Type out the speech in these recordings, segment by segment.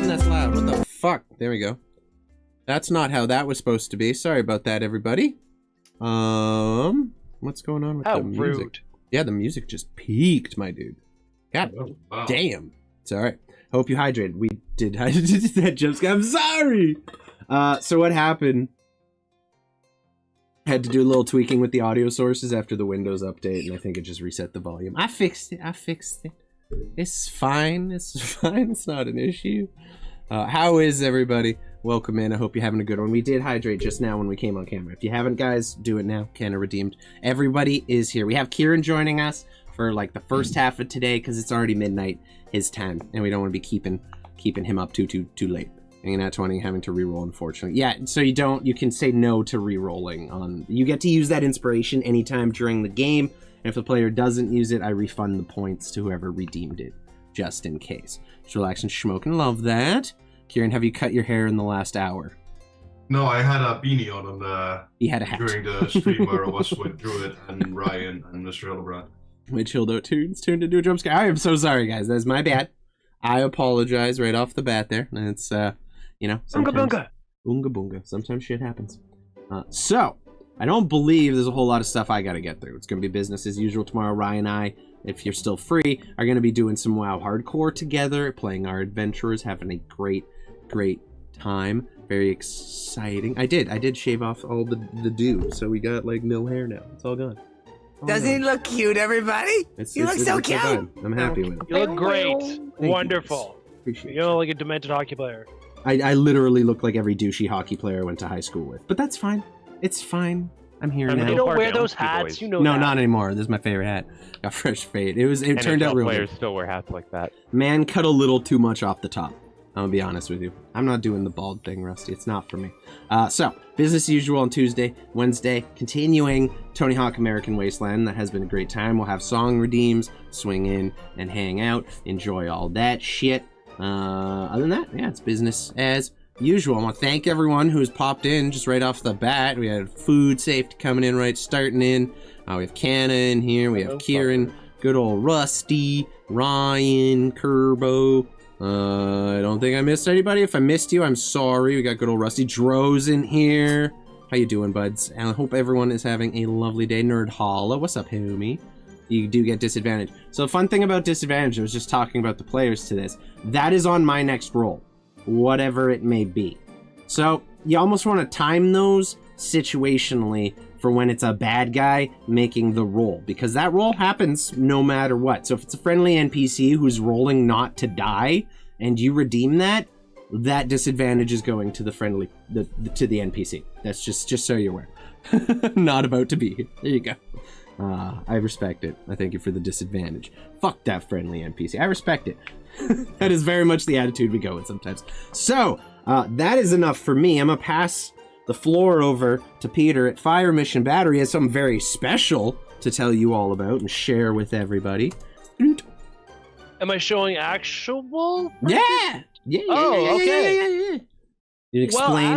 kidding, that's loud. What the fuck? There we go. That's not how that was supposed to be. Sorry about that, everybody. What's going on with the music? Rude. Yeah, the music just peaked, my dude. God damn. It's alright. Hope you hydrated. We did that jump scare. I'm sorry! So what happened? Had to do a little tweaking with the audio sources after the Windows update, and I think it just reset the volume. I fixed it. It's fine. It's fine. It's not an issue. How is everybody? Welcome in. I hope you're having a good one. We did hydrate just now when we came on camera. If you haven't, guys, do it now. Kenna redeemed. Everybody is here. We have Kieran joining us for like the first half of today because it's already midnight his time, and we don't want to be keeping him up too late. Hanging at 20, having to reroll, unfortunately. Yeah, so you can say no to rerolling. You get to use that inspiration anytime during the game, and if the player doesn't use it, I refund the points to whoever redeemed it, just in case. Just relax and smoke and love that. Kieran, have you cut your hair in the last hour? No, I had a beanie on he had a hat. During the stream where I was with Druid and Ryan and Mr. Hildebrand. Which Hildo tunes turned into a jump scare. I am so sorry, guys. That's my bad. I apologize right off the bat there. And it's, you know, Unga bunga. Sometimes shit happens. So, I don't believe there's a whole lot of stuff I gotta get through. It's gonna be business as usual tomorrow. Ryan and I, if you're still free, are gonna be doing some WoW Hardcore together, playing our adventurers, having a great time. Very exciting. I did shave off all the dew, so we got like no hair now. It's all gone. Doesn't he look cute, everybody? You look so cute. I'm happy with it. You look great. Wonderful. Appreciate You look like a demented hockey player. I literally look like every douchey hockey player I went to high school with. But that's fine. It's fine. I'm here now. They don't wear those hats. You know no, that. not anymore. This is my favorite hat. Got fresh fade. It turned out real players good. still wear hats like that. Man cut a little too much off the top. I'm gonna be honest with you. I'm not doing the bald thing, Rusty. It's not for me. So, business as usual on Tuesday, Wednesday, continuing Tony Hawk American Wasteland. That has been a great time. We'll have song redeems, swing in and hang out, enjoy all that shit. Other than that, yeah, it's business as usual. I want to thank everyone who's popped in just right off the bat. We had food safety coming in right, starting in. We have Canna in here. We have Kieran, good old Rusty, Ryan, Kerbo. I don't think I missed anybody. If I missed you, I'm sorry. We got good old Rusty. Dro's in here. How you doing, buds? And I hope everyone is having a lovely day. Nerd Holla, what's up, homie? You do get disadvantage. So the fun thing about disadvantage, I was just talking about the players to this, that is on my next roll, whatever it may be. So you almost want to time those situationally for when it's a bad guy making the roll, because that roll happens no matter what. So if it's a friendly NPC who's rolling not to die and you redeem that, that disadvantage is going to the friendly, to the NPC. That's just so you're aware. Not about to be here. There you go. I respect it. I thank you for the disadvantage. Fuck that friendly NPC. I respect it. That is very much the attitude we go with sometimes. So, that is enough for me. I'm gonna pass the floor over to Peter at Fire Mission Battery. He has something very special to tell you all about and share with everybody. Am I showing actual? Yeah. Okay. You explain.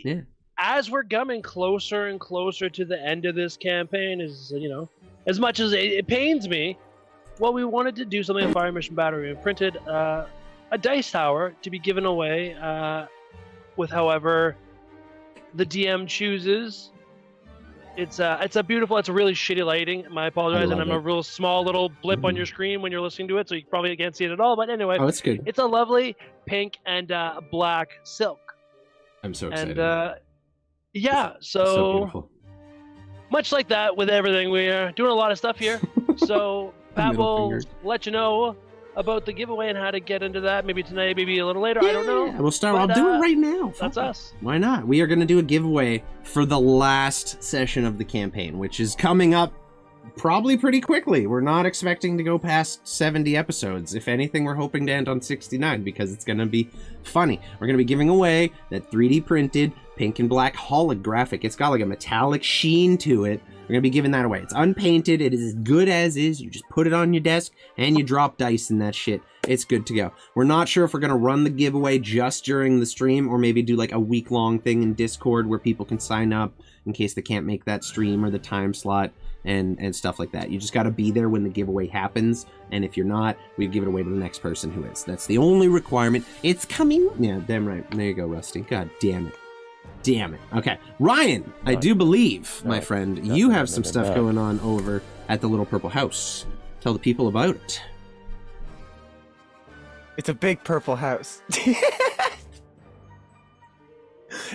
Well, as we're coming closer and closer to the end of this campaign, as much as it pains me, well, we wanted to do something at Fire Mission Battery. We printed a dice tower to be given away with however the DM chooses. It's a really shitty lighting. I apologize, and I'm a real small little blip on your screen when you're listening to it, so you probably can't see it at all. But anyway, that's good. It's a lovely pink and black silk. I'm so excited. And yeah, so beautiful. Much like that with everything, we are doing a lot of stuff here. So Pat will let you know about the giveaway and how to get into that. Maybe tonight, maybe a little later. I don't know. We'll start. I'll do it right now. That's us. Why not? We are going to do a giveaway for the last session of the campaign, which is coming up probably pretty quickly. We're not expecting to go past 70 episodes. If anything, we're hoping to end on 69 because it's going to be funny. We're going to be giving away that 3D printed pink and black holographic. It's got like a metallic sheen to it. We're going to be giving that away. It's unpainted. It is as good as is. You just put it on your desk and you drop dice in that shit. It's good to go. We're not sure if we're going to run the giveaway just during the stream or maybe do like a week-long thing in Discord where people can sign up in case they can't make that stream or the time slot. and stuff like that. You just got to be there when the giveaway happens, and if you're not, we give it away to the next person who is. That's the only requirement. It's coming. Yeah, damn right. There you go, Rusty. God damn it. Damn it. Okay, Ryan, I do believe, my friend, you have some stuff going on over at the Little Purple House. Tell the people about it. It's a big purple house.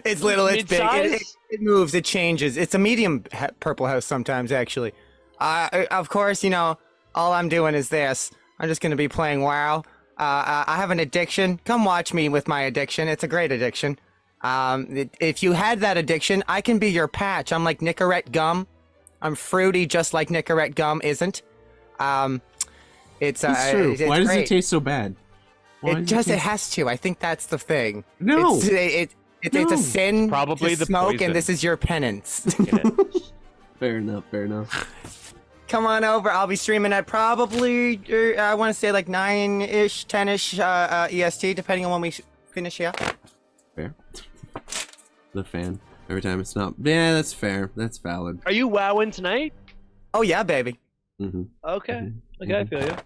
It's little, it's big. It moves, it changes. It's a medium purple house sometimes, actually. Of course, you know, all I'm doing is this. I'm just going to be playing WoW. I have an addiction. Come watch me with my addiction. It's a great addiction. If you had that addiction, I can be your patch. I'm like Nicorette gum. I'm fruity just like Nicorette gum isn't. It's true. Why does it taste so bad? It has to. I think that's the thing. No. It's a sin Probably to the smoke, poison. and this is your penance. Fair enough. Come on over. I'll be streaming at probably, I want to say like 9-ish, 10-ish EST, depending on when we finish here. Fair. The fan. Every time it's not. Yeah, that's fair. That's valid. Are you wowing tonight? Oh, yeah, baby. Mm-hmm. Okay. Mm-hmm. Okay, I feel you.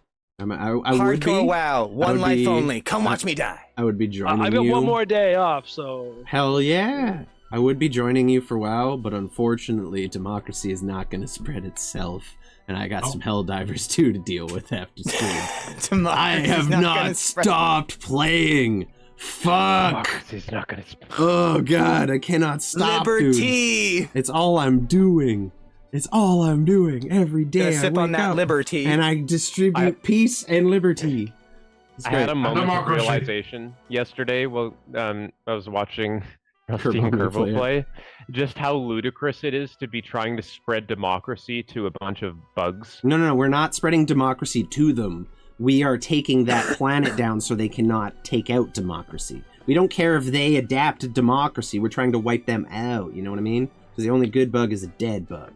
I would Hardcore be. WoW. One life only. Come watch me die. I would be joining you. I got one more day off, so... Hell yeah. I would be joining you for WoW, but unfortunately, democracy is not going to spread itself. And I got some Helldivers too to deal with after stream. I have not stopped playing. Fuck. Democracy's not gonna spread. Oh god, I cannot stop. Liberty. Dude. It's all I'm doing. It's all I'm doing every day. Sip on that liberty. And I distribute peace and liberty. I had a moment of realization yesterday while I was watching Rusty and Kervo play, just how ludicrous it is to be trying to spread democracy to a bunch of bugs. No, we're not spreading democracy to them. We are taking that planet down so they cannot take out democracy. We don't care if they adapt to democracy. We're trying to wipe them out, you know what I mean? Because the only good bug is a dead bug.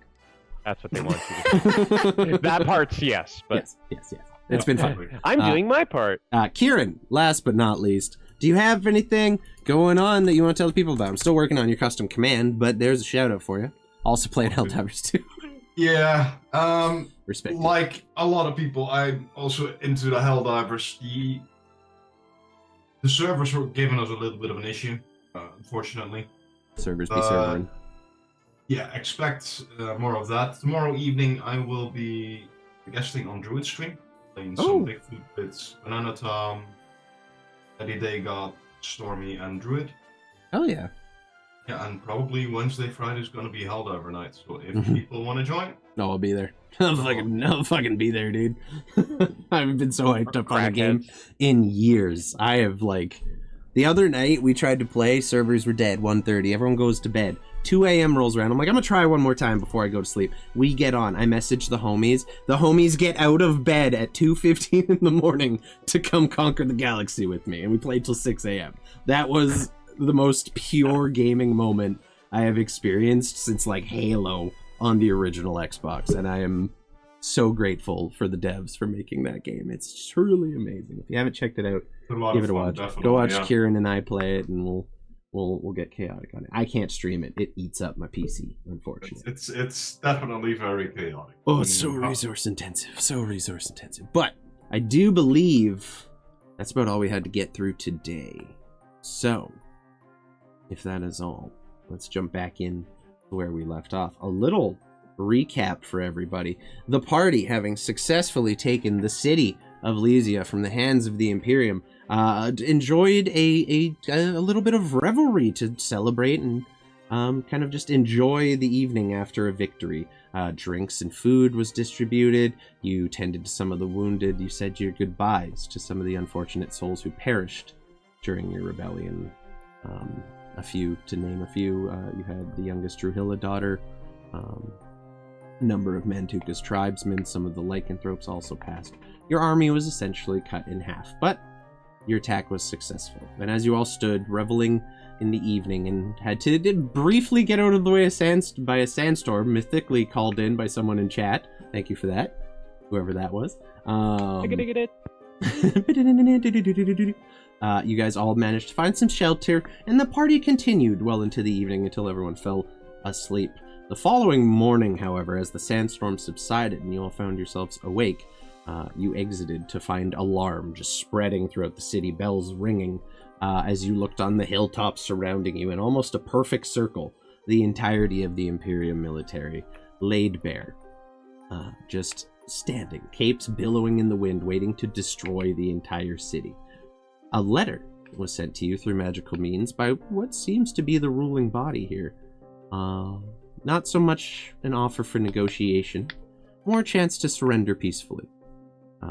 That's what they want you to do. That part's yes, but... Yes. It's been fun. I'm doing my part. Kieran, last but not least, do you have anything going on that you want to tell the people about? I'm still working on your custom command, but there's a shout out for you. Also playing Helldivers too. Yeah, Respect. Like a lot of people, I'm also into the Helldivers. The servers were giving us a little bit of an issue, unfortunately. Servers be servering. Yeah, expect more of that. Tomorrow evening, I will be guesting on Druid stream, playing some Bigfoot with Banana Tom, Eddie Day God, Stormy, and Druid. Hell yeah. Yeah, and probably Wednesday, Friday is going to be Helldiver night. So if people want to join, no, I'll be there. I'll fucking be there, dude. I haven't been so hyped up on a game in years. I have the other night we tried to play. Servers were dead. 1:30. Everyone goes to bed. 2 a.m. rolls around. I'm like, I'm gonna try one more time before I go to sleep. We get on. I message the homies. The homies get out of bed at 2:15 in the morning to come conquer the galaxy with me, and we played till 6 a.m. That was the most pure gaming moment I have experienced since Halo on the original Xbox, and I am so grateful for the devs for making that game. It's truly amazing. If you haven't checked it out, give it a watch. Go watch Kieran and I play it, and we'll get chaotic on it. I can't stream it. It eats up my PC, unfortunately. It's definitely very chaotic. Oh, it's so resource intensive. So resource intensive. But I do believe that's about all we had to get through today. So, if that is all, let's jump back in to where we left off. A little recap for everybody. The party, having successfully taken the city of Lysia from the hands of the Imperium, enjoyed a little bit of revelry to celebrate and kind of just enjoy the evening after a victory. Drinks and food was distributed. You tended to some of the wounded. You said your goodbyes to some of the unfortunate souls who perished during your rebellion. To name a few, you had the youngest Druhilla daughter, a number of Mantuka's tribesmen, some of the lycanthropes also passed. Your army was essentially cut in half, but your attack was successful. And as you all stood reveling in the evening and had to briefly get out of the way by a sandstorm, mythically called in by someone in chat, thank you for that, whoever that was. You guys all managed to find some shelter, and the party continued well into the evening until everyone fell asleep. The following morning, however, as the sandstorm subsided and you all found yourselves awake, you exited to find alarm just spreading throughout the city, bells ringing, as you looked on the hilltops surrounding you in almost a perfect circle. The entirety of the Imperium military laid bare, just standing, capes billowing in the wind, waiting to destroy the entire city. A letter was sent to you through magical means by what seems to be the ruling body here. Not so much an offer for negotiation, more a chance to surrender peacefully.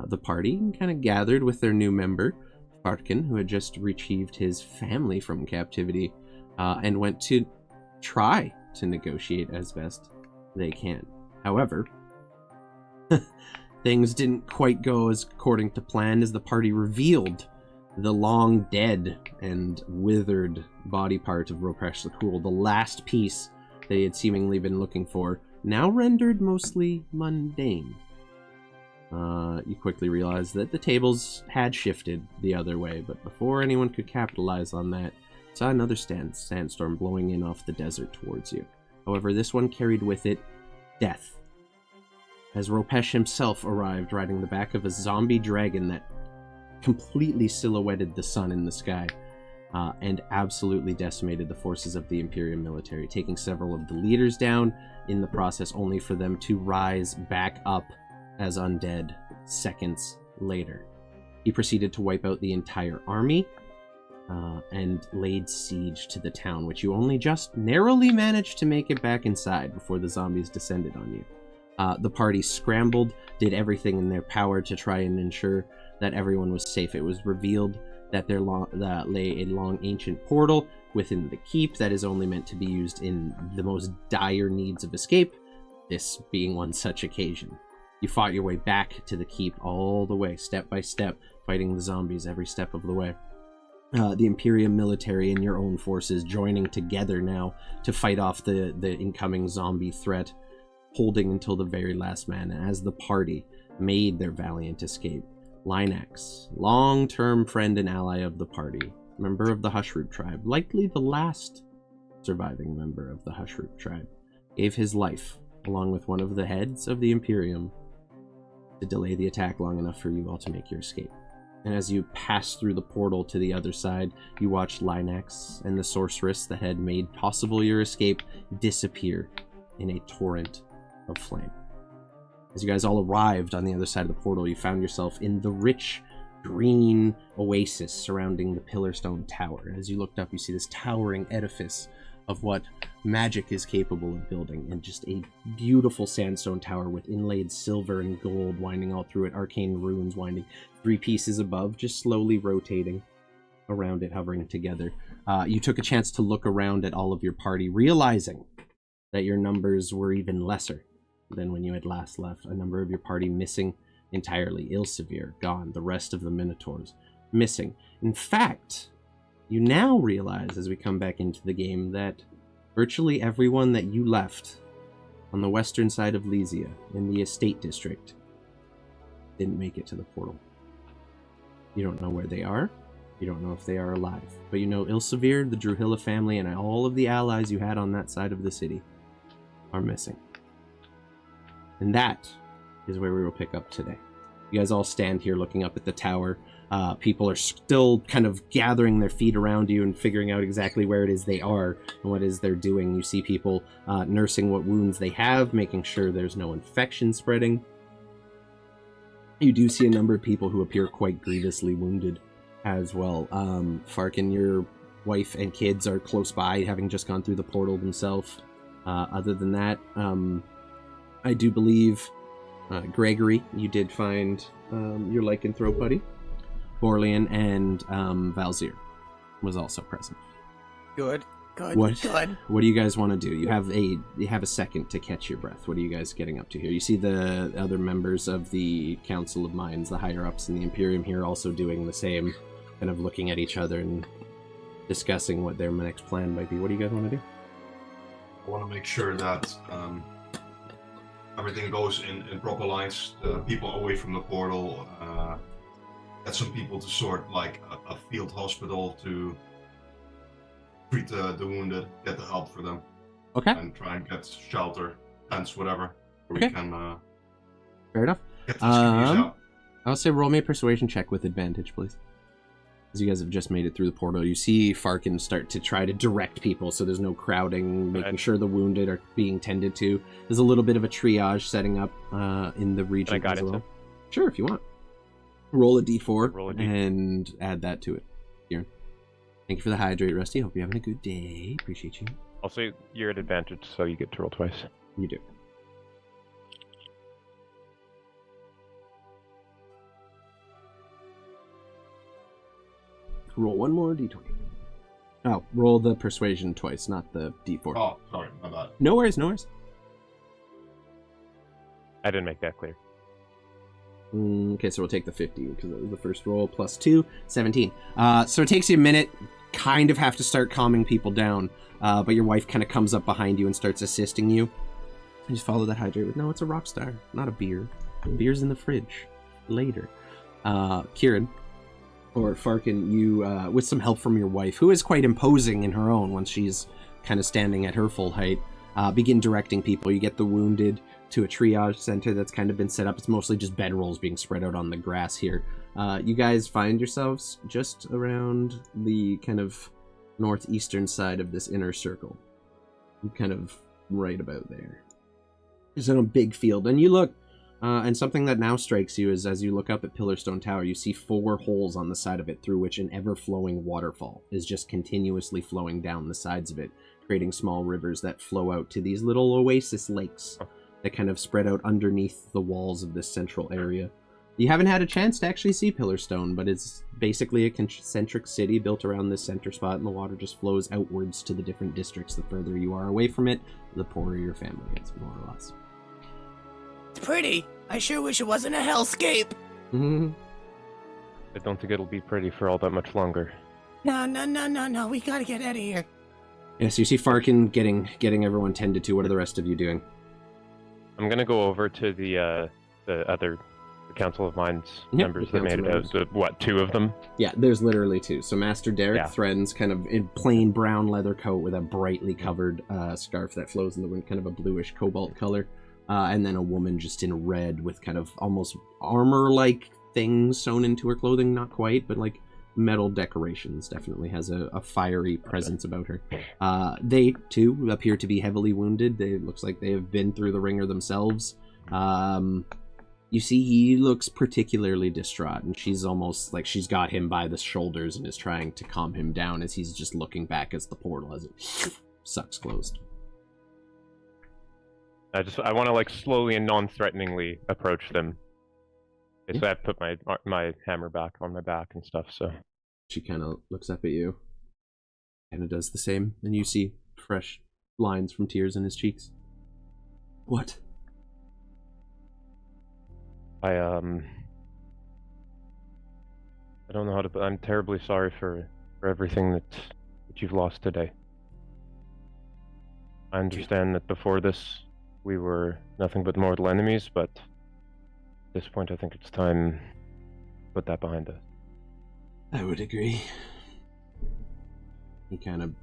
The party kind of gathered with their new member, Farkin, who had just retrieved his family from captivity, and went to try to negotiate as best they can. However, things didn't quite go as according to plan as the party revealed the long dead and withered body part of Ropesh the Cruel, the last piece they had seemingly been looking for, now rendered mostly mundane. You quickly realized that the tables had shifted the other way, but before anyone could capitalize on that, saw another sandstorm blowing in off the desert towards you. However, this one carried with it death, as Ropesh himself arrived riding the back of a zombie dragon that completely silhouetted the sun in the sky, and absolutely decimated the forces of the Imperium military, taking several of the leaders down in the process, only for them to rise back up as undead seconds later. He proceeded to wipe out the entire army, and laid siege to the town, which you only just narrowly managed to make it back inside before the zombies descended on you. The party scrambled, did everything in their power to try and ensure that everyone was safe. It was revealed that there lay a long ancient portal within the keep that is only meant to be used in the most dire needs of escape, this being one such occasion. You fought your way back to the keep all the way, step by step, fighting the zombies every step of the way. The Imperium military and your own forces joining together now to fight off the incoming zombie threat, holding until the very last man. As the party made their valiant escape, Lynax, long-term friend and ally of the party, member of the Hushroot tribe, likely the last surviving member of the Hushroot tribe, gave his life, along with one of the heads of the Imperium, to delay the attack long enough for you all to make your escape. And as you pass through the portal to the other side, you watch Lynax and the sorceress that had made possible your escape disappear in a torrent of flame. As you guys all arrived on the other side of the portal, you found yourself in the rich green oasis surrounding the Pillarstone Tower. As you looked up, you see this towering edifice of what magic is capable of building, and just a beautiful sandstone tower with inlaid silver and gold winding all through it, arcane runes winding 3 pieces above, just slowly rotating around it, hovering together. You took a chance to look around at all of your party, realizing that your numbers were even lesser than when you had last left. A number of your party missing entirely. Ilsevere gone. The rest of the Minotaurs missing. In fact, you now realize, as we come back into the game, that virtually everyone that you left on the western side of Lysia, in the estate district, didn't make it to the portal. You don't know where they are. You don't know if they are alive. But you know Ilsevere, the Druhilla family, and all of the allies you had on that side of the city are missing. And that is where we will pick up today. You guys all stand here looking up at the tower. People are still kind of gathering their feet around you and figuring out exactly where it is they are and what it is they're doing. You see people nursing what wounds they have, making sure there's no infection spreading. You do see a number of people who appear quite grievously wounded as well. Farkin, your wife and kids are close by, having just gone through the portal themselves. Other than that, I do believe, Gregory, you did find your lycanthrope buddy. Borlian and Valzir was also present. Good. What do you guys want to do? You have a second to catch your breath. What are you guys getting up to here? You see the other members of the Council of Minds, the higher-ups in the Imperium here, also doing the same, kind of looking at each other and discussing what their next plan might be. What do you guys want to do? I want to make sure that everything goes in proper lines. The people away from the portal, get some people to sort like a field hospital to treat the wounded, get the help for them. Okay. And try and get shelter, tents, whatever. Where Okay. we can Fair enough. get these canoes out. I'll say roll me a persuasion check with advantage, please. As you guys have just made it through the portal, you see Farkin start to try to direct people so there's no crowding, making sure the wounded are being tended to. There's a little bit of a triage setting up in the region as well. Sure, if you want. Roll a d4 and add that to it. Here. Thank you for the hydrate, Rusty. Hope you're having a good day. Appreciate you. Also, you're at advantage, so you get to roll twice. You do. Roll one more d20. Oh, roll the persuasion twice, not the d4. Oh, sorry, my bad. No worries, no worries. I didn't make that clear. Okay, so we'll take the 50 because that was the first roll. Plus 2, 17. So it takes you a minute, kind of have to start calming people down, but your wife kind of comes up behind you and starts assisting you. You just follow that hydrate with, no, it's a rock star, not a beer. Beer's in the fridge. Later. Kieran, or Farkin, you, with some help from your wife, who is quite imposing in her own once she's kind of standing at her full height, begin directing people. You get the wounded to a triage center that's kind of been set up. It's mostly just bedrolls being spread out on the grass here. You guys find yourselves just around the kind of northeastern side of this inner circle. Kind of right about there. It's in a big field, and you look, and something that now strikes you is as you look up at Pillarstone Tower, you see 4 holes on the side of it through which an ever-flowing waterfall is just continuously flowing down the sides of it, creating small rivers that flow out to these little oasis lakes that kind of spread out underneath the walls of this central area. You haven't had a chance to actually see Pillarstone, but it's basically a concentric city built around this center spot, and the water just flows outwards to the different districts. The further you are away from it, the poorer your family is, more or less. It's pretty. I sure wish it wasn't a hellscape. Mm-hmm. I don't think it'll be pretty for all that much longer. No. We gotta get out of here. Yeah, so you see Farkin getting everyone tended to. What are the rest of you doing? I'm gonna go over to the other Council of Minds members that made it out. The, what, 2 of them? Yeah, there's literally 2. So Master Derek Thren's kind of in plain brown leather coat with a brightly covered scarf that flows in the wind, kind of a bluish cobalt color. And then a woman just in red with kind of almost armor-like things sewn into her clothing. Not quite, but like metal decorations. Definitely has a fiery presence about her. They, too, appear to be heavily wounded. It looks like they have been through the ringer themselves. You see he looks particularly distraught, and she's almost like she's got him by the shoulders and is trying to calm him down as he's just looking back as the portal as it sucks closed. I want to like slowly and non-threateningly approach them. So I put my hammer back on my back and stuff. So she kind of looks up at you, kind of does the same, and you see fresh lines from tears in his cheeks. What? I don't know how to. I'm terribly sorry for everything that you've lost today. I understand that before this we were nothing but mortal enemies, but at this point I think it's time to put that behind us. I would agree. He kind of,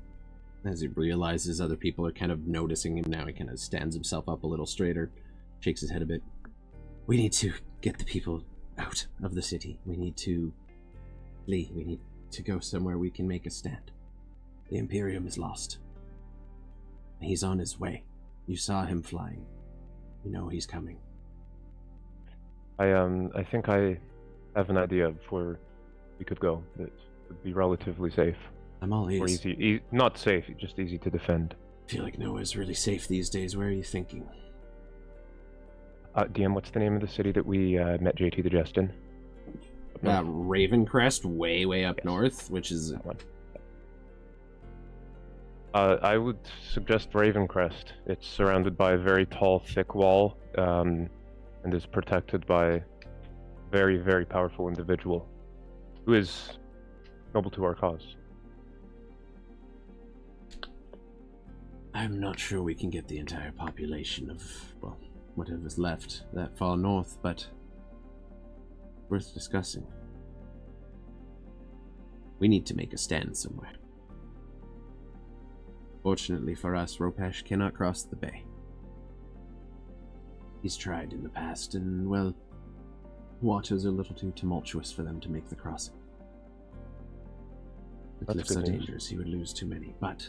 as he realizes other people are kind of noticing him now, he kind of stands himself up a little straighter, shakes his head a bit. We need to get the people out of the city. We need to flee. We need to go somewhere we can make a stand. The Imperium is lost. He's on his way. You saw him flying. You know he's coming. I think I have an idea of where we could go that would be relatively safe. I'm all ears. Or easy, not safe, just easy to defend. I feel like nowhere's really safe these days. Where are you thinking? DM, what's the name of the city that we met JT the Jest in? Ravencrest, way up north, which is... That one. I would suggest Ravencrest. It's surrounded by a very tall, thick wall, and is protected by a very, very powerful individual who is noble to our cause. I'm not sure we can get the entire population of, well, whatever's left that far north, but worth discussing. We need to make a stand somewhere. Fortunately for us, Ropesh cannot cross the bay. He's tried in the past, and, well, waters are a little too tumultuous for them to make the crossing. The cliffs are dangerous. He would lose too many, but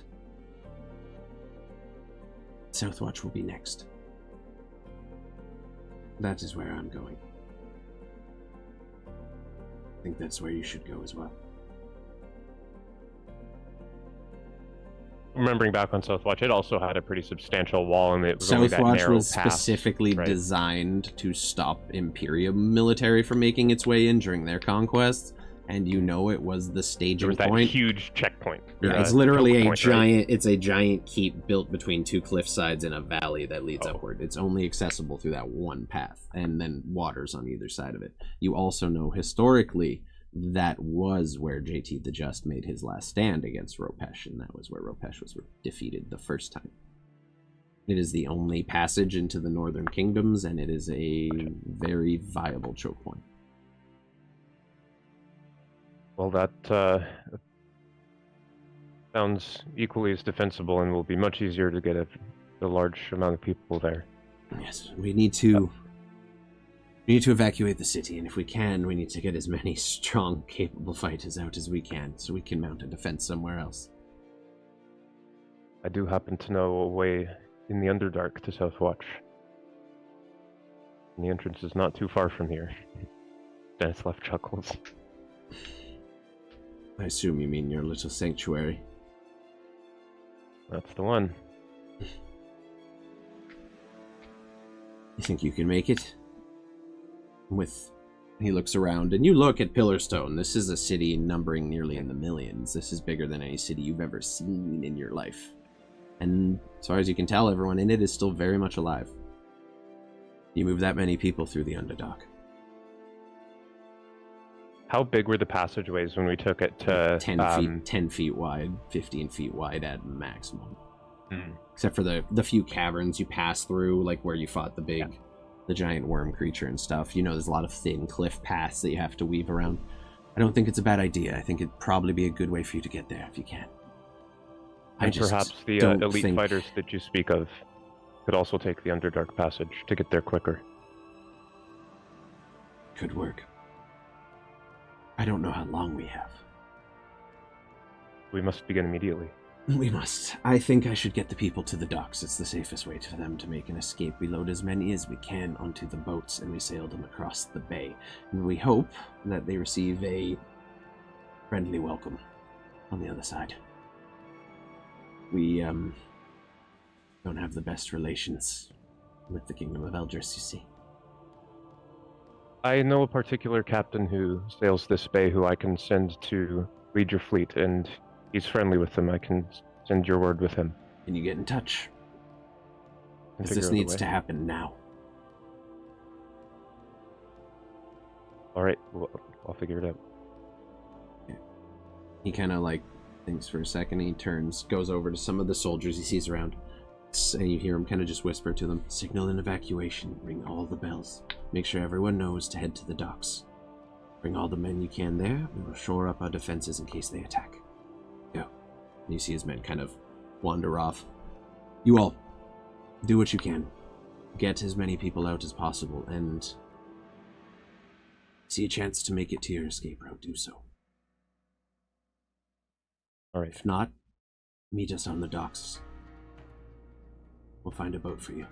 Southwatch will be next. That is where I'm going. I think that's where you should go as well. Remembering back on Southwatch, it also had a pretty substantial wall, and it was only that Southwatch narrow was path, specifically right? designed to stop Imperium military from making its way in during their conquests, and you know it was the staging There was that point. huge checkpoint. Yeah, it's literally a point, giant. Right? It's a giant keep built between two cliff sides in a valley that leads upward. It's only accessible through that one path, and then waters on either side of it. You also know historically that was where JT the Just made his last stand against Ropesh, and that was where Ropesh was defeated the first time. It is the only passage into the Northern Kingdoms, and it is a very viable choke point. Well, that sounds equally as defensible, and will be much easier to get a large amount of people there. Yes, we need to evacuate the city, and if we can, we need to get as many strong, capable fighters out as we can, so we can mount a defense somewhere else. I do happen to know a way in the Underdark to Southwatch. And the entrance is not too far from here. Dennis left chuckles. I assume you mean your little sanctuary. That's the one. You think you can make it? He looks around, and you look at Pillarstone. This is a city numbering nearly in the millions. This is bigger than any city you've ever seen in your life. And as far as you can tell, everyone in it is still very much alive. You move that many people through the Underdark. How big were the passageways when we took it to 10 feet wide, 15 feet wide at maximum. Except for the few caverns you pass through, like where you fought the giant worm creature and stuff. You know, there's a lot of thin cliff paths that you have to weave around. I don't think it's a bad idea. I think it'd probably be a good way for you to get there if you can. And perhaps the elite fighters that you speak of could also take the Underdark passage to get there quicker. Could work. I don't know how long we have. We must begin immediately. We must. I think I should get the people to the docks. It's the safest way for them to make an escape. We load as many as we can onto the boats, and we sail them across the bay. And we hope that they receive a friendly welcome on the other side. We, don't have the best relations with the Kingdom of Eldris, you see. I know a particular captain who sails this bay who I can send to lead your fleet, and he's friendly with them. I can send your word with him. Can you get in touch? Because this needs to happen now. Alright, I'll figure it out. Yeah. He kind of thinks for a second, he turns, goes over to some of the soldiers he sees around, and you hear him kind of just whisper to them, "Signal an evacuation, ring all the bells. Make sure everyone knows to head to the docks. Bring all the men you can there. We will shore up our defenses in case they attack. Go." And you see his men kind of wander off. You all, do what you can. Get as many people out as possible, and see a chance to make it to your escape route, do so. Alright. If not, meet us on the docks. We'll find a boat for you.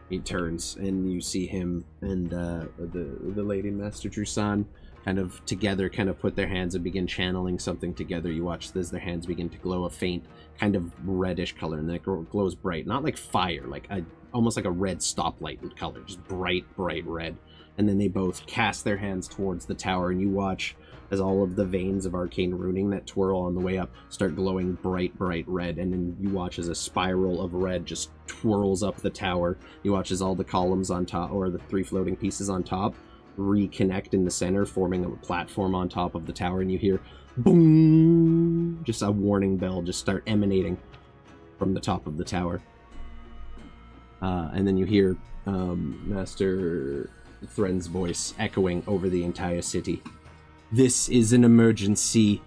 He turns, and you see him and the lady, Master Drusan, kind of together, kind of put their hands and begin channeling something together. You watch as their hands begin to glow a faint, kind of reddish color, and it glows bright, not like fire, like almost like a red stoplight color, just bright red. And then they both cast their hands towards the tower, and you watch as all of the veins of arcane runing that twirl on the way up start glowing bright red, and then you watch as a spiral of red just twirls up the tower. You watch as all the columns on top, or the three floating pieces on top, reconnect in the center, forming a platform on top of the tower, and you hear boom, just a warning bell just start emanating from the top of the tower. And then you hear Master Thren's voice echoing over the entire city. "This is an emergency.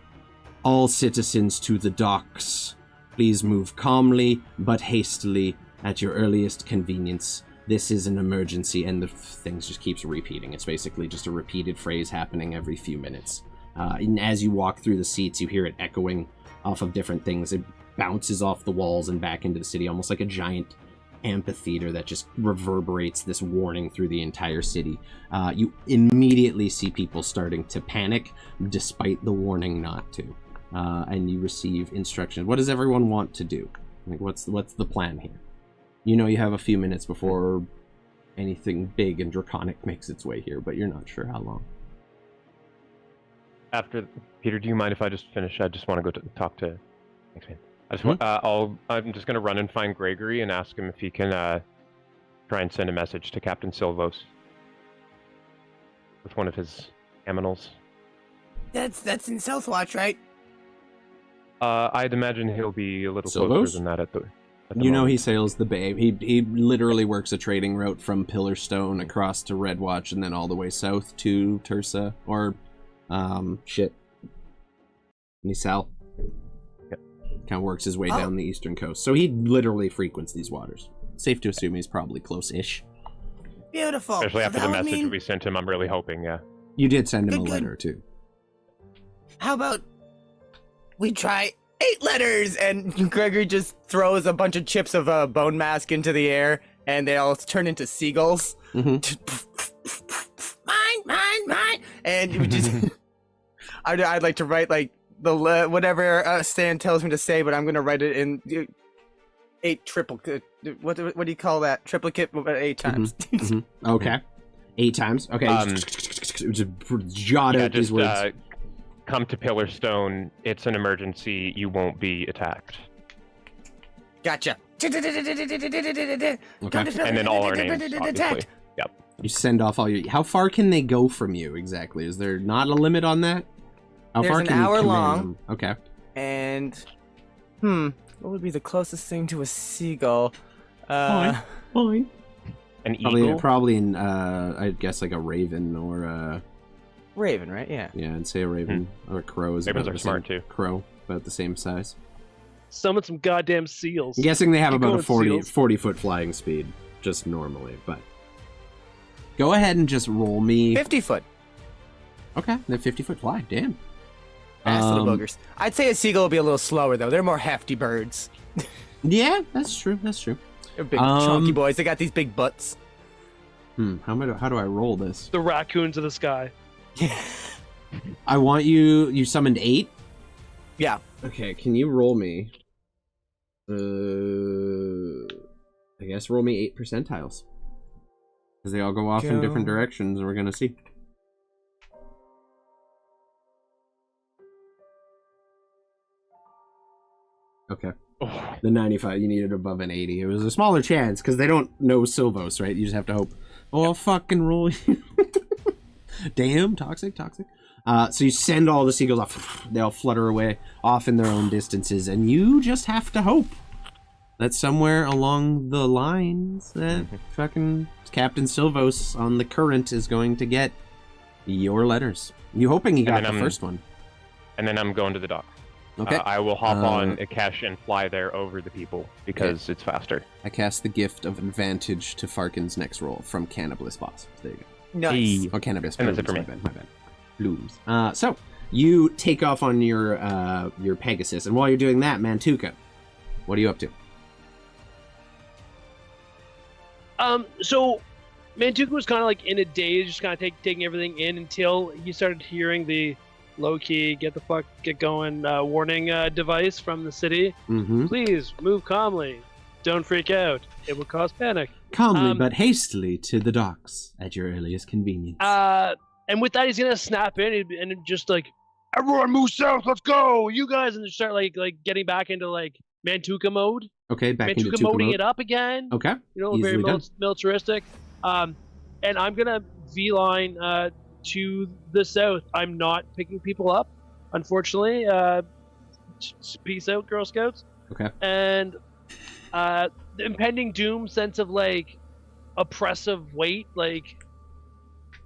All citizens to the docks. Please move calmly but hastily at your earliest convenience. This is an emergency, and the thing just keeps repeating. It's basically just a repeated phrase happening every few minutes. And as you walk through the seats, you hear it echoing off of different things. It bounces off the walls and back into the city, almost like a giant amphitheater that just reverberates this warning through the entire city. You immediately see people starting to panic, despite the warning not to. And you receive instructions. What does everyone want to do? Like, what's the plan here? You know you have a few minutes before anything big and draconic makes its way here, but you're not sure how long. After Peter, do you mind if I just finish? I just want to go talk to. Thanks, man. I'm just gonna run and find Gregory and ask him if he can try and send a message to Captain Silvos with one of his aminals. That's in Southwatch, right? I'd imagine he'll be a little Silvos? closer than that at the You know moment. he sails the bay. He literally works a trading route from Pillarstone across to Redwatch and then all the way south to Tursa or Nisal. Yep. Kind of works his way down the eastern coast. So he literally frequents these waters. Safe to assume he's probably close-ish. Beautiful. Especially after That the would message mean- we sent him, I'm really hoping, yeah. You did send him a Good. letter too. How about we try 8 letters? And Gregory just throws a bunch of chips of bone mask into the air, and they all turn into seagulls. Mine. And you just, I'd like to write like whatever Stan tells me to say, but I'm gonna write it in 8 triplicate. What do you call that? Triplicate 8 times. Okay. 8 times. Okay. Just jot out these words. Come to Pillarstone. It's an emergency. You won't be attacked. Gotcha. Okay. And then all our names, obviously. Yep. You send off all your... How far can they go from you, exactly? Is there not a limit on that? How There's far an can you hour command long. them? Okay. And what would be the closest thing to a seagull? Fine. An eagle? Probably in, I guess, like a raven or a... Raven, right? Yeah. Yeah, I'd say a raven or a crow is Ravens about are the smart, same. too. Crow, about the same size. Summon some goddamn seals. I'm guessing they have Keep about a going, 40-foot flying speed, just normally, but... Go ahead and just roll me... 50 foot. Okay, they're 50-foot fly, damn. Ass little boogers. I'd say a seagull would be a little slower, though. They're more hefty birds. Yeah, that's true, that's true. They're big, chunky boys. They got these big butts. How do I roll this? The raccoons of the sky. I want you summoned 8? Yeah. Okay, can you roll me? I guess roll me 8 percentiles. Because they all go off in different directions, and we're gonna see. Okay. Oh. The 95, you needed above an 80. It was a smaller chance, because they don't know Silvos, right? You just have to hope. Oh, I'll fucking roll you. Damn, toxic. So you send all the seagulls off. They all flutter away off in their own distances, and you just have to hope that somewhere along the lines that fucking Captain Silvos on the current is going to get your letters. You hoping he got the first one. And then I'm going to the dock. Okay. I will hop on Akash and fly there over the people because it's faster. I cast the gift of advantage to Farkin's next roll from Cannabis Boss. There you go. Nice. Oh, Cannabis. And that's it for me. My bad. Blooms. So you take off on your Pegasus, and while you're doing that, Mantuka, what are you up to? So Mantuka was kind of like in a daze, just kind of taking everything in until he started hearing the low-key, get going warning device from the city. Mm-hmm. Please move calmly. Don't freak out. It will cause panic. Calmly but hastily to the docks at your earliest convenience. And with that, he's gonna snap in and just like, everyone move south. Let's go, you guys, and start like getting back into like Mantuka mode. Okay, back into Mantuka Tuka moding mode. it up again. Okay, you know, easily very done. militaristic. And I'm gonna V-line to the south. I'm not picking people up, unfortunately. Peace out, Girl Scouts. Okay. And the impending doom sense of like oppressive weight, like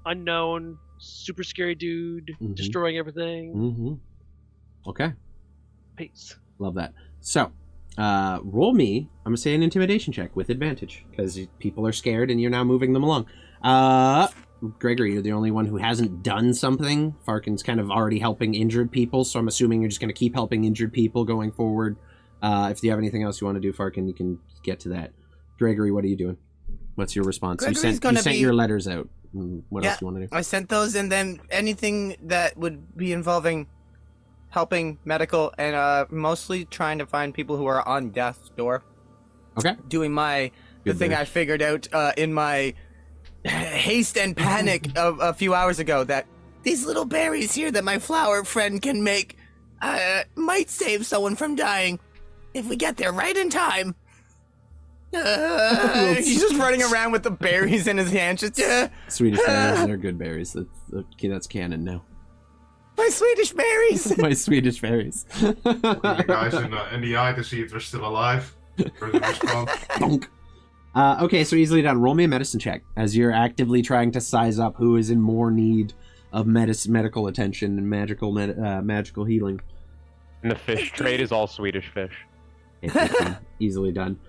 unknown, super scary dude destroying everything. Okay. Peace. Love that. So, roll me, I'm going to say an intimidation check with advantage, because people are scared and you're now moving them along. Gregory, you're the only one who hasn't done something. Farkin's kind of already helping injured people, so I'm assuming you're just going to keep helping injured people going forward. If you have anything else you want to do, Farkin, you can get to that. Gregory, what are you doing? What's your response? Gregory's you sent your letters out. What else do you want to do? I sent those, and then anything that would be involving helping medical and mostly trying to find people who are on death's door. Okay. Doing the thing I figured out in my haste and panic of a few hours ago, that these little berries here that my flower friend can make might save someone from dying if we get there right in time. He's just running around with the berries in his hand, just Swedish berries, they're good berries. That's canon now. My Swedish berries. My Swedish berries. The guys in the eye to see if they're still alive. Bonk. Okay, so easily done. Roll me a medicine check as you're actively trying to size up who is in more need of medical attention and magical healing. And the fish trade is all Swedish fish. Easily done.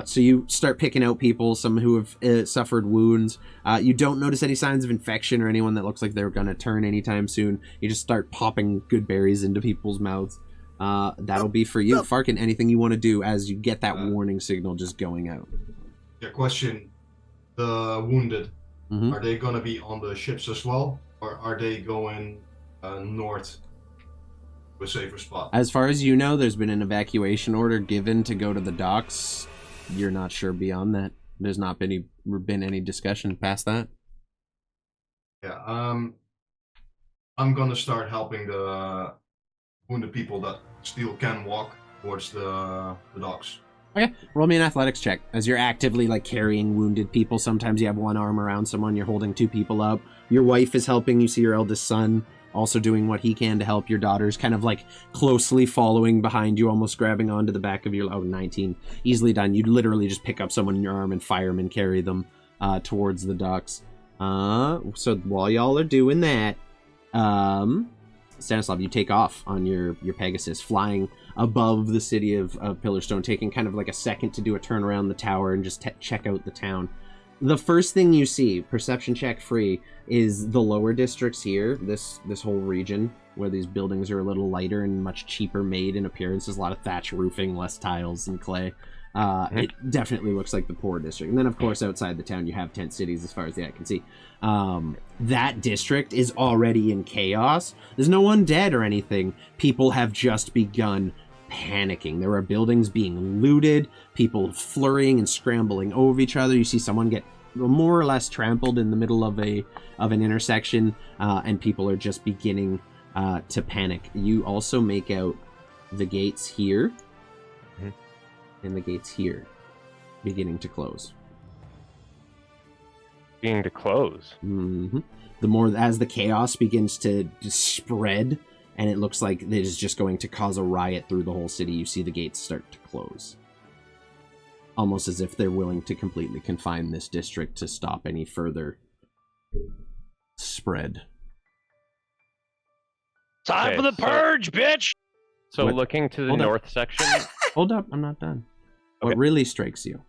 So you start picking out people, some who have suffered wounds. You don't notice any signs of infection or anyone that looks like they're going to turn anytime soon. You just start popping good berries into people's mouths. That'll be for you. Farkin, anything you want to do as you get that warning signal just going out? Yeah, question. The wounded, Mm-hmm. are they going to be on the ships as well? Or are they going north to a safer spot? As far as you know, there's been an evacuation order given to go to the docks. You're not sure beyond that. There's not been any discussion past that. Yeah, I'm going to start helping the wounded people that still can walk towards the docks. Okay, roll me an athletics check. As you're actively carrying wounded people, sometimes you have one arm around someone, you're holding two people up. Your wife is helping, you see your eldest son also doing what he can to help. Your daughter's kind of closely following behind you, almost grabbing onto the back of your 19. Easily done. You'd literally just pick up someone in your arm and fire them and carry them towards the docks. So while y'all are doing that, Stanislav, you take off on your Pegasus, flying above the city of Pillarstone, taking kind of a second to do a turn around the tower and just check out the town. The first thing you see, perception check free, is the lower districts here, this whole region, where these buildings are a little lighter and much cheaper made in appearance. There's a lot of thatch roofing, less tiles and clay. It definitely looks like the poor district. And then, of course, outside the town, you have tent cities as far as the eye can see. That district is already in chaos. There's no one dead or anything. People have just begun panicking. There are buildings being looted, people flurrying and scrambling over each other. You see someone get more or less trampled in the middle of an intersection, and people are just beginning to panic. You also make out the gates here and the gates here beginning to close. Beginning to close? Mm-hmm. The more as the chaos begins to spread, and it looks like it is just going to cause a riot through the whole city, you see the gates start to close. Almost as if they're willing to completely confine this district to stop any further spread. Time for the purge, bitch! So looking to the north section... Hold up, I'm not done. Okay. What really strikes you,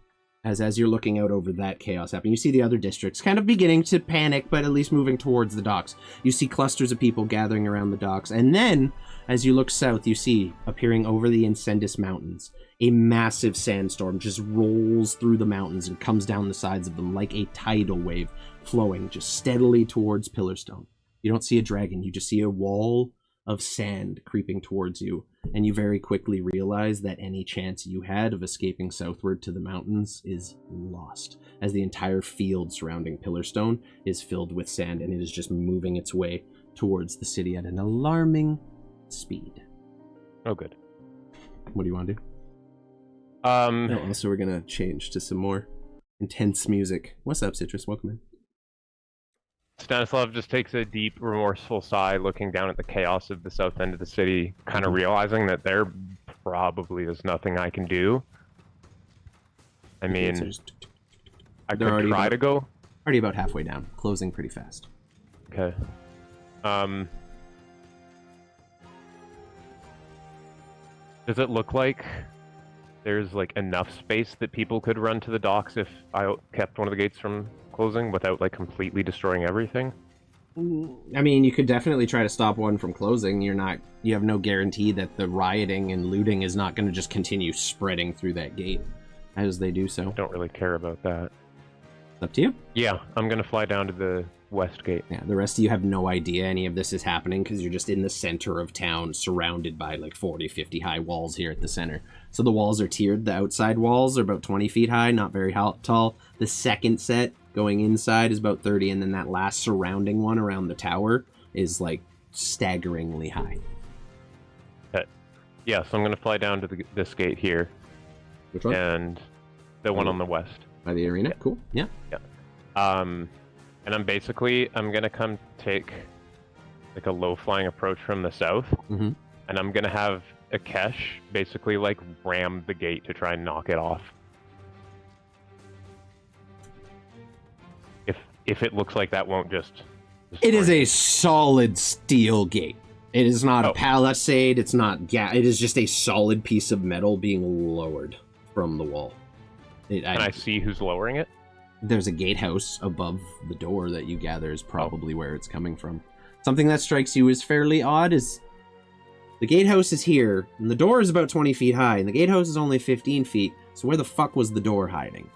as you're looking out over that chaos happening, you see the other districts kind of beginning to panic, but at least moving towards the docks. You see clusters of people gathering around the docks, and then, as you look south, you see, appearing over the Incendus Mountains, a massive sandstorm just rolls through the mountains and comes down the sides of them like a tidal wave, flowing just steadily towards Pillarstone. You don't see a dragon, you just see a wall of sand creeping towards you, and you very quickly realize that any chance you had of escaping southward to the mountains is lost, as the entire field surrounding Pillarstone is filled with sand, and it is just moving its way towards the city at an alarming speed. Oh, good. What do you want to do? Also, we're gonna change to some more intense music. What's up, Citrus? Welcome in. Stanislav just takes a deep, remorseful sigh, looking down at the chaos of the south end of the city, kind of realizing that there probably is nothing I can do. I mean, I could try to go. Already about halfway down, closing pretty fast. Okay. Does it look like there's like enough space that people could run to the docks if I kept one of the gates from closing without like completely destroying everything? I mean, you could definitely try to stop one from closing. You have no guarantee that the rioting and looting is not going to just continue spreading through that gate as they do so. I don't really care about that. It's up to you. Yeah, I'm gonna fly down to the west gate. Yeah, the rest of you have no idea any of this is happening because you're just in the center of town, surrounded by like 40, 50 high walls here at the center. So the walls are tiered. The outside walls are about 20 feet high, not very tall. The second set going inside is about 30, and then that last surrounding one around the tower is like staggeringly high. Okay. Yeah, so I'm gonna fly down to this gate here. Which one? And the one on the west. By the arena? Yeah. Cool. Yeah. Yeah. And I'm gonna come take like a low flying approach from the south, Mm-hmm. and I'm gonna have Akesh basically like ram the gate to try and knock it off. If it looks like that won't just It is a solid steel gate. It is not a palisade. It's not. Yeah, it is just a solid piece of metal being lowered from the wall. Can I see who's lowering it? There's a gatehouse above the door that you gather is probably where it's coming from. Something that strikes you as fairly odd is the gatehouse is here, and the door is about 20 feet high, and the gatehouse is only 15 feet, so where the fuck was the door hiding?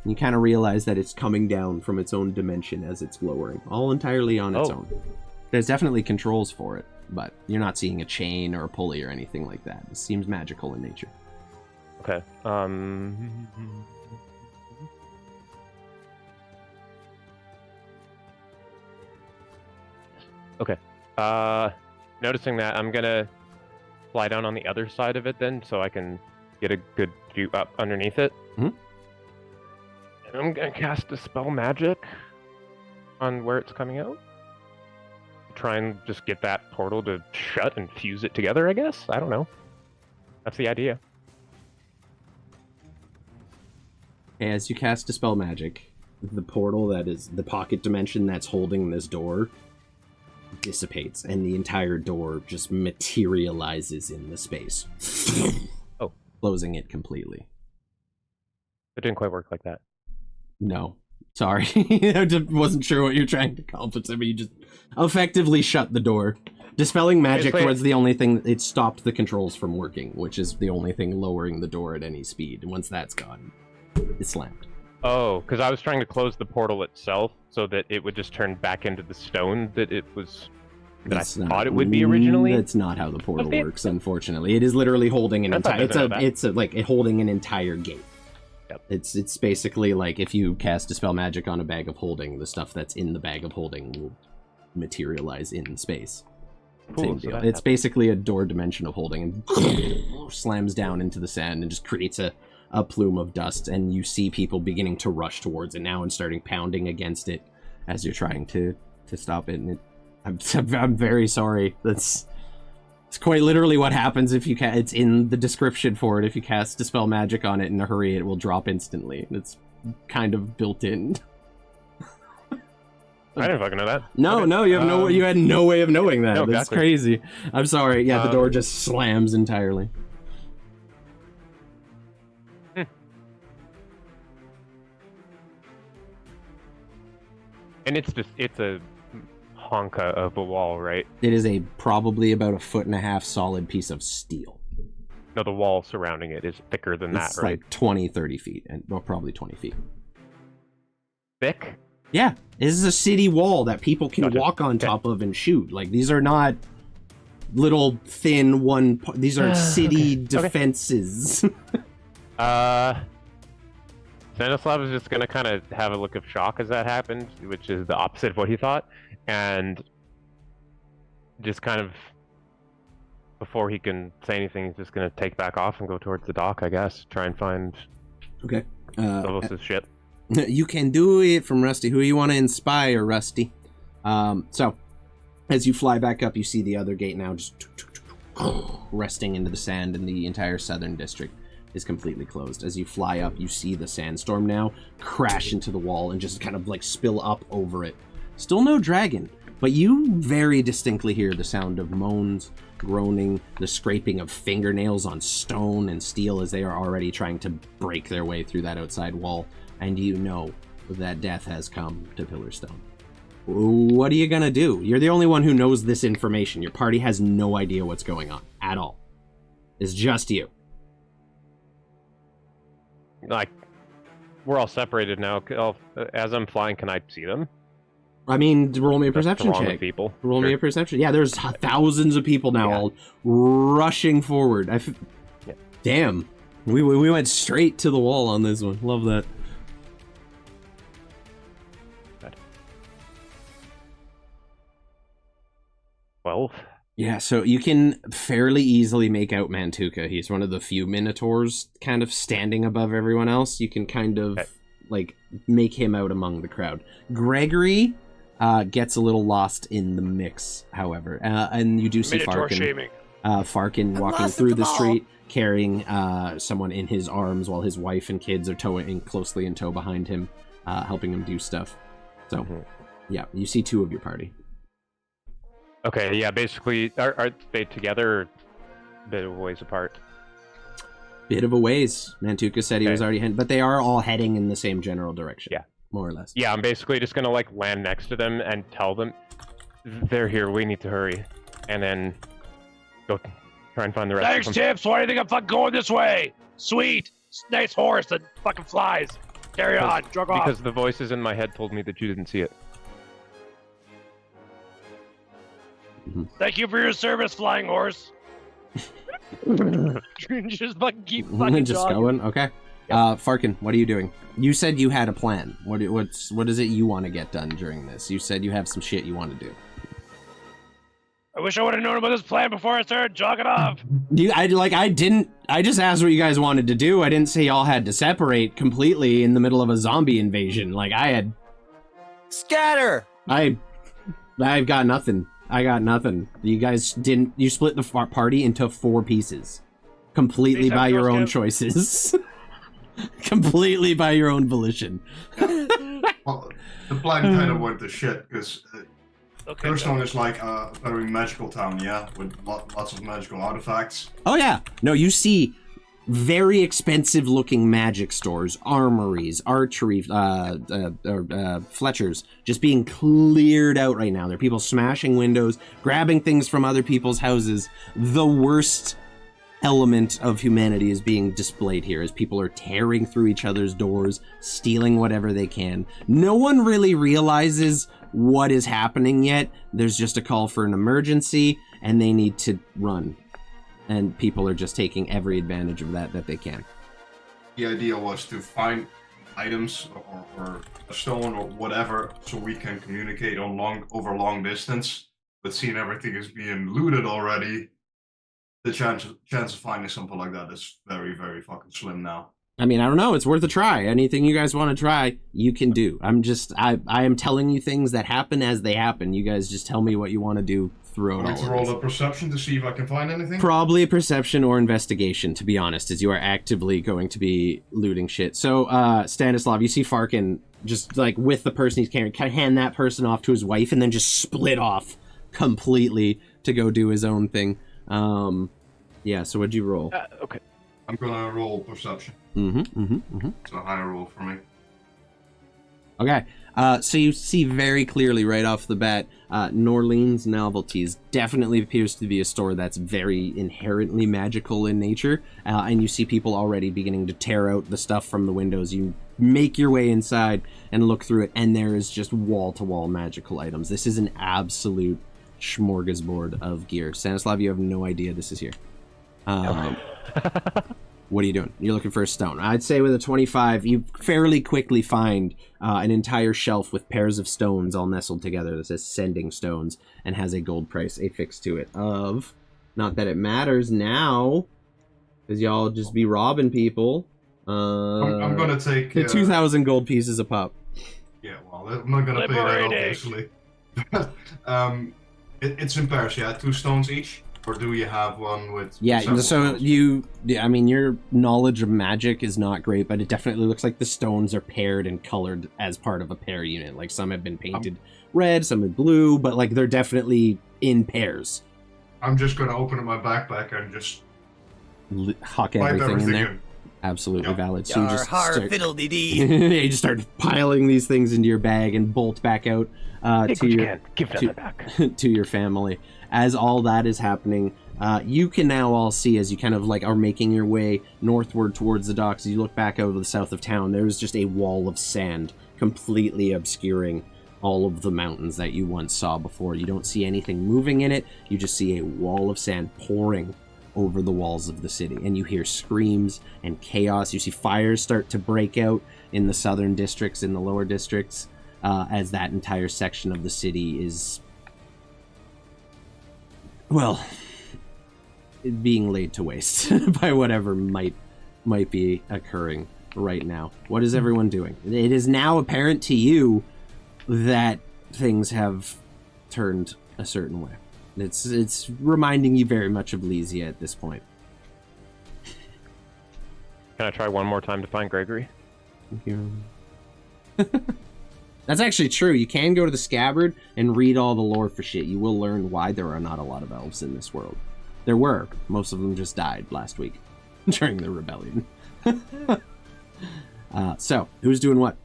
And you kind of realize that it's coming down from its own dimension as it's lowering, all entirely on its own. There's definitely controls for it, but you're not seeing a chain or a pulley or anything like that. It seems magical in nature. Okay. Okay. Noticing that, I'm gonna fly down on the other side of it then, so I can get a good view up underneath it. Mm-hmm. And I'm gonna cast Dispel Magic on where it's coming out. Try and just get that portal to shut and fuse it together, I guess? I don't know. That's the idea. As you cast Dispel Magic, the portal that is the pocket dimension that's holding this door dissipates, and the entire door just materializes in the space. Oh. Closing it completely. It didn't quite work like that. No. Sorry. I just wasn't sure what you're trying to accomplish, but you just effectively shut the door. Dispelling Magic was the only thing, it stopped the controls from working, which is the only thing lowering the door at any speed. Once that's gone, it's slammed. Oh, because I was trying to close the portal itself so that it would just turn back into the stone that it was. I thought it would be originally. That's not how the portal works, unfortunately. It is literally holding an entire. It's holding an entire gate. Yep. It's basically like if you cast Dispel Magic on a bag of holding, the stuff that's in the bag of holding will materialize in space. Cool, Same deal. It's basically a door dimension of holding, and slams down into the sand and just creates a plume of dust, and you see people beginning to rush towards it now and starting pounding against it as you're trying to stop it. And I'm very sorry. It's quite literally what happens if you it's in the description for it. If you cast Dispel Magic on it in a hurry, it will drop instantly. It's kind of built in. I didn't fucking know that. No, okay. you had no way of knowing that. No, That's exactly. crazy. I'm sorry. Yeah, the door just slams entirely. And it's a honka of a wall, right? It is probably about 1.5 foot solid piece of steel. No, the wall surrounding it is thicker than It's that, right? like 20, 30 feet, and well, probably 20 feet. Thick? Yeah, this is a city wall that people can Gotcha. walk on top of and shoot. Like, these are not little thin these are city defenses. Stanislav is just gonna kind of have a look of shock as that happened, which is the opposite of what he thought, and just kind of, before he can say anything, he's just gonna take back off and go towards the dock, I guess. Try and find Okay. Phyllis's ship. You can do it from Rusty. Who you want to inspire, Rusty? So, as you fly back up, you see the other gate now just resting into the sand, and the entire southern district is completely closed. As you fly up, you see the sandstorm now crash into the wall and just kind of like spill up over it. Still no dragon, but you very distinctly hear the sound of moans, groaning, the scraping of fingernails on stone and steel as they are already trying to break their way through that outside wall, and you know that death has come to Pillarstone. What are you gonna do? You're the only one who knows this information. Your party has no idea what's going on at all. It's just you. Like, we're all separated now. As I'm flying, can I see them? I mean, roll me a perception check. People. Roll me a perception. Yeah, there's thousands of people now all rushing forward. Damn. We went straight to the wall on this one. Love that. 12. Yeah, so you can fairly easily make out Mantuka. He's one of the few Minotaurs kind of standing above everyone else. You can kind of, like, make him out among the crowd. Gregory gets a little lost in the mix, however. And you do see Farkin. Farkin walking through the street, carrying someone in his arms while his wife and kids are towing closely in tow behind him, helping him do stuff. So, yeah, you see two of your party. Okay, yeah, basically, are they together or a bit of a ways apart? Bit of a ways. Mantuka said he was already heading, but they are all heading in the same general direction. Yeah. More or less. Yeah, I'm basically just gonna, like, land next to them and tell them, they're here, we need to hurry. And then go try and find the rest of them. Thanks, Tips! Why do you think I'm fucking going this way? Sweet! Nice horse that fucking flies! Carry on, drug off! Because the voices in my head told me that you didn't see it. Thank you for your service, flying horse. Just fucking keep fucking just jogging. going. Okay. Yep. Farkin, what are you doing? You said you had a plan. What is it you want to get done during this? You said you have some shit you want to do. I wish I would have known about this plan before I started jogging off. I just asked what you guys wanted to do. I didn't say y'all had to separate completely in the middle of a zombie invasion. Like, I had... Scatter! I've got nothing. I got nothing. You guys didn't... You split the party into 4 pieces. Completely by your own choices. Completely by your own volition. Well, the plan kind of went to shit, because Pillarstone is like a very magical town, yeah? With lots of magical artifacts. Oh, yeah. No, you see very expensive looking magic stores, armories, archery, Fletchers just being cleared out right now. There are people smashing windows, grabbing things from other people's houses. The worst element of humanity is being displayed here as people are tearing through each other's doors, stealing whatever they can. No one really realizes what is happening yet. There's just a call for an emergency and they need to run. And people are just taking every advantage of that they can. The idea was to find items or a stone or whatever so we can communicate on over long distance. But seeing everything is being looted already, the chance of finding something like that is very, very fucking slim now. I mean, I don't know. It's worth a try. Anything you guys want to try, you can do. I am telling you things that happen as they happen. You guys just tell me what you want to do throughout all of this. To roll a perception to see if I can find anything? Probably a perception or investigation, to be honest, as you are actively going to be looting shit. So, Stanislav, you see Farkin just, like, with the person he's carrying, kind of hand that person off to his wife and then just split off completely to go do his own thing. Yeah, so what'd you roll? Okay. I'm gonna roll perception. It's a higher roll for me. Okay, so you see very clearly right off the bat, Norlene's Novelties definitely appears to be a store that's very inherently magical in nature, and you see people already beginning to tear out the stuff from the windows. You make your way inside and look through it, and there is just wall-to-wall magical items. This is an absolute smorgasbord of gear. Stanislav, you have no idea this is here. What are you doing? You're looking for a stone. I'd say with a 25, you fairly quickly find an entire shelf with pairs of stones all nestled together that says Sending Stones and has a gold price affixed to it of, not that it matters now, because y'all just be robbing people. I'm going to take... 2,000 gold pieces a pop. Yeah, well, I'm not going to pay that, obviously. It's in pairs, yeah? 2 stones each? Or do you have one with... Yeah, so I mean, your knowledge of magic is not great, but it definitely looks like the stones are paired and colored as part of a pair unit. Like, some have been painted red, some in blue, but like they're definitely in pairs. I'm just gonna open up my backpack and just Huck everything in there. Absolutely valid. So you just start, you just start piling these things into your bag and bolt back out to your family. As all that is happening, you can now all see, as you kind of like are making your way northward towards the docks, as you look back out of the south of town, there's just a wall of sand completely obscuring all of the mountains that you once saw before. You don't see anything moving in it. You just see a wall of sand pouring over the walls of the city, and you hear screams and chaos. You see fires start to break out in the southern districts, in the lower districts, as that entire section of the city is, well, being laid to waste by whatever might be occurring right now. What is everyone doing? It is now apparent to you that things have turned a certain way. It's reminding you very much of Lysia at this point. Can I try one more time to find Gregory? That's actually true. You can go to the Scabbard and read all the lore for shit. You will learn why there are not a lot of elves in this world. There were. Most of them just died last week during the rebellion. So, who's doing what?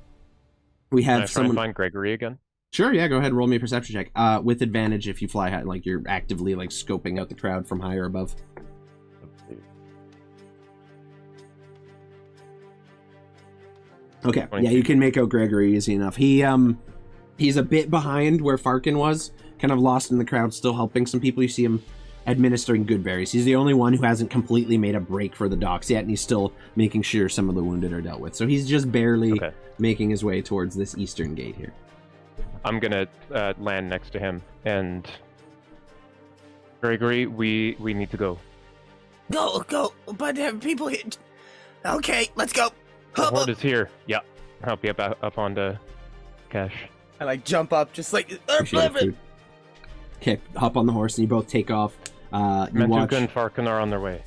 We have someone... find Gregory again? Sure, yeah, go ahead and roll me a perception check. With advantage if you fly high, like you're actively like scoping out the crowd from high or above. Okay, yeah, you can make out Gregory easy enough. He's a bit behind where Farkin was, kind of lost in the crowd, still helping some people. You see him administering good berries. He's the only one who hasn't completely made a break for the docks yet, and he's still making sure some of the wounded are dealt with. So he's just barely making his way towards this eastern gate here. I'm gonna land next to him, and Gregory, we need to go. Go, but people here. Okay, let's go. The horde is here. Yeah, I'll help you up onto Cash. I like jump up, just like. Okay, hop on the horse, and you both take off. Mantuka and Farkin are on their way.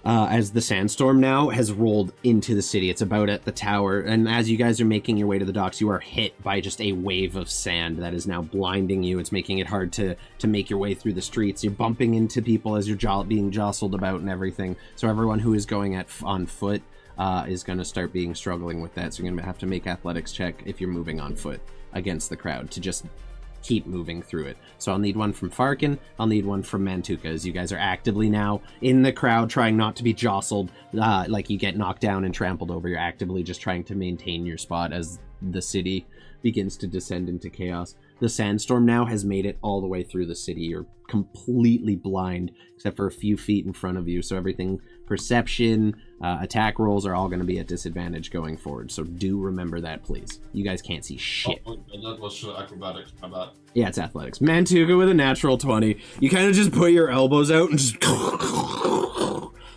As the sandstorm now has rolled into the city. It's about at the tower, and as you guys are making your way to the docks, you are hit by just a wave of sand that is now blinding you. It's making it hard to make your way through the streets. You're bumping into people as you're being jostled about and everything. So everyone who is going on foot is going to start struggling with that. So you're going to have to make athletics check if you're moving on foot against the crowd to just keep moving through it. So I'll need one from Farkin, I'll need one from Mantuka, as you guys are actively now in the crowd trying not to be jostled, like you get knocked down and trampled over. You're actively just trying to maintain your spot as the city begins to descend into chaos. The sandstorm now has made it all the way through the city. You're completely blind except for a few feet in front of you, so everything, perception, attack rolls are all going to be at disadvantage going forward, so do remember that, please. You guys can't see shit. Oh, that was acrobatics, my bad. Yeah, it's athletics. Mantuka with a natural 20. You kind of just put your elbows out and just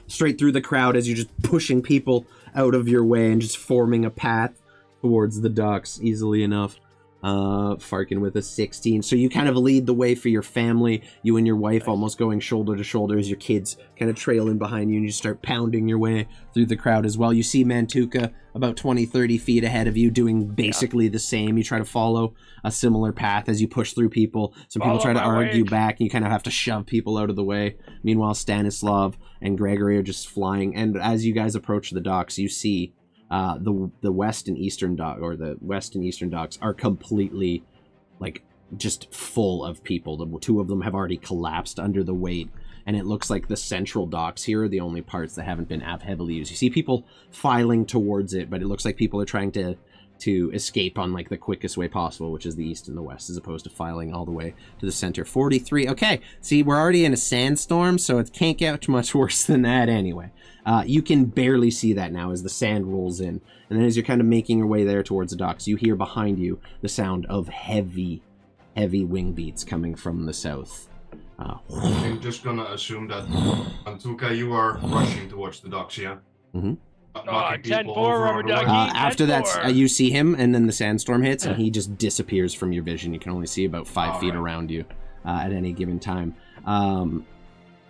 straight through the crowd as you're just pushing people out of your way and just forming a path towards the docks easily enough. Farkin with a 16. So you kind of lead the way for your family, you and your wife almost going shoulder to shoulder as your kids kind of trail in behind you, and you start pounding your way through the crowd as well. You see Mantuka about 20-30 feet ahead of you doing basically the same. You try to follow a similar path as you push through people. Some people try to argue back, and you kind of have to shove people out of the way. Meanwhile, Stanislav and Gregory are just flying, and as you guys approach the docks, you see the west and eastern docks are completely like just full of people. The two of them have already collapsed under the weight, and it looks like the central docks here are the only parts that haven't been heavily used. You see people filing towards it, but it looks like people are trying to escape on like the quickest way possible, which is the east and the west, as opposed to filing all the way to the center. 43. Okay, see, we're already in a sandstorm, so it can't get much worse than that anyway. You can barely see that now as the sand rolls in. And then as you're kind of making your way there towards the docks, you hear behind you the sound of heavy wing beats coming from the south. I'm just gonna assume that, Mantuka, you are rushing towards the docks, yeah? Mm-hmm. 10-4, rubber ducky. After that, you see him, and then the sandstorm hits, and he just disappears from your vision. You can only see about 5 feet around you at any given time.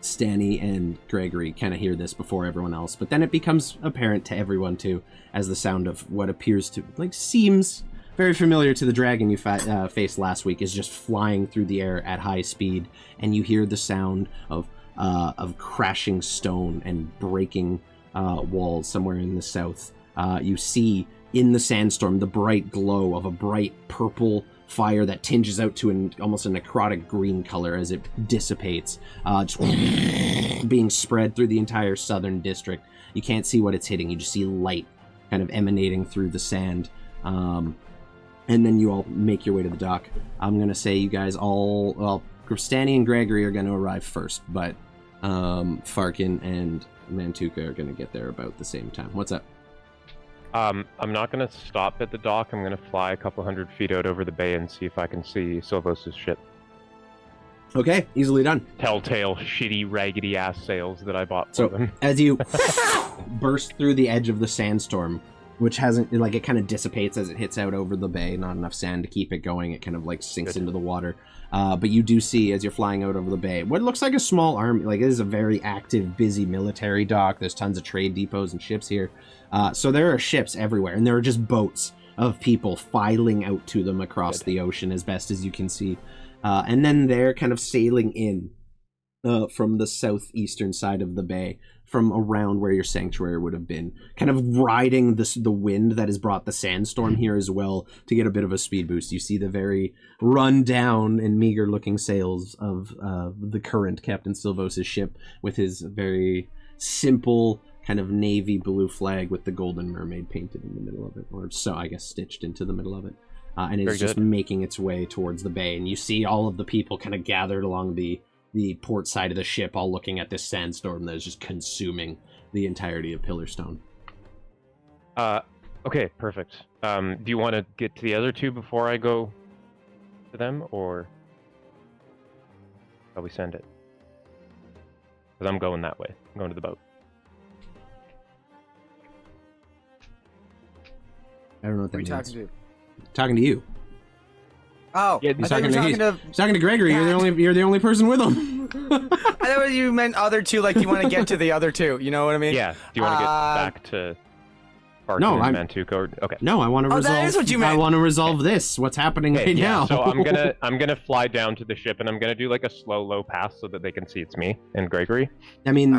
Stanny and Gregory kind of hear this before everyone else, but then it becomes apparent to everyone too, as the sound of what appears to seems very familiar to the dragon you faced last week, is just flying through the air at high speed, and you hear the sound of crashing stone and breaking walls somewhere in the south. You see in the sandstorm the bright glow of a bright purple fire that tinges out to almost a necrotic green color as it dissipates, just being spread through the entire southern district. You can't see what it's hitting. You just see light kind of emanating through the sand. And then you all make your way to the dock. I'm going to say you guys all... Well, Stanny and Gregory are going to arrive first, but Farkin and Mantuka are going to get there about the same time. What's up? I'm not going to stop at the dock. I'm going to fly a couple 100 feet out over the bay and see if I can see Silvos' ship. Okay, easily done. Telltale, shitty, raggedy-ass sails that I bought for them. As you burst through the edge of the sandstorm, which hasn't, like, it kind of dissipates as it hits out over the bay, not enough sand to keep it going, it kind of, like, sinks into the water. But you do see, as you're flying out over the bay, what looks like a small army. Like, it is a very active, busy military dock. There's tons of trade depots and ships here. So there are ships everywhere, and there are just boats of people filing out to them across the ocean as best as you can see. And then they're kind of sailing in from the southeastern side of the bay, from around where your sanctuary would have been, kind of riding the wind that has brought the sandstorm here as well to get a bit of a speed boost. You see the very run down and meager looking sails of the current Captain Silvos' ship with his very simple kind of navy blue flag with the golden mermaid painted in the middle of it, or so I guess stitched into the middle of it. And it's just making its way towards the bay, and you see all of the people kind of gathered along the port side of the ship, all looking at this sandstorm that is just consuming the entirety of Pillarstone. Okay, perfect. Do you want to get to the other two before I go to them, or shall we send it? Because I'm going that way. I'm going to the boat. I don't know what that means. Talking to? Talking to you. Oh, yeah, he's talking to Gregory. You're the only person with him. I thought you meant other two, like you want to get to the other two. You know what I mean? Yeah. Do you want to get back to Farkin and Mantuka? Okay. No, I want to resolve. That is what you meant. I want to resolve this. What's happening right now? So I'm gonna fly down to the ship, and I'm gonna do like a slow, low pass so that they can see it's me and Gregory. I mean,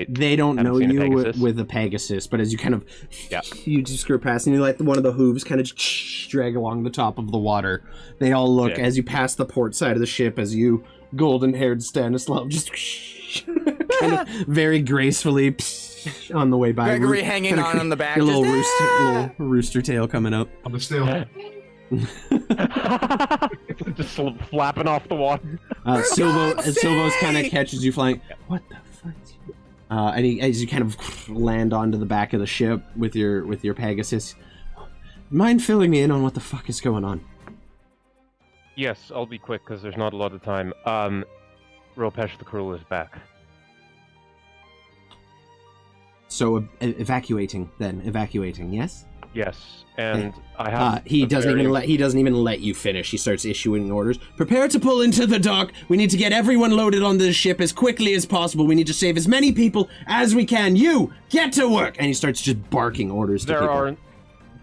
they don't know you with a Pegasus, but as you kind of you just screw past, and you let one of the hooves kind of drag along the top of the water. They all look as you pass the port side of the ship, as you golden-haired Stanislav just kind of very gracefully on the way by. Gregory hanging on the back. Your little rooster tail coming up. On the still. Just flapping off the water. Silvos kind of catches you flying. What the fuck? And as you kind of land onto the back of the ship with your Pegasus, mind filling me in on what the fuck is going on? Yes, I'll be quick because there's not a lot of time. Ropesh the Cruel is back. So evacuating, yes? Yes, and I have. He doesn't even let you finish. He starts issuing orders. Prepare to pull into the dock. We need to get everyone loaded on this ship as quickly as possible. We need to save as many people as we can. You get to work. And he starts just barking orders to people.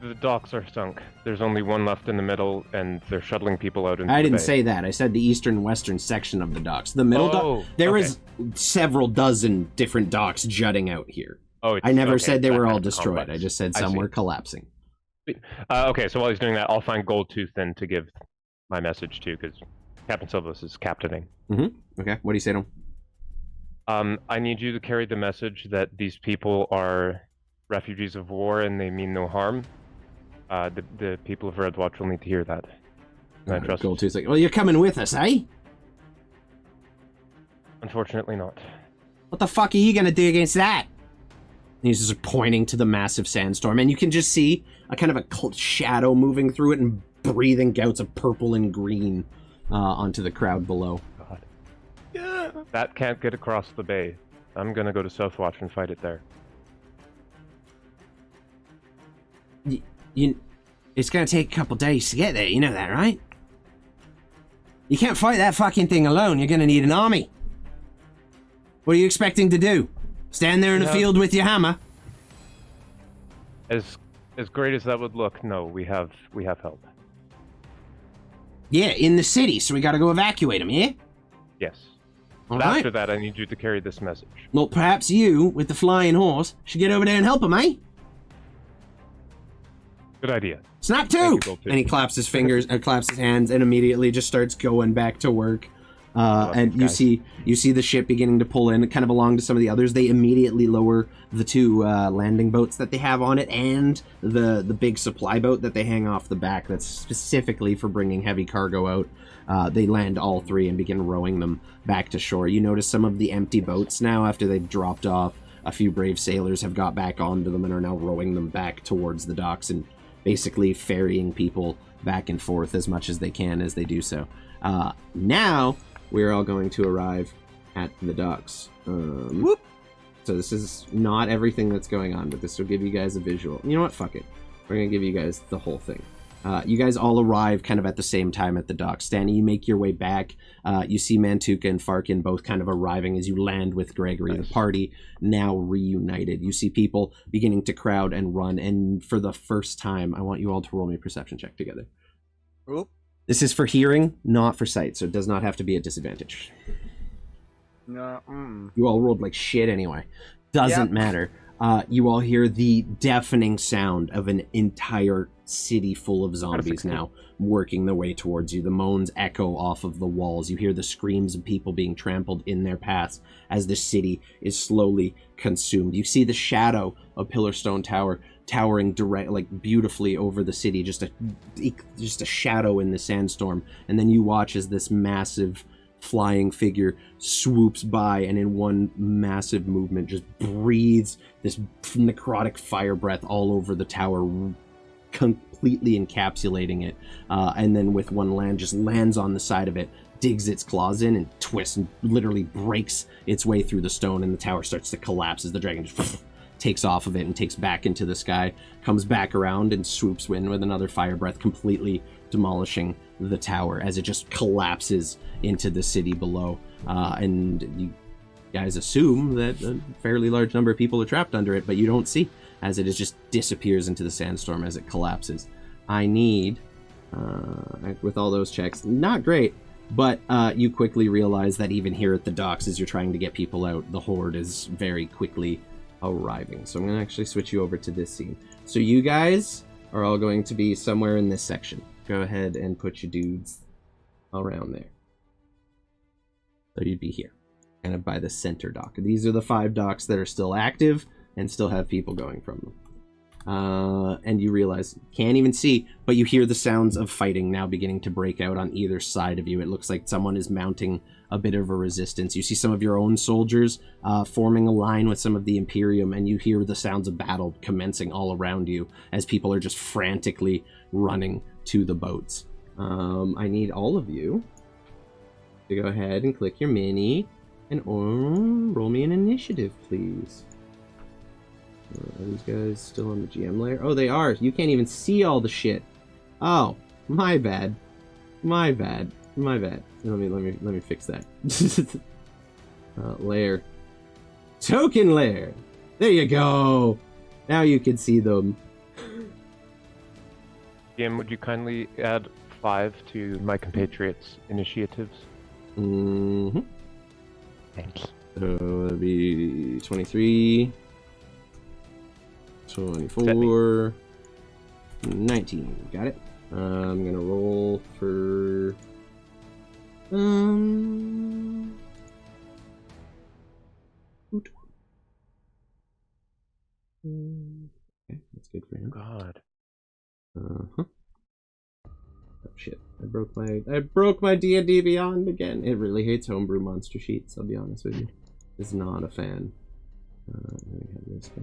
The docks are sunk. There's only one left in the middle, and they're shuttling people out into the bay. I didn't say that. I said the eastern and western section of the docks. The middle dock. There is several dozen different docks jutting out here. I never said they were all destroyed. Complex. I just said some were collapsing. Okay, so while he's doing that, I'll find Goldtooth then to give my message to, because Captain Silvos is captaining. Mm-hmm. Okay, what do you say to him? I need you to carry the message that these people are refugees of war and they mean no harm. The people of Redwatch will need to hear that. And I trust Goldtooth's like, well, you're coming with us, eh? Unfortunately not. What the fuck are you gonna do against that? He's just pointing to the massive sandstorm, and you can just see a kind of a shadow moving through it and breathing gouts of purple and green onto the crowd below. God. Yeah. That can't get across the bay. I'm gonna go to Southwatch and fight it there. It's gonna take a couple days to get there, you know that, right? You can't fight that fucking thing alone. You're gonna need an army. What are you expecting to do? Stand there in the field with your hammer? As great as that would look, no, we have help. Yeah, in the city, so we gotta go evacuate them, yeah? Yes. All But right. after that, I need you to carry this message. Well, perhaps you, with the flying horse, should get over there and help him, eh? Good idea. Snap two! Thank you, Goldfish. And he claps his fingers, claps his hands, and immediately just starts going back to work. And you see the ship beginning to pull in, kind of along to some of the others. They immediately lower the two landing boats that they have on it, and the big supply boat that they hang off the back. That's specifically for bringing heavy cargo out. They land all three and begin rowing them back to shore. You notice some of the empty boats now, after they've dropped off. A few brave sailors have got back onto them and are now rowing them back towards the docks and basically ferrying people back and forth as much as they can as they do so. Now we're all going to arrive at the docks. Whoop. So this is not everything that's going on, but this will give you guys a visual. You know what? Fuck it. We're going to give you guys the whole thing. You guys all arrive kind of at the same time at the docks. Stanny, you make your way back. You see Mantuka and Farkin both kind of arriving as you land with Gregory. Nice. The party now reunited. You see people beginning to crowd and run, and for the first time, I want you all to roll me a perception check together. Oop. This is for hearing, not for sight, so it does not have to be a disadvantage. No. You all rolled like shit anyway. Doesn't matter. You all hear the deafening sound of an entire city full of zombies now working their way towards you. The moans echo off of the walls. You hear the screams of people being trampled in their paths as the city is slowly consumed. You see the shadow of Pillarstone Tower towering direct, like beautifully over the city, just a shadow in the sandstorm. And then you watch as this massive flying figure swoops by and in one massive movement just breathes this necrotic fire breath all over the tower, completely encapsulating it, and then with one land just lands on the side of it, digs its claws in and twists and literally breaks its way through the stone, and the tower starts to collapse as the dragon just takes off of it and takes back into the sky, comes back around and swoops in with another fire breath, completely demolishing the tower as it just collapses into the city below. And you guys assume that a fairly large number of people are trapped under it, but you don't see, as it just disappears into the sandstorm as it collapses. I need, with all those checks, not great, but you quickly realize that even here at the docks, as you're trying to get people out, the horde is very quickly arriving. So I'm going to actually switch you over to this scene. So you guys are all going to be somewhere in this section. Go ahead and put your dudes around there. So you'd be here, kind of by the center dock. These are the 5 docks that are still active and still have people going from them. And you realize, can't even see, but you hear the sounds of fighting now beginning to break out on either side of you. It looks like someone is mounting a bit of a resistance. You see some of your own soldiers forming a line with some of the Imperium, and you hear the sounds of battle commencing all around you as people are just frantically running to the boats. I need all of you to go ahead and click your mini and roll me an initiative, please. Are these guys still on the GM layer? Oh, they are. You can't even see all the shit. Oh, my bad. My bad. My bad. Let me fix that. Layer. Token layer. There you go. Now you can see them. GM, would you kindly add 5 to my compatriots' initiatives? Mm-hmm. Thanks. So that'd be 23, 24, 19. Got it. I'm gonna roll for okay, that's good for him. God. Oh shit! I broke my D&D Beyond again. It really hates homebrew monster sheets. I'll be honest with you. It's not a fan. We have this guy.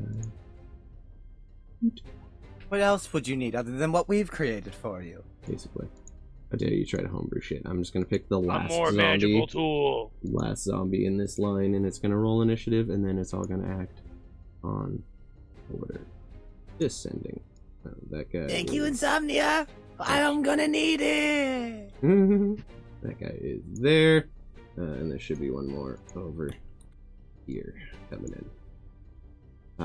What else would you need other than what we've created for you? Basically, how dare you try to homebrew shit? I'm just gonna pick the A last more zombie, magical tool. last zombie in this line, and it's gonna roll initiative, and then it's all gonna act on order. Descending. That guy. Thank you, Insomnia. I'm gonna need it. That guy is there, and there should be one more over here coming in.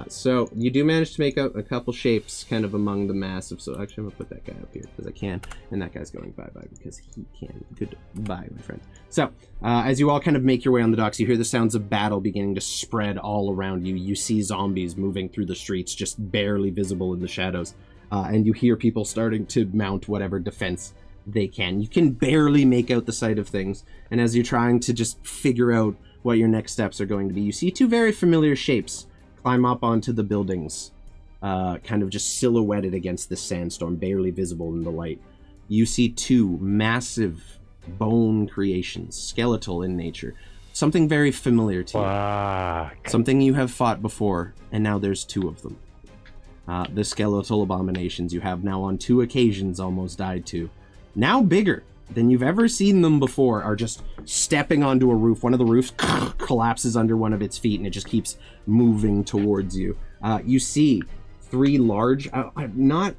So you do manage to make out a couple shapes kind of among the massive. So actually, I'm gonna put that guy up here because I can, and that guy's going bye-bye because he can. Goodbye, my friend. So as you all kind of make your way on the docks, you hear the sounds of battle beginning to spread all around you. You see zombies moving through the streets, just barely visible in the shadows, and you hear people starting to mount whatever defense they can. You can barely make out the sight of things, and as you're trying to just figure out what your next steps are going to be, you see two very familiar shapes climb up onto the buildings, kind of just silhouetted against the sandstorm, barely visible in the light. You see two massive bone creations, skeletal in nature. Something very familiar to you. Something you have fought before, and now there's two of them. The skeletal abominations you have now on 2 occasions almost died to. Now bigger than you've ever seen them before, are just stepping onto a roof. One of the roofs collapses under one of its feet, and it just keeps moving towards you. You see 3 large, not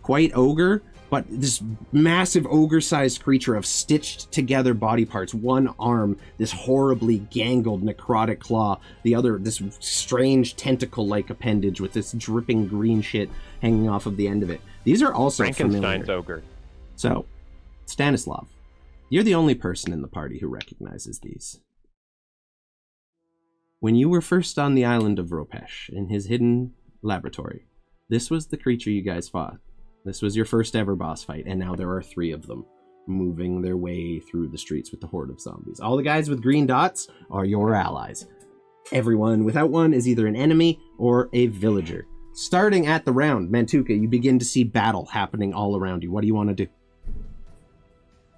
quite ogre, but this massive ogre-sized creature of stitched together body parts. One arm, this horribly gangled necrotic claw. The other, this strange tentacle-like appendage with this dripping green shit hanging off of the end of it. These are also Frankenstein's familiar. ogre. So, Stanislav, you're the only person in the party who recognizes these. When you were first on the island of Ropesh, in his hidden laboratory, this was the creature you guys fought. This was your first ever boss fight, and now there are 3 of them, moving their way through the streets with the horde of zombies. All the guys with green dots are your allies. Everyone without one is either an enemy or a villager. Starting at the round, Mantuka, you begin to see battle happening all around you. What do you want to do?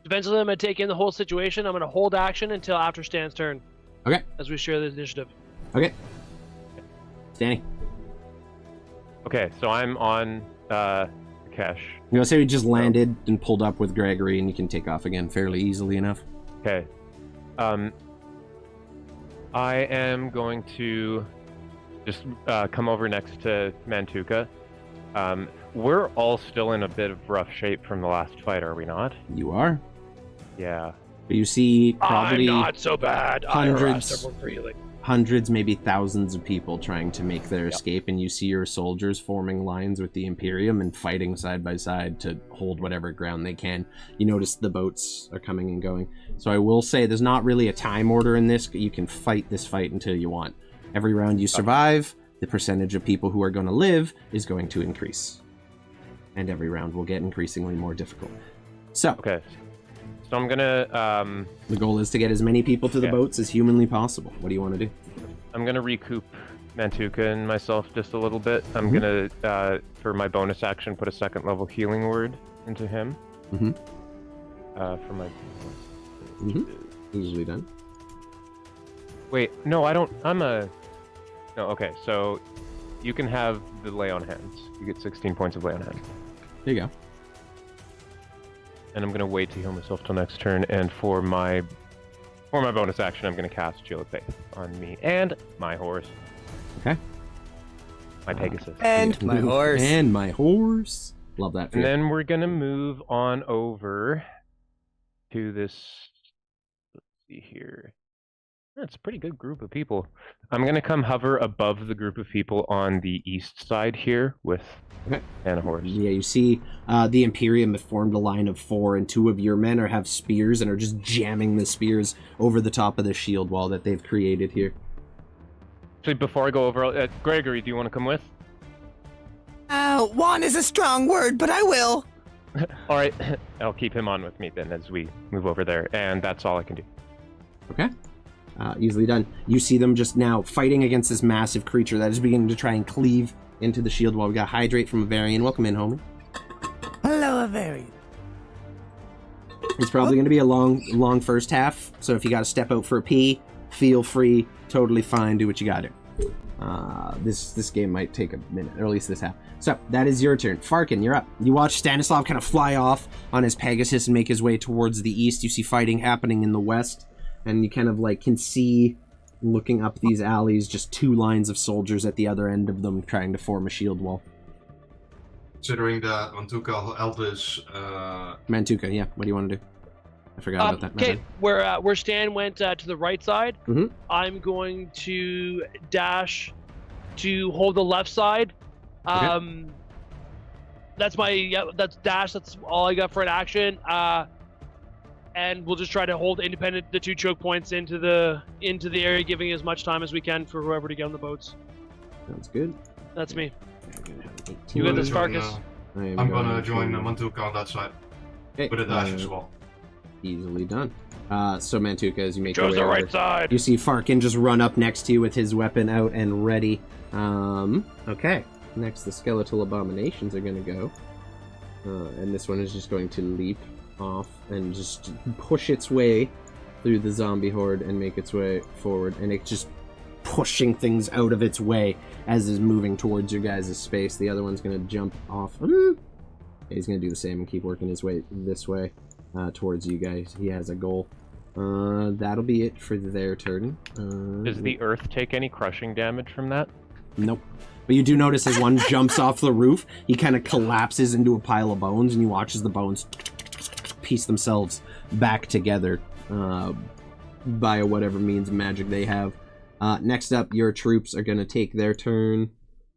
Eventually, I'm going to take in the whole situation. I'm going to hold action until after Stan's turn. Okay. As we share the initiative. Okay. Stanny. Okay, so I'm on Kesh. You know, say we just landed and pulled up with Gregory, and you can take off again fairly easily enough. Okay. I am going to just come over next to Mantuka. We're all still in a bit of rough shape from the last fight, are we not? You are. Yeah. But you see probably I'm not so bad. hundreds, maybe thousands of people trying to make their escape, and you see your soldiers forming lines with the Imperium and fighting side by side to hold whatever ground they can. You notice the boats are coming and going. So I will say there's not really a time order in this. You can fight this fight until you want. Every round you survive, the percentage of people who are going to live is going to increase. And every round will get increasingly more difficult. So, okay. So I'm gonna the goal is to get as many people to the boats as humanly possible. What do you want to do? I'm gonna recoup Mantuka and myself just a little bit. I'm gonna for my bonus action put a 2nd level healing word into him. For my Easily done. Wait, no, I don't. No, okay, so you can have the lay on hands. You get 16 points of lay on hands. There you go. And I'm gonna wait to heal myself till next turn, and for my bonus action, I'm gonna cast Shield of Faith on me and my horse. Okay. My Pegasus. And my horse. And my horse. Love that. And then we're gonna move on over to this. Let's see here. That's a pretty good group of people. I'm gonna come hover above the group of people on the east side here with and a horse. Yeah, you see the Imperium have formed a line of 4, and 2 of your men have spears and are just jamming the spears over the top of the shield wall that they've created here. Actually, before I go over, Gregory, do you want to come with? Want is a strong word, but I will. All right, I'll keep him on with me then as we move over there, and that's all I can do. Okay. Easily done. You see them just now fighting against this massive creature that is beginning to try and cleave into the shield wall. We got Hydrate from Avarian. Welcome in, homie. Hello, Avarian. It's probably going to be a long first half, so if you got to step out for a pee, feel free, totally fine, do what you got to do. This game might take a minute, or at least this half. So, that is your turn. Farkin, you're up. You watch Stanislav kind of fly off on his Pegasus and make his way towards the east. You see fighting happening in the west, and you kind of can see, looking up these alleys, just 2 lines of soldiers at the other end of them trying to form a shield wall. Considering that Mantuka Eldris... Mantuka, yeah. What do you want to do? I forgot about that. Okay, where Stan went to the right side, I'm going to dash to hold the left side. Okay. That's that's dash. That's all I got for an action. And we'll just try to hold independent the 2 choke points into the area, giving as much time as we can for whoever to get on the boats. Sounds good. That's me. You got this, Farkas. I'm gonna join Mantuka on that side. Okay. With a dash as well. Easily done. So Mantuka, as you make your Chose way the over, right side. you see Farkin just run up next to you with his weapon out and ready. Okay. Next, the skeletal abominations are gonna go. And this one is just going to leap off and just push its way through the zombie horde and make its way forward. And it's just pushing things out of its way as it's moving towards your guys' space. The other one's gonna jump off. He's gonna do the same and keep working his way this way towards you guys. He has a goal. That'll be it for their turn. Does the earth take any crushing damage from that? Nope. But you do notice as one jumps off the roof, he kind of collapses into a pile of bones, and you watch as the bones piece themselves back together via whatever means of magic they have. Next up, your troops are going to take their turn.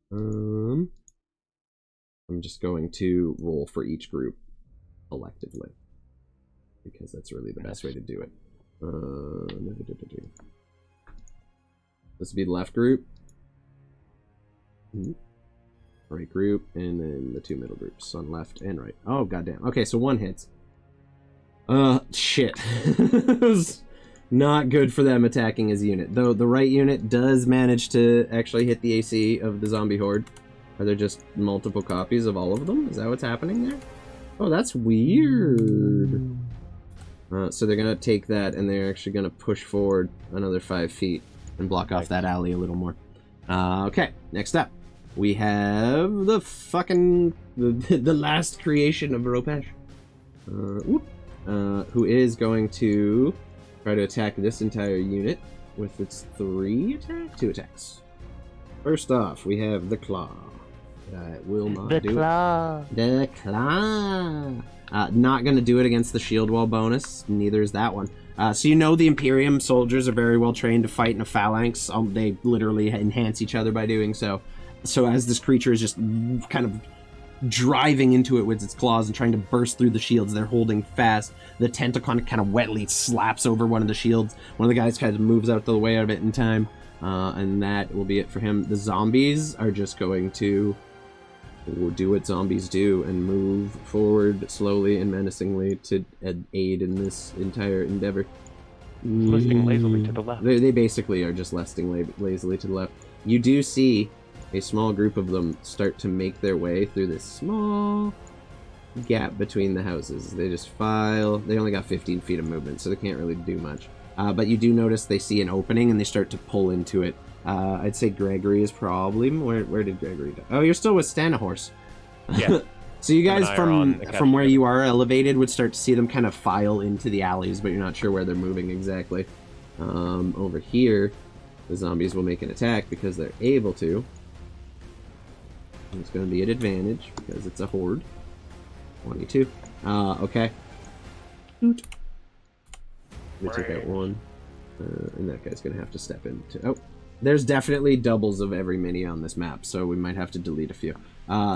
I'm just going to roll for each group collectively, because that's really the best way to do it. This would be the left group. Right group, and then the 2 middle groups on left and right. Oh, goddamn. Okay, so 1 hits. Shit. It was not good for them attacking his unit. Though the right unit does manage to actually hit the AC of the zombie horde. Are there just multiple copies of all of them? Is that what's happening there? Oh, that's weird. So they're gonna take that, and they're actually gonna push forward another 5 feet and block off that alley a little more. Okay, next up. We have the fucking... the last creation of Ropesh. Who is going to try to attack this entire unit with its 2 attacks. First off, we have the Claw. That will not do claw. it. The Claw. Not going to do it against the shield wall bonus. Neither is that one. So you know the Imperium soldiers are very well trained to fight in a phalanx. They literally enhance each other by doing so. So as this creature is just kind of driving into it with its claws and trying to burst through the shields they're holding fast, the tentacle kind of wetly slaps over one of the shields. One of the guys kind of moves out of the way of it in time, and that will be it for him. The zombies are just going to do what zombies do and move forward slowly and menacingly to aid in this entire endeavor. Listing lazily to the left. They basically are just listing lazily to the left. You do see a small group of them start to make their way through this small gap between the houses. They just file. They only got 15 feet of movement, so they can't really do much. But you do notice they see an opening and they start to pull into it. I'd say Gregory is probably... Where did Gregory go? Oh, you're still with Stanahorse. Yeah. So you guys from where you are elevated would start to see them kind of file into the alleys, but you're not sure where they're moving exactly. Over here, the zombies will make an attack because they're able to. It's going to be an advantage because it's a horde. 22. Okay. We took out 1. And that guy's going to have to step into... Oh, there's definitely doubles of every mini on this map, so we might have to delete a few.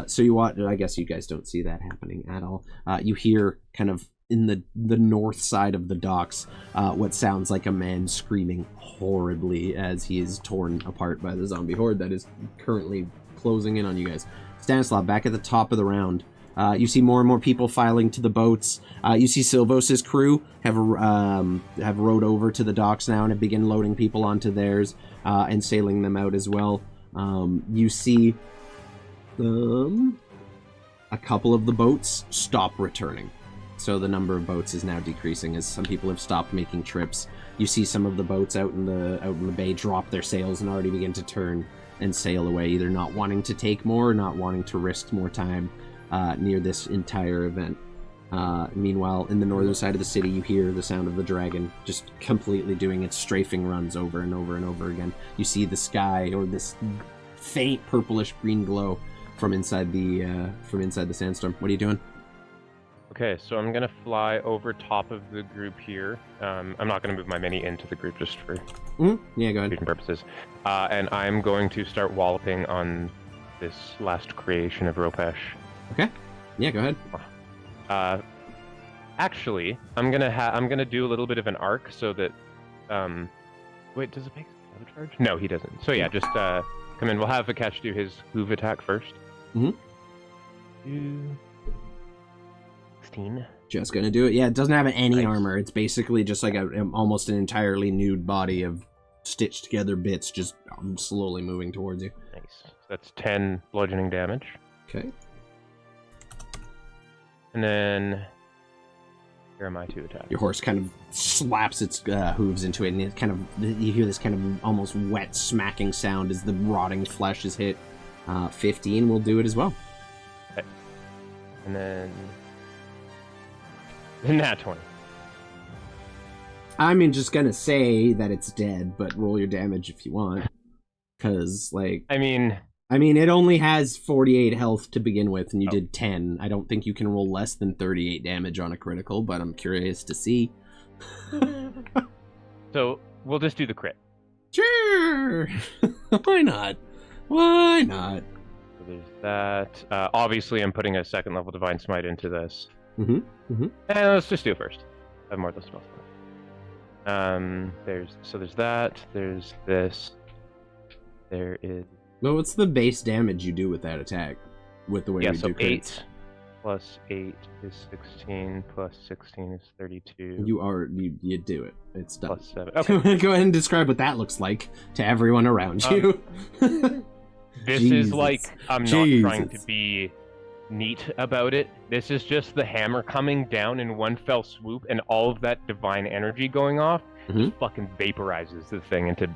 So you want... I guess you guys don't see that happening at all. You hear kind of in the north side of the docks what sounds like a man screaming horribly as he is torn apart by the zombie horde that is currently closing in on you guys. Stanislav, back at the top of the round. You see more and more people filing to the boats. You see Silvos' crew have rowed over to the docks now and have begun loading people onto theirs and sailing them out as well. You see a couple of the boats stop returning. So the number of boats is now decreasing as some people have stopped making trips. You see some of the boats out in the bay drop their sails and already begin to turn and sail away, either not wanting to take more or not wanting to risk more time near this entire event. Meanwhile, in the northern side of the city, you hear the sound of the dragon just completely doing its strafing runs over and over and over again. You see the sky, or this faint purplish green glow from inside the sandstorm. What are you doing? Okay, so I'm gonna fly over top of the group here. I'm not gonna move my mini into the group just for Yeah, go ahead. purposes. And I'm going to start walloping on this last creation of Ropesh. Okay. Yeah, go ahead. Actually, I'm gonna do a little bit of an arc so that. Wait, does it make another charge? No, he doesn't. So yeah, just come in. We'll have Vikesh do his hoof attack first. 16. Just gonna do it. Yeah, it doesn't have any armor. It's basically just like almost an entirely nude body of stitched together bits just slowly moving towards you. Nice. That's 10 bludgeoning damage. Okay. And then here are my 2 attacks. Your horse kind of slaps its hooves into it, and it kind of you hear this kind of almost wet smacking sound as the rotting flesh is hit. 15 will do it as well. Okay. And then nat 20. I'm just gonna say that it's dead, but roll your damage if you want, because like I mean, it only has 48 health to begin with, and you did 10. I don't think you can roll less than 38 damage on a critical, but I'm curious to see. So we'll just do the crit. Sure. Why not? Why not? So there's that. Obviously, I'm putting a 2nd level Divine Smite into this. And let's just do it first. I have more of those spells. There's that. There's this. There is. Well, what's the base damage you do with that attack? With the way we do crits? 8 plus 8 is 16 plus 16 is 32. You do it. It's done. Plus 7. Okay. Go ahead and describe what that looks like to everyone around you. This is like I'm not trying to be neat about it. This is just the hammer coming down in one fell swoop, and all of that divine energy going off just fucking vaporizes the thing into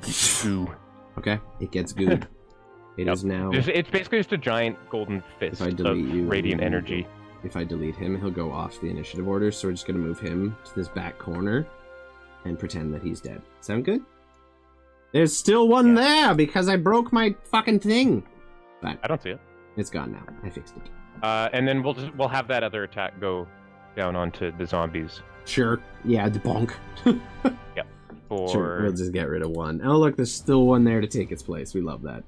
goo. Okay, it gets good. It is now. It's basically just a giant golden fist of radiant energy. If I delete him, he'll go off the initiative order, so we're just gonna move him to this back corner and pretend that he's dead. Sound good? There's still one there because I broke my fucking thing. But I don't see it. It's gone now. I fixed it. And then we'll have that other attack go down onto the zombies. Sure. Yeah, the bonk. Yep. Sure, we'll just get rid of one. Oh, look, there's still one there to take its place. We love that.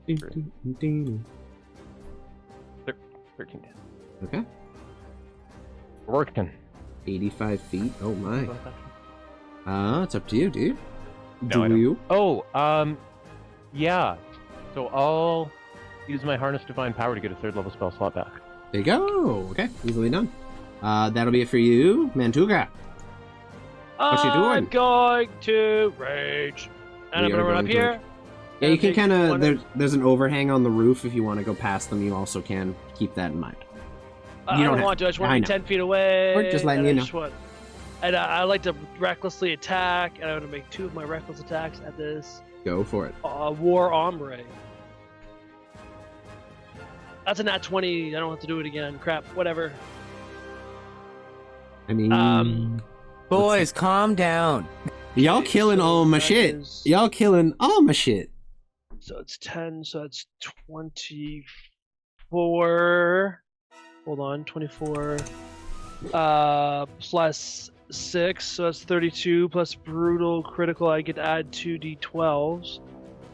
13 damage. Okay. We're working. 85 feet. Oh my. It's up to you, dude. No, Do you? Oh, yeah. So I'll use my Harness Divine Power to get a 3rd level spell slot back. There you go. Okay, easily done. That'll be it for you, Mantuga. What you doing? I'm going to rage. And I'm going to run up here. Yeah, you can kind of... There's an overhang on the roof. If you want to go past them, you also can keep that in mind. I don't want to. I just want to be 10 feet away. We're just letting you know. And I like to recklessly attack, and I'm going to make 2 of my reckless attacks at this. Go for it. War Ombre. That's a nat 20. I don't have to do it again. Crap. Whatever. I mean... boys, calm down. Y'all killing all my shit. Y'all killing all my shit. So it's 10, so that's 24. Hold on, 24. Plus 6, so that's 32. Plus brutal critical, I get to add 2 d12s.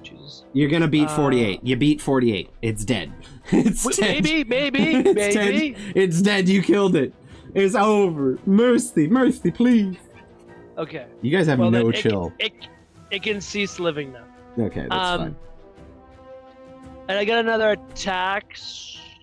Jesus. You're gonna beat 48. You beat 48. It's dead. It's dead. Maybe. Dead. It's dead. You killed it. It's over. Mercy, please. Okay. You guys have no chill. It can cease living now. Okay, that's fine. And I got another attack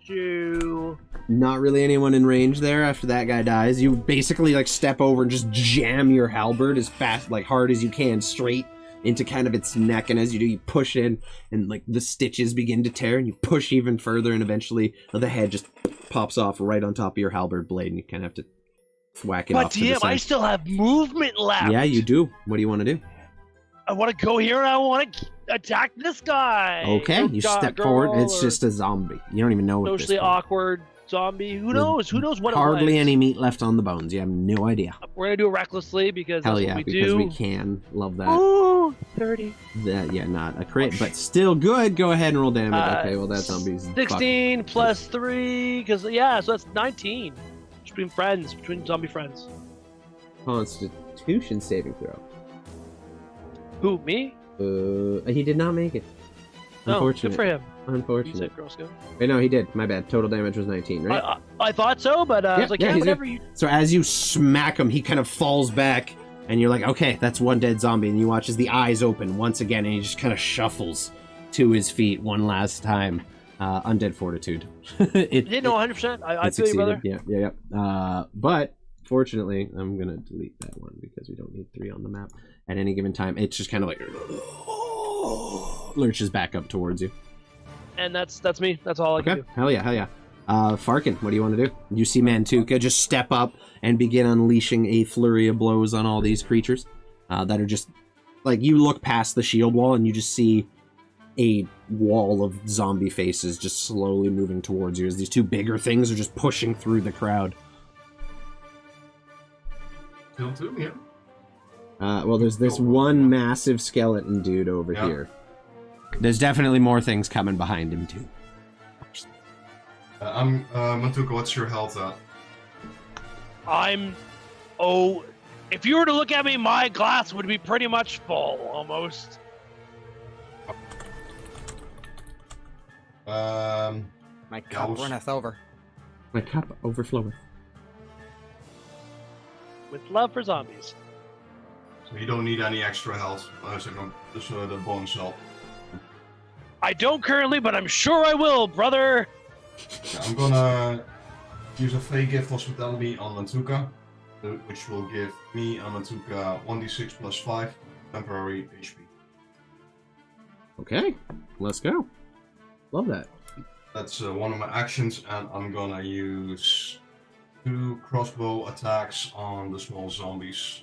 to... Not really anyone in range there after that guy dies. You basically like step over and just jam your halberd as fast, like hard as you can, straight into kind of its neck. And as you do, you push in and like the stitches begin to tear and you push even further and eventually the head just pops off right on top of your halberd blade and you kind of have to whack it off to the side. But I still have movement left. Yeah, you do. What do you want to do? I want to go here and I want to attack this guy. Okay, you step forward. It's just a zombie. You don't even know what socially awkward zombie. Who knows? Who knows what it was? Hardly any meat left on the bones. You have no idea. We're gonna do it recklessly because Hell that's yeah, what we because do. we can. Love that. Ooh, 30. Yeah, not a crit, but still good. Go ahead and roll damage. Okay, well, that zombie's 16 fucked. plus 3, because, yeah, so that's 19. Between zombie friends. Constitution saving throw. Who, me? He did not make it. Unfortunate. Good for him. Unfortunate. Girl Scout. Wait, no, he did. My bad. Total damage was 19, right? I thought so, but I was like, yeah, whatever you... So as you smack him, he kind of falls back, and you're like, okay, that's one dead zombie, and you watch as the eyes open once again, and he just kind of shuffles to his feet one last time. Undead fortitude. No, 100%. I feel you, brother. Yeah. But fortunately, I'm gonna delete that one because we don't need 3 on the map at any given time. It's just kind of like lurches back up towards you. And that's me. That's all I can do. Hell yeah. Farkin, what do you want to do? You see Mantuka just step up and begin unleashing a flurry of blows on all these creatures that are just like, you look past the shield wall and you just see a wall of zombie faces just slowly moving towards you as these 2 bigger things are just pushing through the crowd. Kill 2, yeah. Well, there's this one massive skeleton dude over here. There's definitely more things coming behind him too. Mantuka, what's your health at? If you were to look at me, my glass would be pretty much full, almost. My cup runneth over. My cup overfloweth. With love for zombies. So you don't need any extra health. Just the bonus health. I don't currently, but I'm sure I will, brother. Yeah, I'm gonna use a fake gift hospitality on Mantuka, which will give me and Mantuka 1d6 plus 5 temporary HP. Okay, let's go. Love that. That's one of my actions, and I'm gonna use 2 crossbow attacks on the small zombies,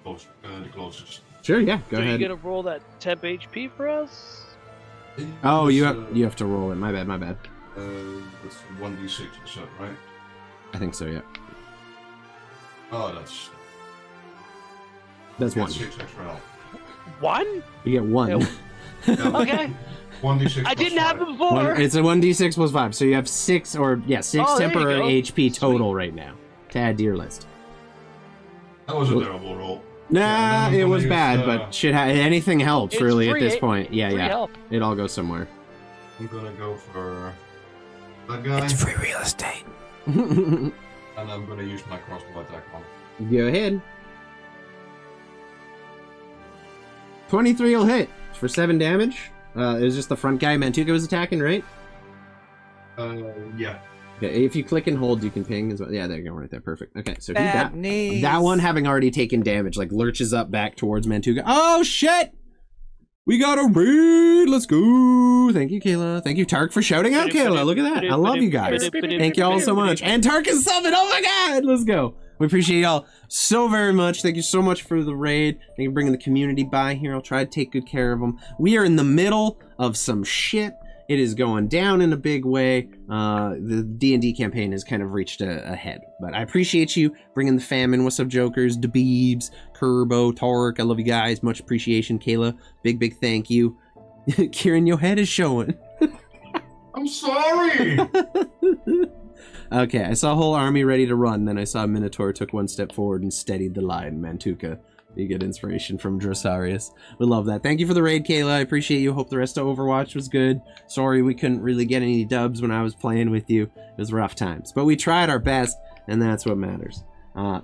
the closest. Sure, yeah, go ahead. So you gonna roll that temp HP for us? Oh, you have to roll it. My bad. That's 1d6, is that right? I think so, yeah. Oh, that's 1. 6 extra health. 1? You get 1. Okay. 1d6. I didn't have it before. It's a 1d6 plus 5, so you have 6 temporary HP total right now to add to your list. That was a terrible roll. Nah, it was bad, but shit, anything helps It's really free, at this point. Yeah. Help. It all goes somewhere. I'm gonna go for that guy. It's free real estate. And I'm gonna use my crossbow attack on. Go ahead. 23 will hit for 7 damage. It was just the front guy Mantuka was attacking, right? Yeah. Okay, if you click and hold, you can ping as well. Yeah, there you go, right there. Perfect. Okay, so Knees. that one having already taken damage, like lurches up back towards Mantuka. Oh shit! We got a raid. Let's go. Thank you, Kayla. Thank you, Tark, for shouting out, Kayla. Look at that. I love you guys. Thank you all so much. And Tark is subbing. Oh my god, let's go. We appreciate y'all so very much. Thank you so much for the raid. Thank you for bringing the community by here. I'll try to take good care of them. We are in the middle of some shit. It is going down in a big way. The D&D campaign has kind of reached a head. But I appreciate you bringing the famine. What's up, Jokers? DeBeebs, Kerbo, Tark. I love you guys. Much appreciation, Kayla. Big thank you. Kieran, your head is showing. I'm sorry! Okay, I saw a whole army ready to run. Then I saw a Minotaur took 1 step forward and steadied the line. Mantuka. You get inspiration from Drosarius. We love that. Thank you for the raid, Kayla. I appreciate you. Hope the rest of Overwatch was good. Sorry we couldn't really get any dubs when I was playing with you. It was rough times. But we tried our best, and that's what matters.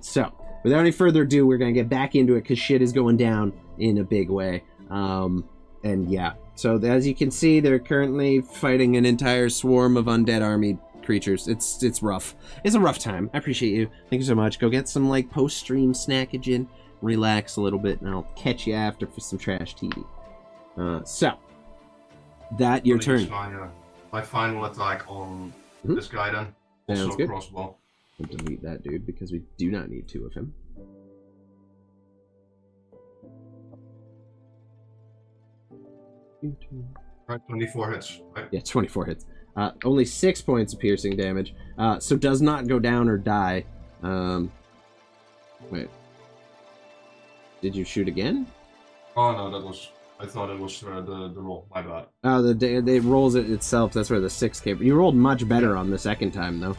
So, without any further ado, we're going to get back into it because shit is going down in a big way. And yeah. So, as you can see, they're currently fighting an entire swarm of undead army creatures. It's rough. It's a rough time. I appreciate you. Thank you so much. Go get some, like, post-stream snackage in. Relax a little bit, and I'll catch you after for some trash TV. So, that your turn. My final attack on this guy then. Sounds Also good. crossbow. I'll delete that dude because we do not need 2 of him. Right, 24 hits. Right? Yeah, 24 hits. Only 6 points of piercing damage. So does not go down or die. Wait. Did you shoot again? Oh no, that was. I thought it was the roll. My bad. Oh, it rolls it itself. That's where the 6 came. You rolled much better on the second time, though.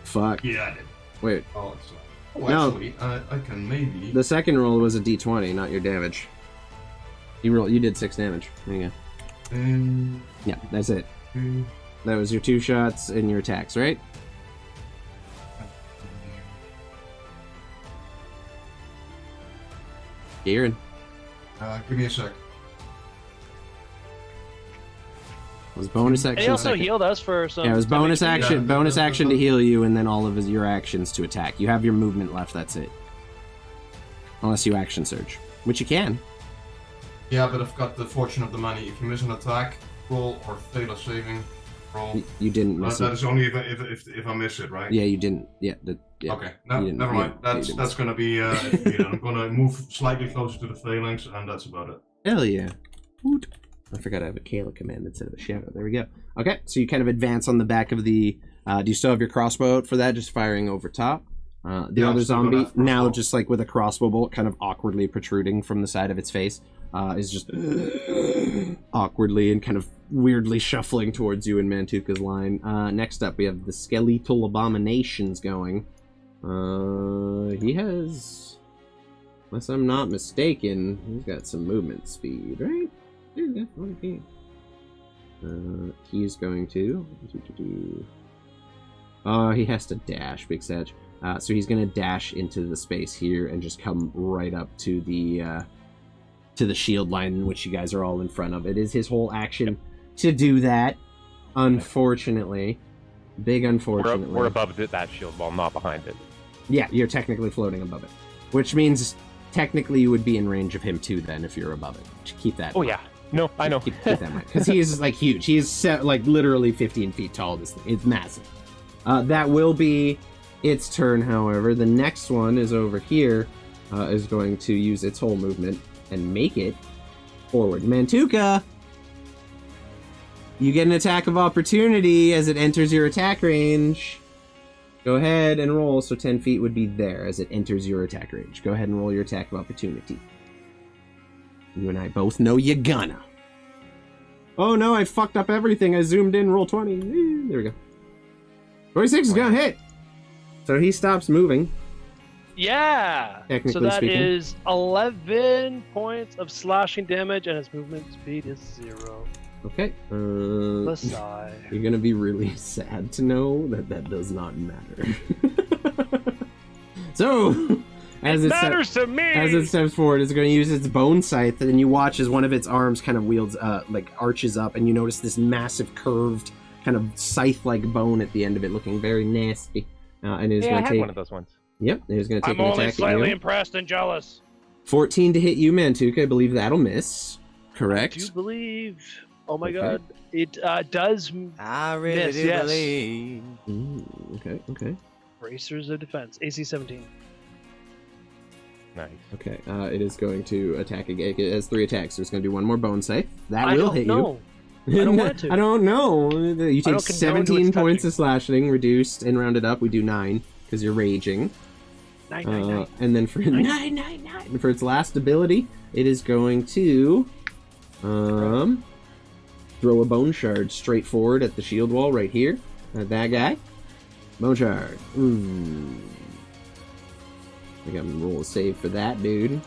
Fuck. Yeah, I did. Wait. Oh, it's. No. Actually, I can maybe. The second roll was a d20, not your damage. You did 6 damage. There you go. Yeah, that's it. That was your 2 shots and your attacks, right? Kieran. Give me a sec. It was bonus action. He also second. healed us for some. Yeah, it was bonus action. Yeah, bonus action to heal you, and then all of your actions to attack. You have your movement left. That's it. Unless you action surge, which you can. Yeah, but I've got the fortune of the money. If you miss an attack, roll or fail a saving roll. You didn't miss That it. is only if I miss it, right? Yeah, you didn't. Yeah. Yeah. Okay. No, never mind. That's gonna be. I'm gonna move slightly closer to the phalanx, and that's about it. Hell yeah. Woot. I forgot I have a Kayla command instead of a shadow. There we go. Okay, so you kind of advance on the back of the... do you still have your crossbow out for that? Just firing over top? The other zombie, now just like with a crossbow bolt kind of awkwardly protruding from the side of its face, is just awkwardly and kind of weirdly shuffling towards you in Mantuka's line. Next up, we have the skeletal abominations going. He has... Unless I'm not mistaken, he's got some movement speed, right? Yeah, okay. He's going to... he has to dash, Big Sedge. So he's going to dash into the space here and just come right up to the shield line in which you guys are all in front of. It is his whole action to do that, unfortunately. Big unfortunately. We're above that shield wall, not behind it. Yeah, you're technically floating above it. Which means technically you would be in range of him too then if you're above it. Keep that. Oh, yeah. No, I know. Keep that in mind. Because he is like huge. He is like literally 15 feet tall, this thing. It's massive. That will be its turn, however. The next one is over here, is going to use its whole movement and make it forward. Mantuka! You get an attack of opportunity as it enters your attack range. Go ahead and roll, so 10 feet would be there as it enters your attack range. Go ahead and roll your attack of opportunity. You and I both know you're gonna. Oh no, I fucked up everything. I zoomed in, roll 20. There we go. 26 is gonna hit. So he stops moving. Yeah! Technically so that speaking. is 11 points of slashing damage, and his movement speed is 0. Okay. Lysia. You're gonna be really sad to know that does not matter. So, as it matters to me! As it steps forward, it's going to use its bone scythe, and you watch as one of its arms kind of wields, arches up, and you notice this massive curved kind of scythe-like bone at the end of it, looking very nasty. And it's going to take one of those ones. Yep, he's going to take I'm an only attack slightly at you. impressed and jealous. 14 to hit you, Mantuka. I believe that'll miss. Correct. I do believe. Oh my Okay. god. It does I really miss, do yes. believe. Okay. Bracers of defense. AC 17. Nice. Okay, it is going to attack again. It has 3 attacks, so it's going to do one more bone scythe. That I will don't hit know. you. I don't want to. I don't know. You take don't condone to 17 its points touching. of slashing, reduced, and rounded up. We do 9, because you're raging. 9. And then for 9. For its last ability, it is going to throw a bone shard straight forward at the shield wall right here. At that guy. Bone shard. I got to roll a save for that, dude.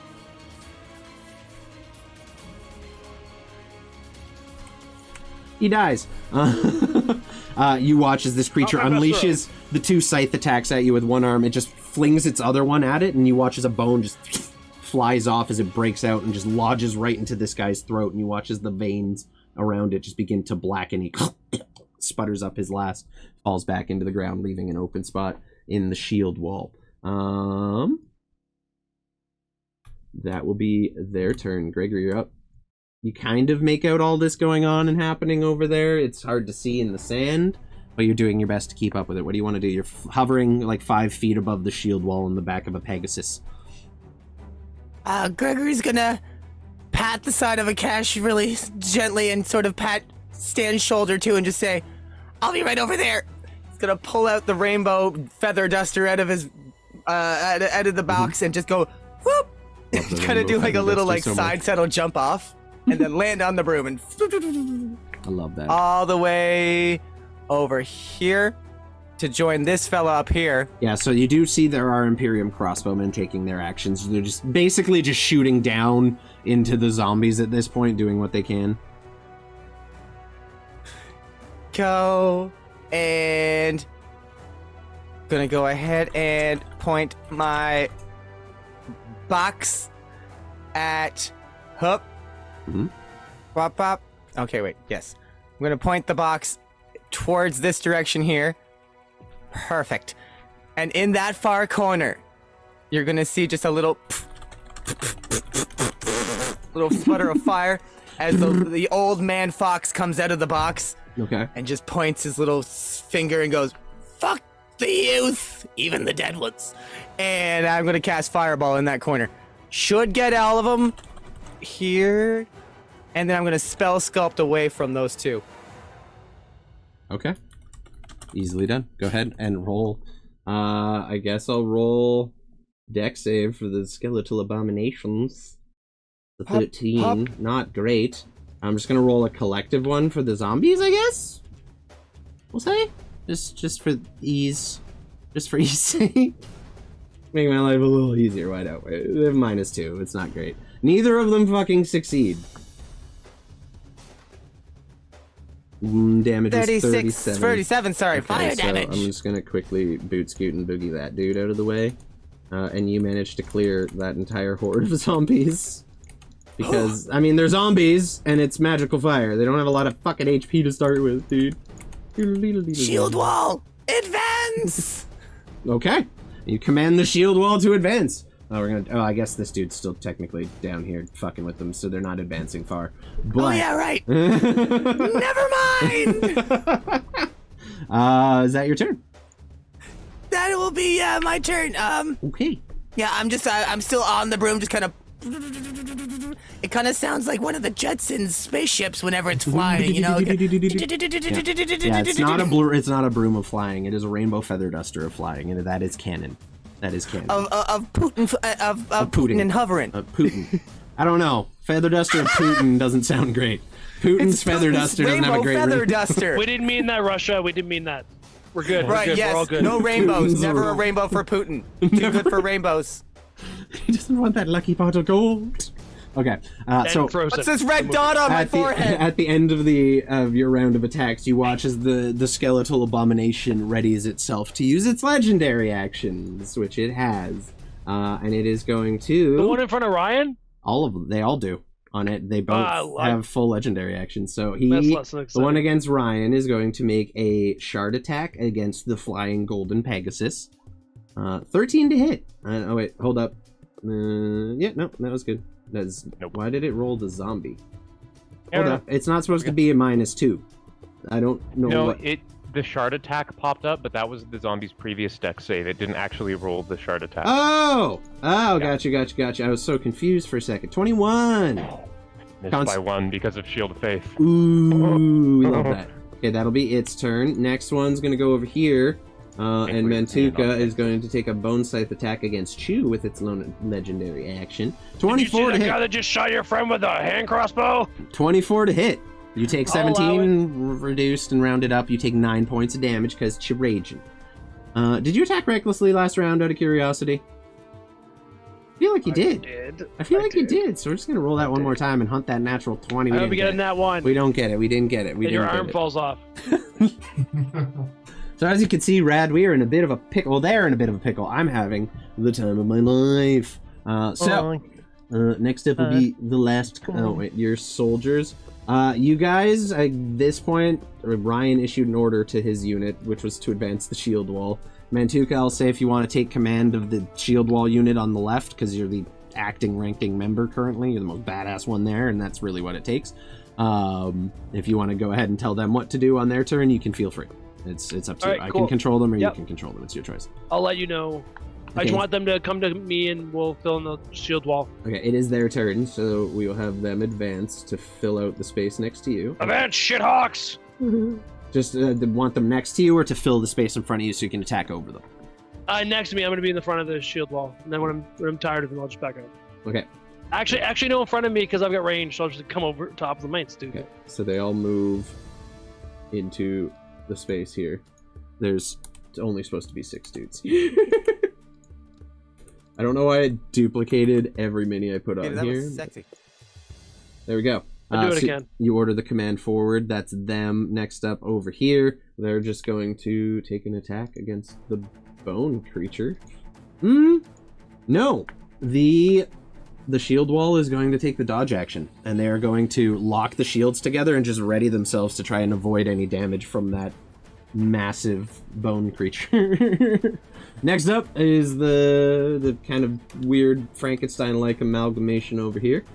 He dies. You watch as this creature unleashes the 2 scythe attacks at you with one arm. It just flings its other one at it, and you watch as a bone just flies off as it breaks out and just lodges right into this guy's throat, and you watch as the veins around it just begin to blacken. He sputters up his last, falls back into the ground, leaving an open spot in the shield wall. That will be their turn. Gregory, you're up. You kind of make out all this going on and happening over there. It's hard to see in the sand, but you're doing your best to keep up with it. What do you want to do? You're hovering like 5 feet above the shield wall in the back of a Pegasus. Gregory's gonna pat the side of a cache really gently and sort of pat Stan's shoulder too and just say, I'll be right over there. He's gonna pull out the rainbow feather duster out of his out of the box and just go whoop. He's gonna do like a little like side settle jump off and then land on the broom and I love that. all the way over here to join this fella up here. Yeah, so you do see there are Imperium crossbowmen taking their actions. They're just basically just shooting down into the zombies at this point, doing what they can. Go and gonna go ahead and point my box at Hup. Mhm. Pop pop. Okay, wait. Yes, I'm gonna point the box towards this direction here. Perfect. And in that far corner, you're gonna see just a little sputter of fire as the old man fox comes out of the box. Okay. And just points his little finger and goes, "Fuck the youth, even the dead ones." And I'm gonna cast Fireball in that corner. Should get all of them here. And then I'm gonna Spell Sculpt away from those two. Okay. Easily done. Go ahead and roll. I guess I'll roll Dex save for the skeletal abominations. The 13, Pop. not great. I'm just gonna roll a collective one for the zombies, I guess? We'll say? Just for ease. Just for ease sake. Make my life a little easier, why don't we? They have -2, it's not great. Neither of them fucking succeed. Damage is 37. 37, sorry, Okay, fire so damage. I'm just gonna quickly boot scoot and boogie that dude out of the way. And you managed to clear that entire horde of zombies. Because, I mean, they're zombies, and it's magical fire. They don't have a lot of fucking HP to start with, dude. Shield wall, advance! Okay. You command the shield wall to advance. Oh, I guess this dude's still technically down here fucking with them, so they're not advancing far. But... Oh yeah, right. Never mind. Is that your turn? That will be my turn. Okay. Yeah, I'm still on the broom, just kind of. It kind of sounds like one of the Jetsons spaceships whenever it's flying, you know. Yeah, it's not a broom of flying. It is a rainbow feather duster of flying, and that is canon. That is canon. Of Putin, of Putin and hovering. Putin. I don't know. Feather duster of Putin doesn't sound great. Putin's feather duster doesn't have a great feather ring. duster. We didn't mean that, Russia. We didn't mean that. We're good. Right, We're good. yes. We're all good. No rainbows. Putin's Never a rule. rainbow for Putin. Too good for rainbows. He doesn't want that lucky pot of gold. Okay, so Frozen. What's this red dot on my forehead? at the end of your round of attacks, you watch as the skeletal abomination readies itself to use its legendary actions, which it has, and it is going to The one in front of Ryan? all of them. They all do on it. They both have full legendary actions. So That's less than the exciting. one against Ryan is going to make a shard attack against the flying golden Pegasus. 13 to hit. Oh wait, hold up. Yeah, no, that was good. Nope. Why did it roll the zombie? I Hold don't up. It's not supposed to be a -2. I don't know No, what... the shard attack popped up, but that was the zombie's previous dex save. It didn't actually roll the shard attack. Oh! Gotcha. I was so confused for a second. 21! Missed Counts- by 1 because of Shield of Faith. Ooh, we love that. Okay, that'll be its turn. Next one's gonna go over here. And Mantuka is going to take a bone scythe attack against Chew with its legendary action. 24 Did you see to the hit. guy that just shot your friend with a hand crossbow? 24 to hit. You take I'll allow 17 reduced and rounded up. You take 9 points of damage because it's raging. Did you attack recklessly last round out of curiosity? I feel like you did. I feel like you did. So we're just gonna roll that one more time and hunt that natural 20. I hope we get that one. We don't get it. We didn't get it. We And didn't your get arm it. falls off. So as you can see, Rad, we are in a bit of a pickle. Well, they're in a bit of a pickle. I'm having the time of my life. Next up will be the last... Oh, wait, your soldiers. You guys, at this point, Ryan issued an order to his unit, which was to advance the shield wall. Mantuka, I'll say if you want to take command of the shield wall unit on the left, because you're the ranking member currently, you're the most badass one there, and that's really what it takes. If you want to go ahead and tell them what to do on their turn, you can feel free. It's up to you. Alright, I cool. can control them or Yep. you can control them. It's your choice. I'll let you know. I Okay. just want them to come to me and we'll fill in the shield wall. Okay, it is their turn, so we will have them advance to fill out the space next to you. Advance, shithawks! Just want them next to you or to fill the space in front of you so you can attack over them? Next to me, I'm going to be in the front of the shield wall. And then when I'm tired of them, I'll just back up. Okay. Actually, no, in front of me because I've got range, so I'll just come over top of the mates, dude. Okay. So they all move into the space here. There's only supposed to be 6 dudes. I don't know why I duplicated every mini I put on that here. was sexy. There we go. I'll do it again. You order the command forward. That's them. Next up over here, they're just going to take an attack against the bone creature. No. The shield wall is going to take the dodge action, and they are going to lock the shields together and just ready themselves to try and avoid any damage from that massive bone creature. Next up is the kind of weird Frankenstein-like amalgamation over here.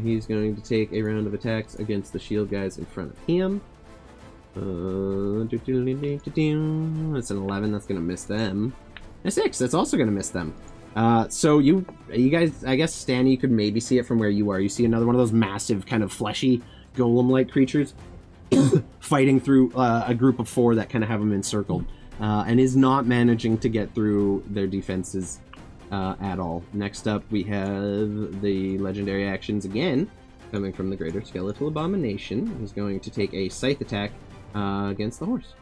He's going to take a round of attacks against the shield guys in front of him. That's an 11. That's going to miss them. A 6. That's also going to miss them. So you guys, I guess, Stan, you could maybe see it from where you are. You see another one of those massive, kind of fleshy, golem-like creatures fighting through a group of 4 that kind of have them encircled, and is not managing to get through their defenses at all. Next up, we have the legendary actions again, coming from the Greater Skeletal Abomination. He's going to take a scythe attack against the horse.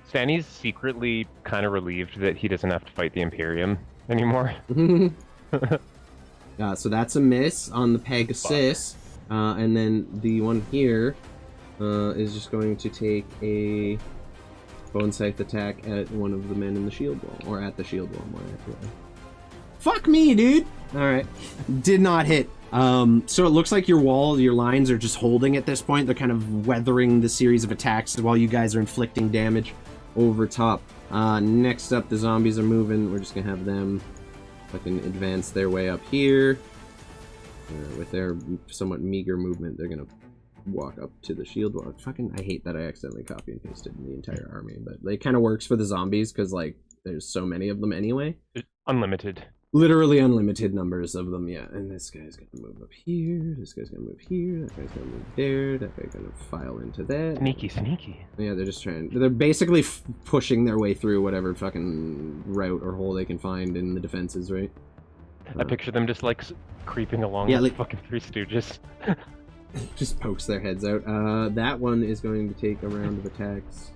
Stanny's secretly kind of relieved that he doesn't have to fight the Imperium anymore. So that's a miss on the Pegasus. And then the one here is just going to take a bone scythe attack at one of the men in the shield wall, or at the shield wall, more accurately. Fuck me, dude! Alright. Did not hit. So it looks like your lines are just holding at this point. They're kind of weathering the series of attacks while you guys are inflicting damage over top. Next up, the zombies are moving. We're just gonna have them fucking advance their way up here. With their somewhat meager movement, they're gonna walk up to the shield wall. I hate that I accidentally copy and pasted the entire army, but it kind of works for the zombies because, like, there's so many of them anyway. Unlimited. Literally unlimited numbers of them, yeah. And this guy's gonna move up here, this guy's gonna move here, that guy's gonna move there, that guy's gonna file into that. Sneaky. Yeah, they're basically pushing their way through whatever fucking route or hole they can find in the defenses, right? I picture them just, like, creeping along like fucking Three Stooges. Just pokes their heads out. That one is going to take a round of attacks.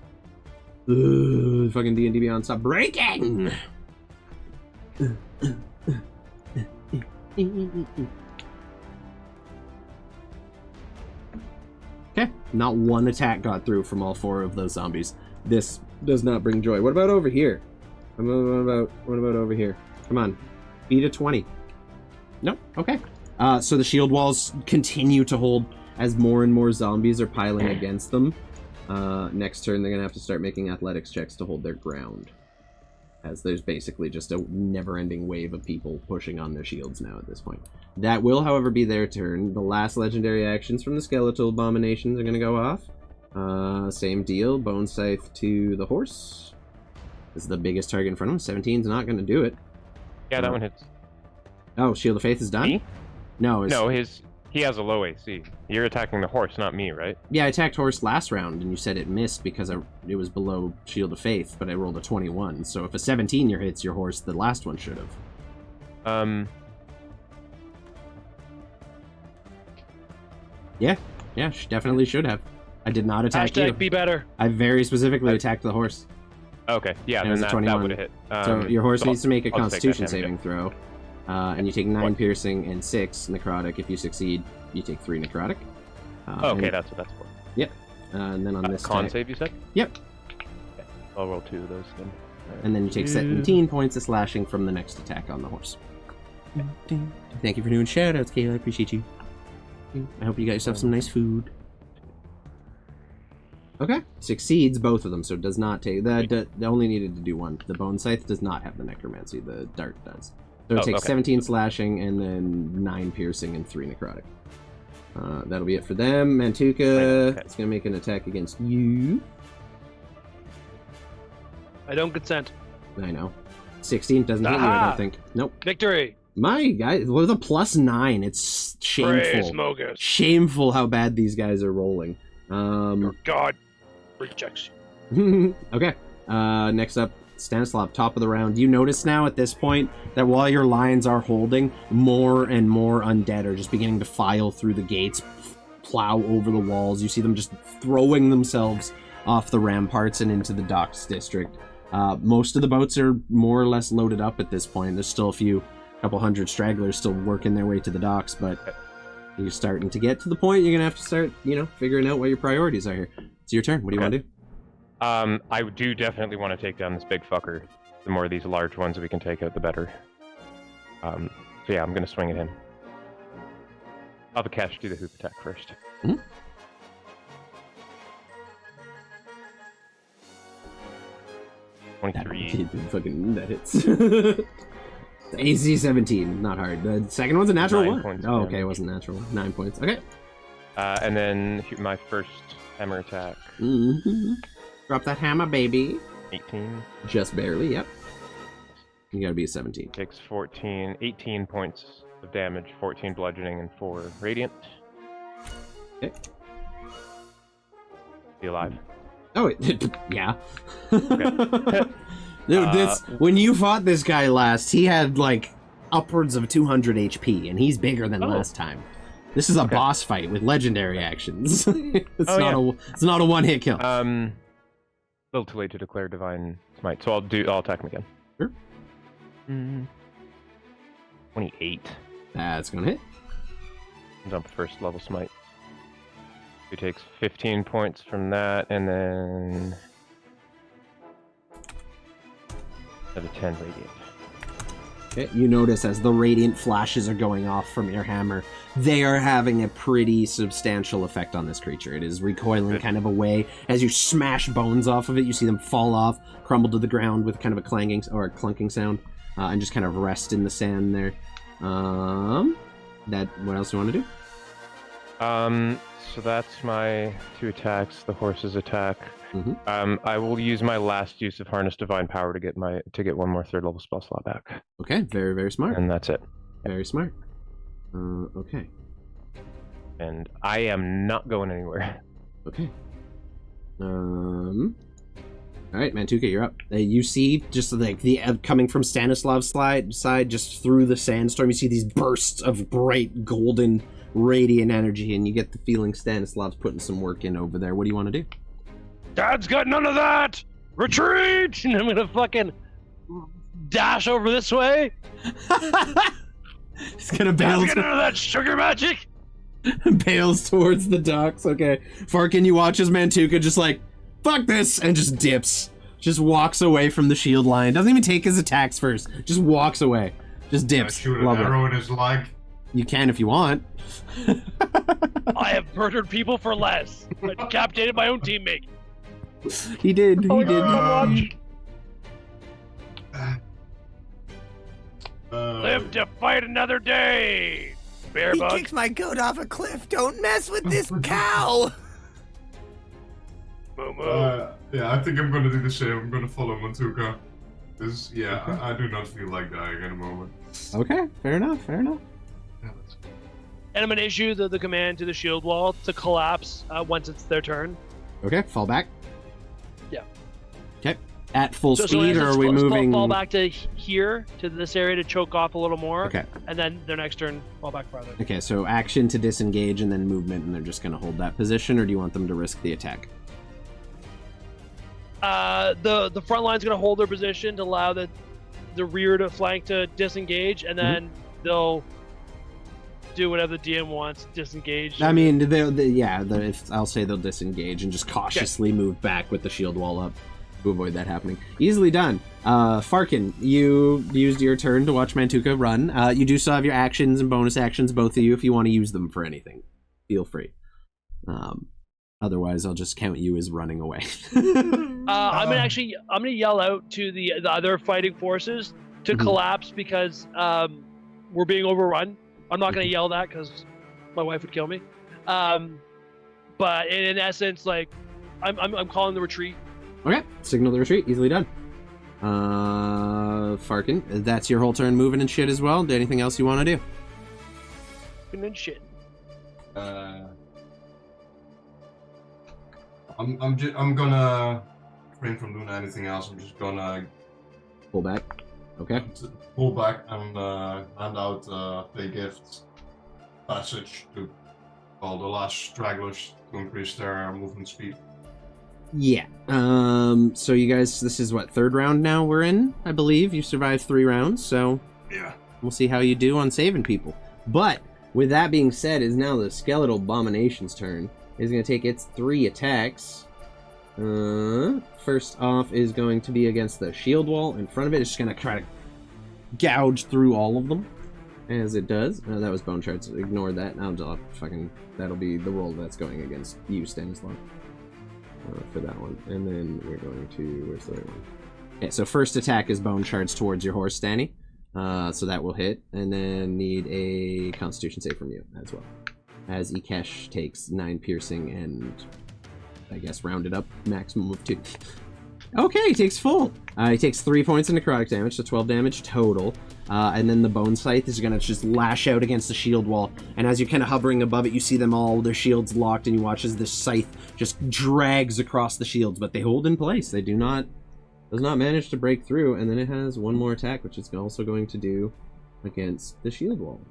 Ugh, fucking D&D Beyond, stop breaking! Okay, not one attack got through from all 4 of those zombies. This does not bring joy. What about over here? What about over here? Come on, beat a 20. Nope. Okay. So the shield walls continue to hold as more and more zombies are piling against them. Next turn, they're gonna have to start making athletics checks to hold their ground, as there's basically just a never-ending wave of people pushing on their shields now at this point. That will, however, be their turn. The last legendary actions from the Skeletal Abominations are going to go off. Same deal. Bone Scythe to the horse. This is the biggest target in front of him. 17's not going to do it. Yeah, that one hits. Oh, Shield of Faith is done? Me? No, he has a low AC. You're attacking the horse, not me, right? Yeah, I attacked horse last round, and you said it missed because it was below Shield of Faith, but I rolled a 21. So if a 17 hits your horse, the last one should have. Yeah, definitely should have. I did not attack you. Be better. I very specifically attacked the horse. Okay, yeah, then that would have hit. So your horse needs to make a Constitution saving throw. And you take 9 piercing and 6 necrotic. If you succeed, you take 3 necrotic. Okay, that's what that's for. Yep. And then on this con save, you said? Yep. Okay. I'll roll 2 of those then. And then you take 17 points of slashing from the next attack on the horse. Thank you for doing shoutouts, Kayla. I appreciate you. I hope you got yourself some nice food. Okay. Succeeds both of them, so it does not take... They only needed to do 1. The Bone Scythe does not have the necromancy. The dart does. So it takes 17 slashing and then 9 piercing and 3 necrotic. That'll be it for them. Mantuka is going to make an attack against you. I don't consent. I know. 16 doesn't hit you, I don't think. Nope. Victory! My guy, with a +9, it's shameful. Smogus. Shameful how bad these guys are rolling. Oh, God. Rejects. Okay. Next up, Stanislav, top of the round. You notice now at this point that while your lions are holding, more and more undead are just beginning to file through the gates, plow over the walls. You see them just throwing themselves off the ramparts and into the docks district. Most of the boats are more or less loaded up at this point. There's still a couple hundred stragglers still working their way to the docks, but you're starting to get to the point you're gonna have to start, figuring out what your priorities are here. It's your turn. What do you want to do? I do definitely want to take down this big fucker. The more of these large ones we can take out, the better. So yeah, I'm gonna swing at him. I'll have a cash do the hoop attack first. Mm-hmm. 23. That hits. AC 17, not hard. The second one's a natural 9 one. points Oh, of okay, it wasn't natural. 9 points. Okay. And then my first hammer attack. Mm-hmm. Drop that hammer, baby. 18. Just barely, yep. You gotta be a 17. Takes 18 points of damage, 14 bludgeoning, and 4 radiant. Okay. Be alive. Oh, yeah. Okay. Dude, when you fought this guy last, he had like upwards of 200 HP, and he's bigger than last time. This is a boss fight with legendary actions. It's not a one-hit kill. A little too late to declare divine smite, so I'll attack him again. Sure. 28. That's gonna hit. Jump first level smite. He takes 15 points from that, and then another 10 radiant. Okay, you notice as the radiant flashes are going off from your hammer, they are having a pretty substantial effect on this creature. It is recoiling kind of away. As you smash bones off of it, you see them fall off, crumble to the ground with kind of a clanging or a clunking sound, and just kind of rest in the sand there. What else do you want to do? So that's my 2 attacks, the horse's attack. Mm-hmm. I will use my last use of Harness Divine Power to get one more 3rd level spell slot back. Okay, very, very smart. And that's it. Very smart. Okay. And I am not going anywhere. Okay. All right, Mantuka, you're up. You see just like the coming from Stanislav's side, just through the sandstorm, you see these bursts of bright golden radiant energy, and you get the feeling Stanislav's putting some work in over there. What do you want to do? Dad's got none of that! Retreat! And I'm gonna fucking dash over this way. He's gonna bail. Dad's got none of that sugar magic! Bails towards the docks. Okay. Farkin, you watch as Mantuka just like, fuck this, and just dips. Just walks away from the shield line. Doesn't even take his attacks first. Just walks away. Just dips. Shoot an arrow in his leg. You can if you want. I have murdered people for less. I decapitated my own teammate. He did. He did. Live to fight another day. Bear He bug. kicked my goat off a cliff. Don't mess with this cow. Yeah, I think I'm gonna do the same. I'm gonna follow Mantuka. I do not feel like dying at the moment. Okay, fair enough. Fair enough. Yeah, that's good. And I'm gonna issue the command to the shield wall to collapse once it's their turn. Okay, fall back. Yeah. Okay. At full So speed, or are we moving? Fall back to here, to this area to choke off a little more. Okay. And then their next turn, fall back farther. Okay, so action to disengage and then movement, and they're just going to hold that position, or do you want them to risk the attack? The front line's gonna hold their position to allow the rear to flank to disengage, and then they'll do whatever the DM wants, disengage. I mean, I'll say they'll disengage and just cautiously move back with the shield wall up to avoid that happening. Easily done. Farkin, you used your turn to watch Mantuka run. You do still have your actions and bonus actions, both of you, if you want to use them for anything. Feel free. Otherwise, I'll just count you as running away. I'm gonna yell out to the other fighting forces to collapse because we're being overrun. I'm not gonna yell that because my wife would kill me. But in essence, like, I'm calling the retreat. Okay, signal the retreat. Easily done. Farkin, that's your whole turn moving and shit as well. Anything else you want to do? And then shit. I'm gonna refrain from doing anything else. I'm just gonna pull back. Okay. Pull back and hand out pay gifts passage to all the last stragglers to increase their movement speed. Yeah. So you guys, this is what, third round now we're in, I believe. You survived 3 rounds, so yeah. We'll see how you do on saving people. But with that being said, is now the skeletal abomination's turn. It's going to take its 3 attacks. First off is going to be against the shield wall in front of it. It's just going to try to gouge through all of them, as it does. That was bone shards. Ignore that. That'll be the roll that's going against you, Stanislav, for that one. And then we're going to, where's the other one? Okay, so first attack is bone shards towards your horse, Stanny. So that will hit, and then need a Constitution save from you as well. As Ikesh takes 9 piercing and, I guess, rounded up, maximum of 2. Okay, he takes full. He takes 3 points of necrotic damage, so 12 damage total. And then the bone scythe is going to just lash out against the shield wall. And as you're kind of hovering above it, you see them all, their shields locked, and you watch as this scythe just drags across the shields. But they hold in place. They does not manage to break through. And then it has one more attack, which it's also going to do against the shield wall.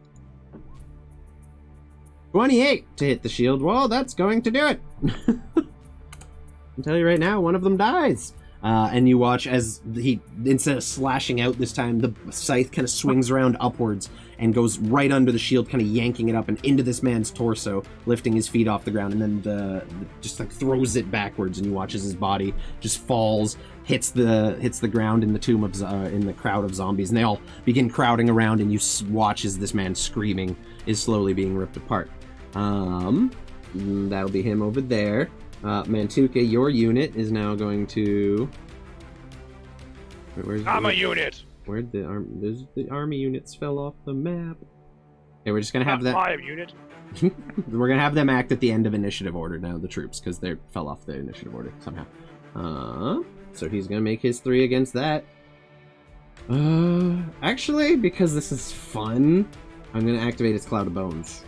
28 to hit the shield wall. That's going to do it. I'll tell you right now, one of them dies. And you watch as he, instead of slashing out this time, the scythe kind of swings around upwards and goes right under the shield, kind of yanking it up and into this man's torso, lifting his feet off the ground, and then just like throws it backwards, and you watch as his body just falls, hits the ground in the tomb of in the crowd of zombies, and they all begin crowding around, and you watch as this man screaming is slowly being ripped apart. That'll be him over there. Mantuka, your unit is now going to... I'm a unit! Where'd the army units fell off the map? Okay, we're just gonna have that... I'm unit. We're gonna have them act at the end of initiative order now, the troops, because they fell off the initiative order somehow. So he's gonna make his 3 against that. Actually, because this is fun, I'm gonna activate its Cloud of Bones.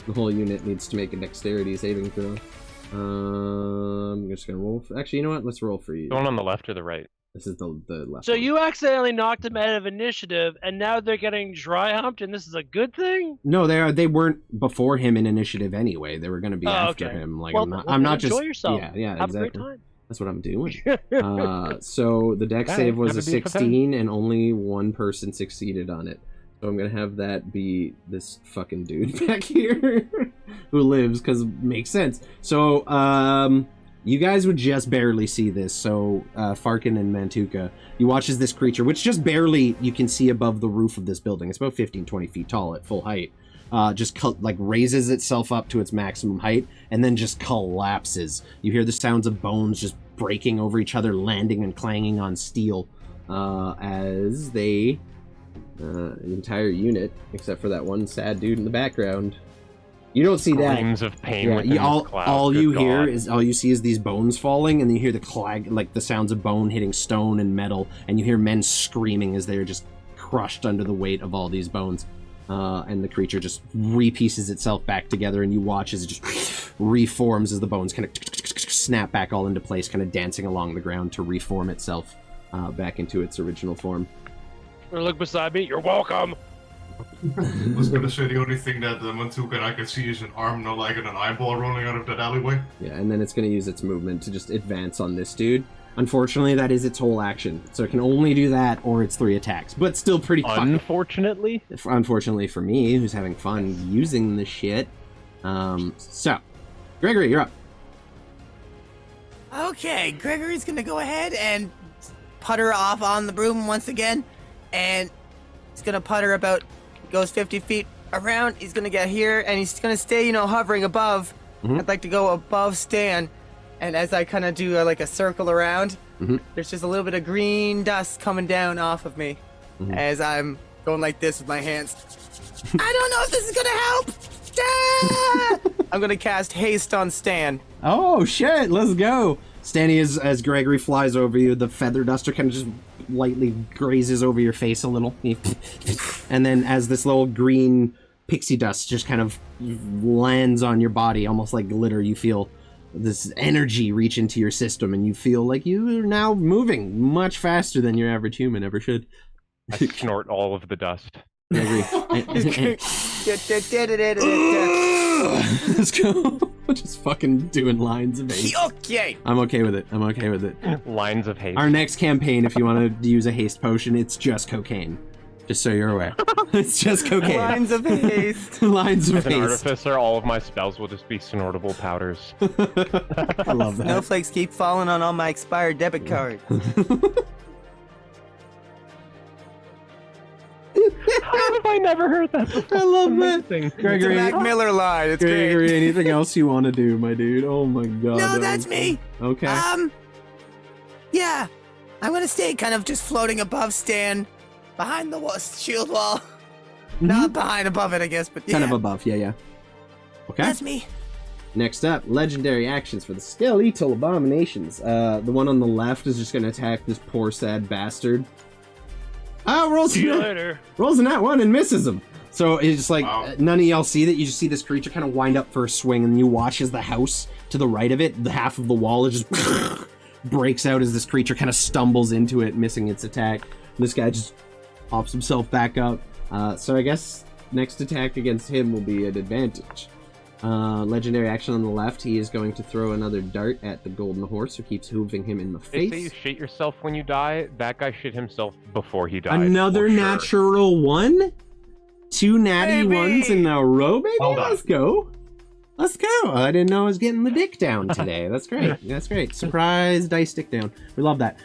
The whole unit needs to make a dexterity saving throw. I'm just gonna roll. Actually, you know what? Let's roll for you. The one on the left or the right? This is the left. So one. you accidentally knocked them out of initiative, and now they're getting dry humped, and this is a good thing? No, they weren't before him in initiative anyway. They were going to be after him. Like well, I'm not enjoy just. yourself. Yeah, Have exactly. a great time. That's what I'm doing. So the dex save was a 16, and only one person succeeded on it. So I'm gonna have that be this fucking dude back here who lives, because makes sense. So you guys would just barely see this. So Farkin and Mantuka, you watch as this creature, which just barely you can see above the roof of this building. It's about 15-20 feet tall at full height. Just raises itself up to its maximum height and then just collapses. You hear the sounds of bones just breaking over each other, landing and clanging on steel as they... the entire unit, except for that one sad dude in the background. You don't see that. Screams of pain. Yeah, all you see is these bones falling, and then you hear the clag, like the sounds of bone hitting stone and metal, and you hear men screaming as they're just crushed under the weight of all these bones. And the creature just repieces itself back together, and you watch as it just reforms as the bones kind of snap back all into place, kind of dancing along the ground to reform itself back into its original form. Look beside me. You're welcome. I was gonna say the only thing that Mantuka and I can see is an arm, no leg, and an eyeball rolling out of that alleyway. Yeah, and then it's gonna use its movement to just advance on this dude. Unfortunately, that is its whole action, so it can only do that or its 3 attacks, but still pretty fun. Unfortunately? Unfortunately for me, who's having fun using the shit. So, Gregory, you're up. Okay, Gregory's gonna go ahead and putter off on the broom once again, and he's gonna putter about, goes 50 feet around. He's gonna get here, and he's gonna stay, hovering above. Mm-hmm. I'd like to go above Stan, and as I kind of do like a circle around, there's just a little bit of green dust coming down off of me as I'm going like this with my hands. I don't know if this is gonna help. Stan! I'm gonna cast haste on Stan. Oh shit, let's go. Stanny, as Gregory flies over you, the feather duster kind of just lightly grazes over your face a little. And then as this little green pixie dust just kind of lands on your body, almost like glitter. You feel this energy reach into your system, and you feel like you are now moving much faster than your average human ever should. I snort all of the dust. I agree. Let's go. Just fucking doing lines of haste. Okay. I'm okay with it. Lines of haste. Our next campaign, if you want to use a haste potion, it's just cocaine. Just so you're aware. It's just cocaine. Lines of haste. Lines of As an haste. artificer, all of my spells will just be snortable powders. I love that. Snowflakes keep falling on all my expired debit cards. How have I never heard that before? I love that. It's a Gregory, Mac Miller line. It's Gregory, great. anything else you want to do, my dude? Oh my god. No, that's me. Okay. Yeah. I'm gonna stay kind of just floating above Stan, behind the shield wall. Not behind, above it, I guess, but yeah. Kind of above, yeah. Okay. That's me. Next up, legendary actions for the skeletal abominations. The one on the left is just gonna attack this poor sad bastard. Rolls a nat 1 and misses him. So it's just like, none of y'all see that. You just see this creature kind of wind up for a swing, and you watch as the house to the right of it, the half of the wall is just breaks out as this creature kind of stumbles into it, missing its attack. And this guy just pops himself back up. So I guess next attack against him will be an advantage. Legendary action on the left, he is going to throw another dart at the golden horse, who keeps hooving him in the They face. say you shit yourself when you die. That guy shit himself before he died. Another for sure. natural one? 2 natty ones in a row, baby? Well done. Let's go. Let's go. I didn't know I was getting the dick down today. That's great. That's great. Surprise dice dick down. We love that.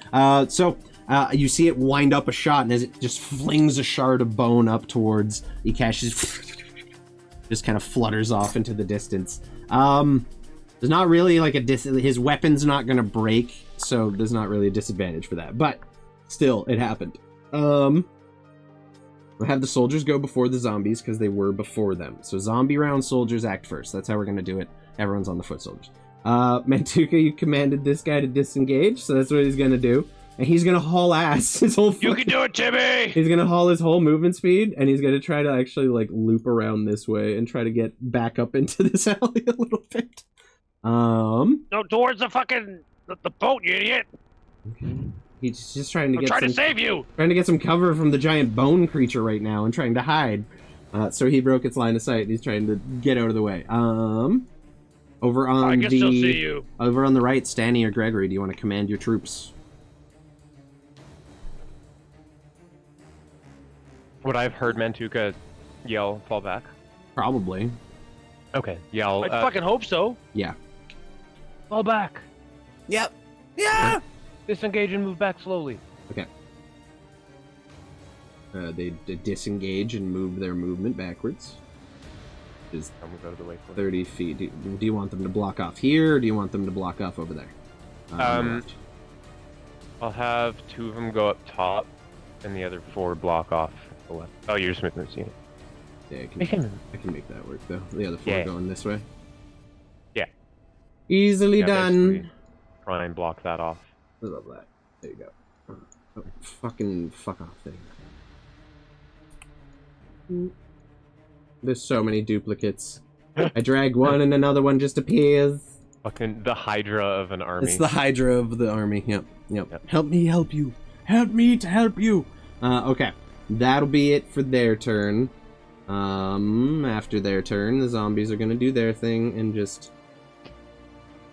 You see it wind up a shot, and as it just flings a shard of bone up towards Ikesh, just kind of flutters off into the distance. There's not really like his weapon's not gonna break, so there's not really a disadvantage for that. But still, it happened. We'll have the soldiers go before the zombies because they were before them. So zombie round soldiers act first. That's how we're gonna do it. Everyone's on the foot soldiers. Mantuka, you commanded this guy to disengage, so that's what he's gonna do. And he's gonna haul ass his whole. You can do it, Timmy. He's gonna haul his whole movement speed, and he's gonna try to actually like loop around this way and try to get back up into this alley a little bit. No, towards the fucking the boat, you idiot. Okay. He's just trying to to save you. Trying to get some cover from the giant bone creature right now, and trying to hide. So he broke its line of sight. He's trying to get out of the way. Over on I guess he'll see you. Over on the right, Stanny or Gregory, do you want to command your troops? Would I have heard Mantuka yell, fall back? Probably. Okay, yell. I fucking hope so. Yeah. Fall back. Yep. Yeah. Disengage and move back slowly. Okay. They disengage and move their movement backwards. Is I'm gonna go to the way for 30 feet. Do you want them to block off here, or do you want them to block off over there? I'll have 2 of them go up top, and the other 4 block off the left. Oh, you're just making it. Yeah, I can make that work though. The other 4 going this way. Yeah. Easily Yeah, done. basically try and block that off. I love that. There you go. Oh, fucking fuck off thing. There's so many duplicates. I drag one and another one just appears. Fucking the Hydra of an army. It's the Hydra of the army. Yep. Help me help you. Help me to help you. Okay. That'll be it for their turn. After their turn, the zombies are gonna do their thing and just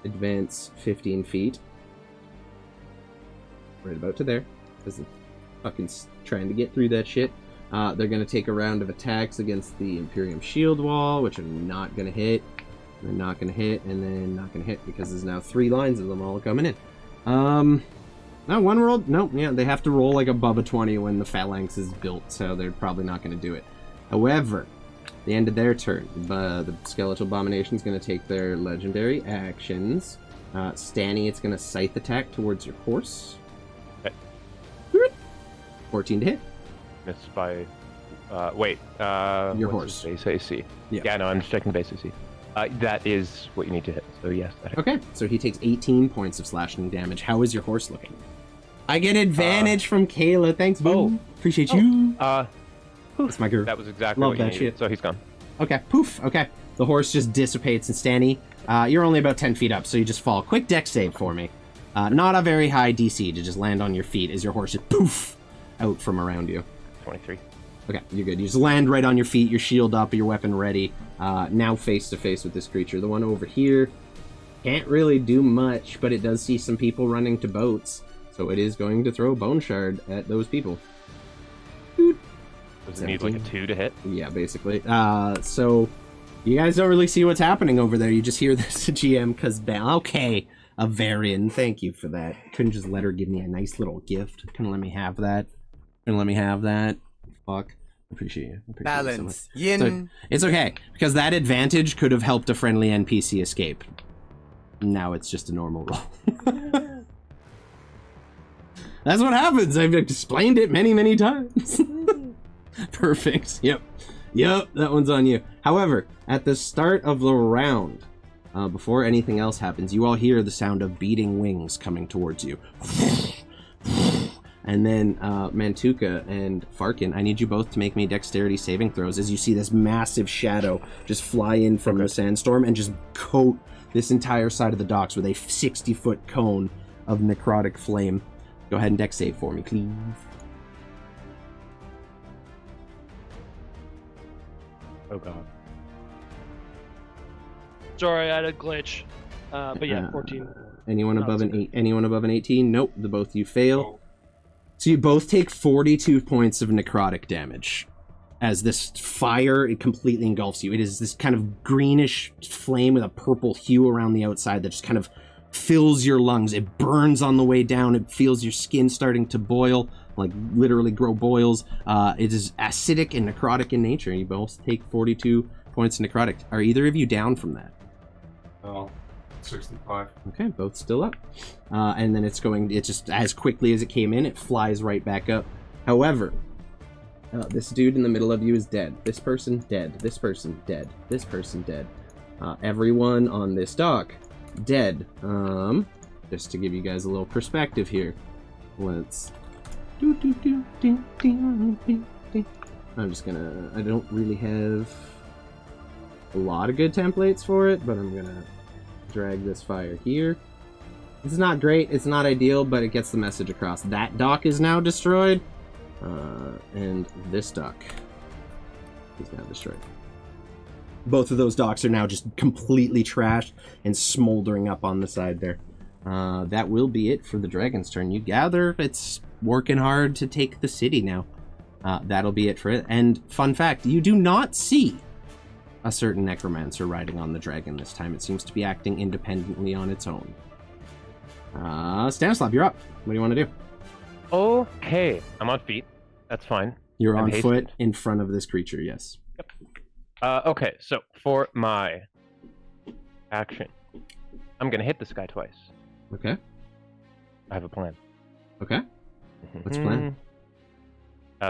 advance 15 feet. Right about to there. Because they're fucking trying to get through that shit. They're gonna take a round of attacks against the Imperium shield wall, which are not gonna hit. They're not gonna hit, and then not gonna hit because there's now 3 lines of them all coming in. No, one rolled. No, yeah, they have to roll like above a 20 when the phalanx is built, so they're probably not gonna do it. However, the end of their turn, the skeletal abomination is gonna take their legendary actions. Stanny, it's gonna scythe attack towards your horse. Okay. 14 to hit. Missed by. Wait. Your what's horse. his base AC. Yeah. Yeah, no, I'm just checking base AC. That is what you need to hit. So yes. That hits. Okay, so he takes 18 points of slashing damage. How is your horse looking? I get advantage from Kayla. Thanks, boo. Appreciate you. That's my girl. That was exactly Love what you that needed. shit. So he's gone. Okay, poof. Okay, the horse just dissipates, and Stanny, you're only about 10 feet up, so you just fall. Quick dex save for me. Not a very high DC to just land on your feet as your horse just poof out from around you. 23. Okay, you're good. You just land right on your feet, your shield up, your weapon ready. Now face to face with this creature. The one over here can't really do much, but it does see some people running to boats, so it is going to throw Bone Shard at those people. Does it need like a 2 to hit? Yeah, basically. So you guys don't really see what's happening over there. You just hear this GM, because okay, a Varian, thank you for that. Couldn't just let her give me a nice little gift. Couldn't let me have that. Couldn't let me have that. Fuck. Appreciate you. Balance. You so yin. So it's okay, because that advantage could have helped a friendly NPC escape. Now it's just a normal roll. That's what happens. I've explained it many, many times. Perfect. Yep, that one's on you. However, at the start of the round, before anything else happens, you all hear the sound of beating wings coming towards you. And then Mantuka and Farkin, I need you both to make me dexterity saving throws as you see this massive shadow just fly in from the sandstorm and just coat this entire side of the docks with a 60-foot cone of necrotic flame. Go ahead and dex save for me, please. Oh god. Sorry, I had a glitch. But yeah, 14. Anyone above an 8? Anyone above an 18? Nope. The both of you fail. So you both take 42 points of necrotic damage as this fire, it completely engulfs you. It is this kind of greenish flame with a purple hue around the outside that just kind of fills your lungs. It burns on the way down. It feels your skin starting to boil, like literally grow boils. It is acidic and necrotic in nature. You both take 42 points of necrotic. Are either of you down from that? Oh, 65. Okay, both still up. And then it's just as quickly as it came in, it flies right back up. However, this dude in the middle of you is dead. This person dead. This person dead. This person dead. Everyone on this dock dead. Just to give you guys a little perspective here. Let's I'm just gonna, I don't really have a lot of good templates for it, but I'm gonna drag this fire here. It's not great, it's not ideal, but it gets the message across. That dock is now destroyed, and this dock is now destroyed. Both of those docks are now just completely trashed and smoldering up on the side there. That will be it for the dragon's turn. You gather it's working hard to take the city now. That'll be it for it. And fun fact, you do not see a certain necromancer riding on the dragon this time. It seems to be acting independently on its own. Stanislav, you're up. What do you want to do? Okay, I'm on feet. That's fine. You're on foot in front of this creature, yes. Yep. Okay, so for my action, I'm gonna hit this guy twice. Okay. I have a plan. Okay. What's the plan?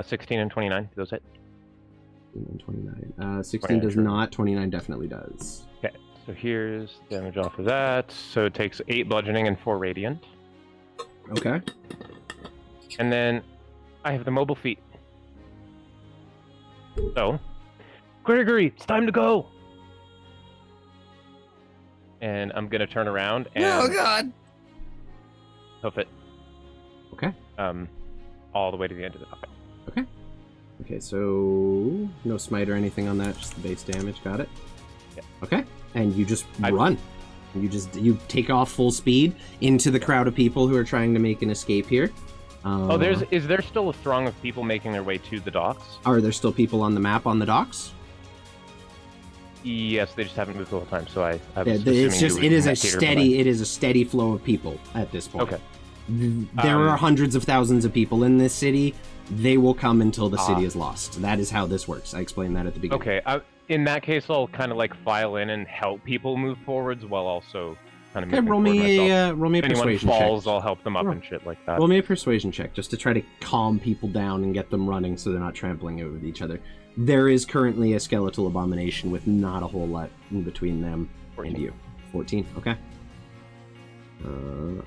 16 and 29. Do those hit? 29. 16 does not. 29 definitely does. Okay, so here's damage off of that. So it takes 8 bludgeoning and 4 radiant. Okay. And then I have the mobile feat. So, Gregory, it's time to go. And I'm gonna turn around and oh god, hoof it. Okay. All the way to the end of the dock. Okay. Okay, so no smite or anything on that, just the base damage. Got it. Yeah. Okay. And you just run. You take off full speed into the crowd of people who are trying to make an escape here. Is there still a throng of people making their way to the docks? Are there still people on the map on the docks? Yes, they just haven't moved the whole time. So I it is a steady flow of people at this point. Okay. There are hundreds of thousands of people in this city. They will come until the city is lost. That is how this works. I explained that at the beginning. Okay. In that case, I'll kind of like file in and help people move forwards while also kind of moving roll me a persuasion check. If anyone falls, check. I'll help them up and shit like that. Roll me a persuasion check just to try to calm people down and get them running so they're not trampling over each other. There is currently a skeletal abomination with not a whole lot in between them 14. and you. 14, okay.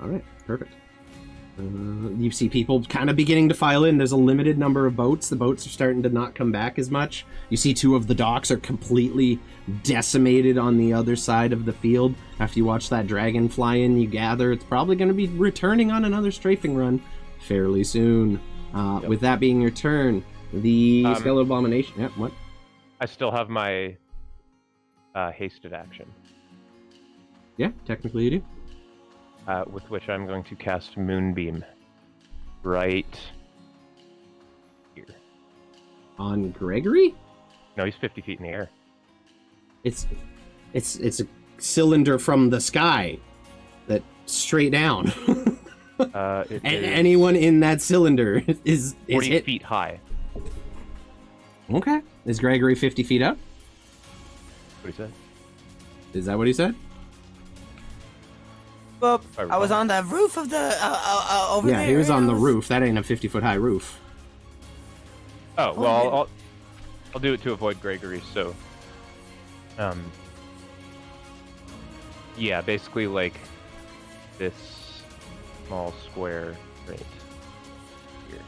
Alright, perfect. You see people kind of beginning to file in. There's a limited number of boats. The boats are starting to not come back as much. You see 2 of the docks are completely decimated on the other side of the field. After you watch that dragon fly in, you gather it's probably going to be returning on another strafing run fairly soon. With that being your turn, the Skeletal Abomination... Yeah, what? I still have my hasted action. Yeah, technically you do. With which I'm going to cast Moonbeam right here. On Gregory? No, he's 50 feet in the air. It's a cylinder from the sky that straight down. And anyone in that cylinder is 40 hit. feet high. Okay. Is Gregory 50 feet up? What he said? Is that what he said? Well, I was on the roof of the over there. Yeah, he was on the roof. That ain't a 50-foot high roof. Oh, well, I'll do it to avoid Gregory, so... Yeah, basically like this small square right here.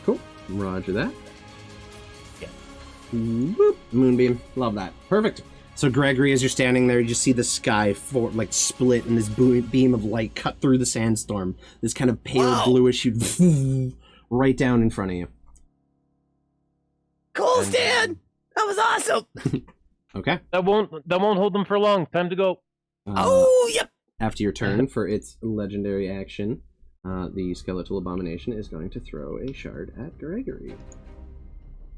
Cool. Roger that. Yeah. Boop. Moonbeam. Love that. Perfect. So Gregory, as you're standing there, you just see the sky split and this beam of light cut through the sandstorm. This kind of pale bluish shoot right down in front of you. Cool, Stan! That was awesome! Okay. That won't hold them for long. Time to go. Yep! After your turn, for its legendary action, the Skeletal Abomination is going to throw a shard at Gregory.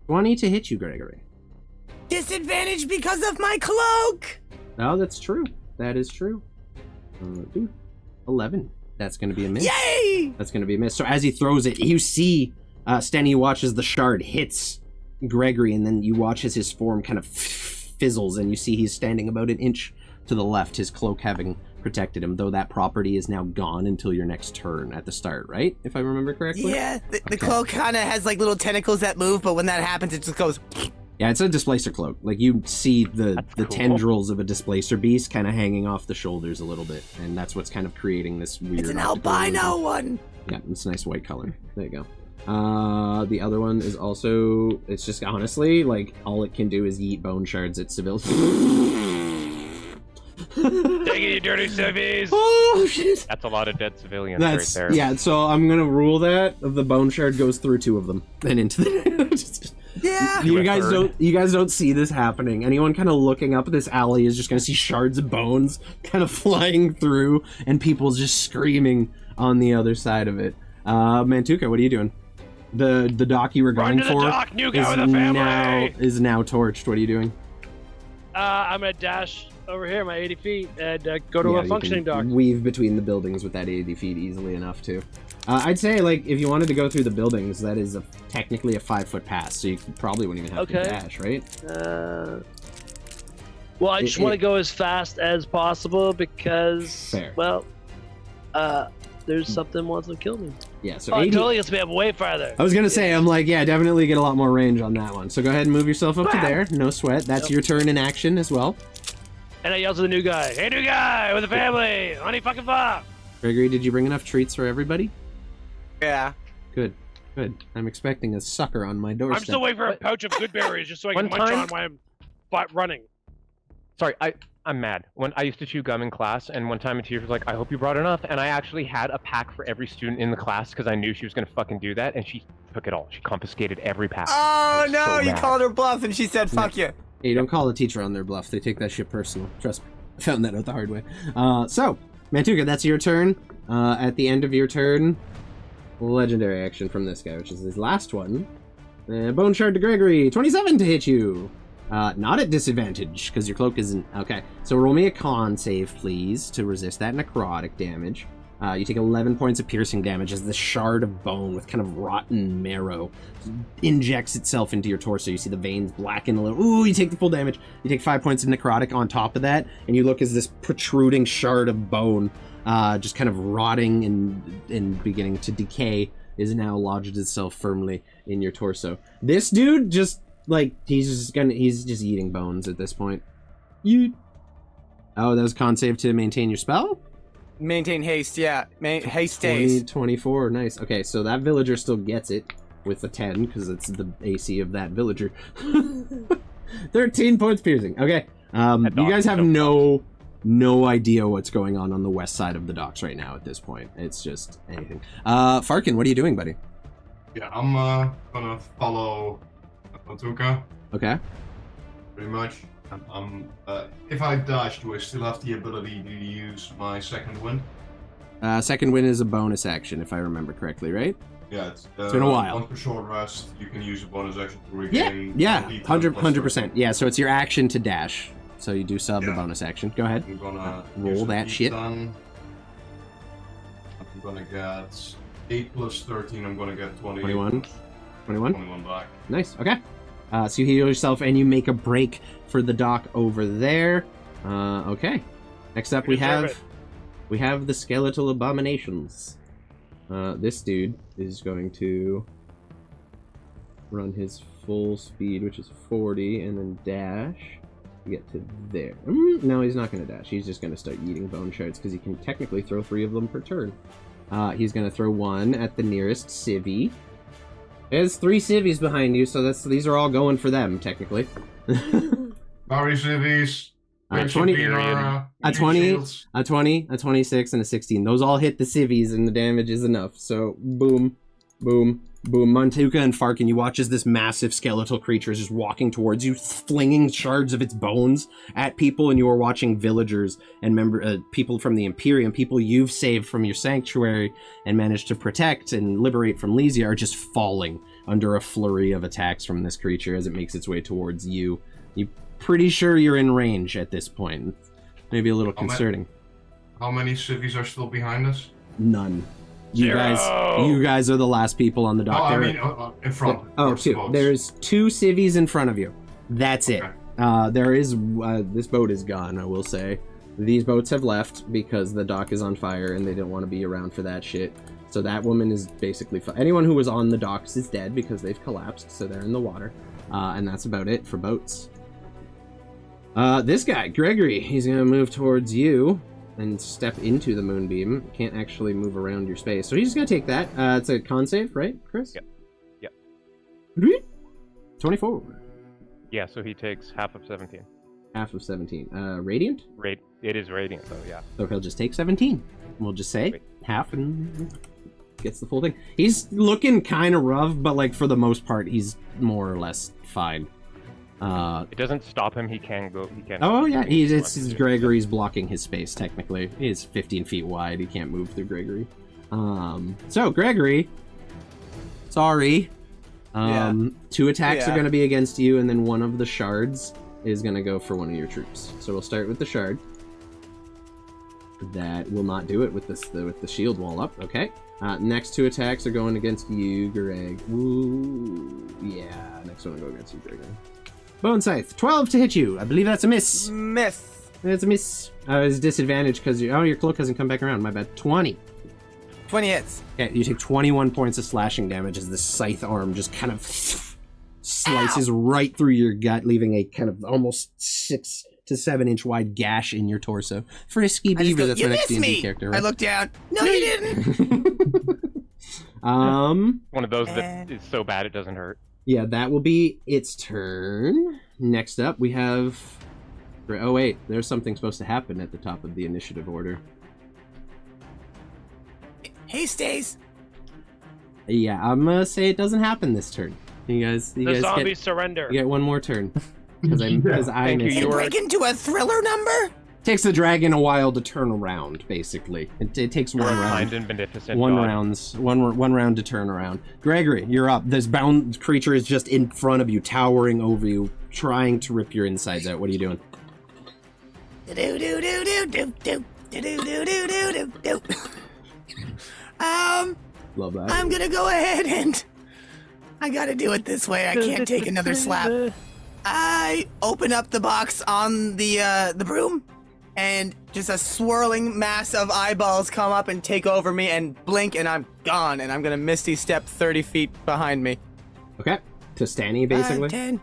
20 to hit you, Gregory. Disadvantage because of my cloak! Oh, that's true. That is true. 11. That's going to be a miss. Yay! That's going to be a miss. So as he throws it, you see Stenny watches the shard hits Gregory, and then you watch as his form kind of fizzles, and you see he's standing about an inch to the left, his cloak having protected him, though that property is now gone until your next turn at the start, right? If I remember correctly? Yeah, the cloak kind of has like little tentacles that move, but when that happens, it just goes... Yeah, it's a displacer cloak. Like, you see the tendrils of a displacer beast kind of hanging off the shoulders a little bit, and that's what's kind of creating this weird... It's an albino one! Yeah, it's a nice white color. There you go. The other one is also... It's just, honestly, like, all it can do is eat bone shards at civilians. Take it, you dirty civvies! Oh, shit! That's a lot of dead civilians right there. Yeah, so I'm gonna rule that the bone shard goes through 2 of them and into the... Yeah. You guys don't see this happening. Anyone kind of looking up this alley is just gonna see shards of bones kind of flying through, and people just screaming on the other side of it. Mantuka, what are you doing? The dock you were going for is now torched. What are you doing? I'm gonna dash over here, my 80 feet, and go to a functioning dock. Weave between the buildings with that 80 feet easily enough too. I'd say, like, if you wanted to go through the buildings, that is technically a 5-foot pass, so you probably wouldn't even have to dash, right? Well, I just want to go as fast as possible because, well, there's something wants to kill me. Yeah, so 80... totally gets me up way farther. I was gonna say, I'm like, yeah, definitely get a lot more range on that one. So go ahead and move yourself up to there. No sweat. That's your turn in action as well. And I yell to the new guy, "Hey, new guy with a family, honey fucking fuck!" Gregory, did you bring enough treats for everybody? Yeah. Good. I'm expecting a sucker on my doorstep. I'm still waiting for a pouch of good berries just so I can munch on while I'm running. Sorry, I'm mad. When I used to chew gum in class, and one time a teacher was like, "I hope you brought enough," and I actually had a pack for every student in the class because I knew she was gonna fucking do that, and she took it all. She confiscated every pack. Oh no! You called her bluff, and she said, "Fuck you." Yeah, you don't call a teacher on their bluff. They take that shit personal. Trust me. I found that out the hard way. So, Mantuka, that's your turn. At the end of your turn, legendary action from this guy, which is his last one. Bone shard to Gregory. 27 to hit you. Not at disadvantage, because your cloak isn't... Okay, so roll me a con save, please, to resist that necrotic damage. You take 11 points of piercing damage as the shard of bone with kind of rotten marrow injects itself into your torso. You see the veins blacken a little. Ooh, you take the full damage. You take 5 points of necrotic on top of that, and you look as this protruding shard of bone, just kind of rotting and beginning to decay, is now lodged itself firmly in your torso. This dude just, like, he's just eating bones at this point. Oh, that was con save to maintain your spell? Maintain haste, yeah. Haste 20, stays. 24, nice. Okay, so that villager still gets it with a 10, because it's the AC of that villager. 13 points piercing. Okay, you guys have no idea what's going on the west side of the docks right now at this point. It's just anything. Farkin, what are you doing, buddy? Yeah, I'm gonna follow Matuka. Okay. Pretty much. If I dash, do I still have the ability to use my second wind? Second wind is a bonus action, if I remember correctly, right? Yeah, it's been a while. Once per short rest, you can use a bonus action to regain. Yeah, 100%. Yeah, so it's your action to dash. So you do still have the bonus action. Go ahead. I'm gonna roll that shit. I'm gonna get 8 plus 13. I'm gonna get 20. 21. 21 back. Nice. Okay. So you heal yourself and you make a break for the dock over there. Okay. Next up we have the skeletal abominations. This dude is going to run his full speed, which is 40, and then dash to get to there. No, he's not going to dash. He's just going to start eating bone shards because he can technically throw 3 of them per turn. He's going to throw 1 at the nearest civvy. There's 3 civvies behind you, so these are all going for them, technically. Sorry, civvies. 20, a 20, a 20, a 26, and a 16. Those all hit the civvies, and the damage is enough. So, boom, boom, boom. Montuka and Farkin, you watch as this massive skeletal creature is just walking towards you, flinging shards of its bones at people, and you are watching villagers and people from the Imperium, people you've saved from your sanctuary and managed to protect and liberate from Lysia, are just falling under a flurry of attacks from this creature as it makes its way towards you. You're pretty sure you're in range at this point. Maybe a little concerning. How many civvies are still behind us? None. You guys are the last people on the dock. Oh, I mean, in front. Oh, 2. Boats. There's 2 civvies in front of you. That's Okay. it. There is this boat is gone, I will say. These boats have left because the dock is on fire and they didn't want to be around for that shit. So that woman is basically anyone who was on the docks is dead because they've collapsed, so they're in the water. And that's about it for boats. This guy, Gregory, he's gonna move towards you and step into the moonbeam. Can't actually move around your space, so he's just gonna take that. It's a con save, right, Chris? Yep. 24. Yeah, so he takes half of 17. Half of 17. Radiant? It is radiant, though, yeah. So he'll just take 17. We'll just say half and gets the full thing. He's looking kind of rough, but like for the most part, he's more or less fine. It doesn't stop him. He can go. He can. Oh yeah, it's Gregory's blocking his space. Technically, he's 15 feet wide. He can't move through Gregory. So Gregory, sorry. 2 attacks are going to be against you, and then one of the shards is going to go for one of your troops. So we'll start with the shard. That will not do it with the shield wall up. Okay. Next 2 attacks are going against you, Greg. Ooh, yeah. Next one will go against you, Greg. Bone Scythe, 12 to hit you. I believe that's a miss. Miss. It's a miss. It's disadvantage because your cloak hasn't come back around. My bad. 20. 20 hits. Okay, you take 21 points of slashing damage as the scythe arm just kind of slices right through your gut, leaving a kind of almost 6 to 7 inch wide gash in your torso. Frisky Beaver, that's my next D&D character, right? I looked down. No, you didn't. One of those that is so bad it doesn't hurt. Yeah, that will be its turn. Next up, we have... Oh, wait. There's something supposed to happen at the top of the initiative order. Hey, Stace. Yeah, I'm gonna say it doesn't happen this turn. You guys zombies surrender. You get one more turn. Because I missed You break into a thriller number? Takes the dragon a while to turn around, basically. It takes one round. Kind and beneficent one God. round to turn around. Gregory, you're up. This bound creature is just in front of you, towering over you, trying to rip your insides out. What are you doing? Love that. I'm gonna go ahead and I gotta do it this way. I can't take another slap. I open up the box on the broom, and just a swirling mass of eyeballs come up and take over me and blink, and I'm gone, and I'm gonna Misty Step 30 feet behind me. Okay. To Stanny, basically? 10,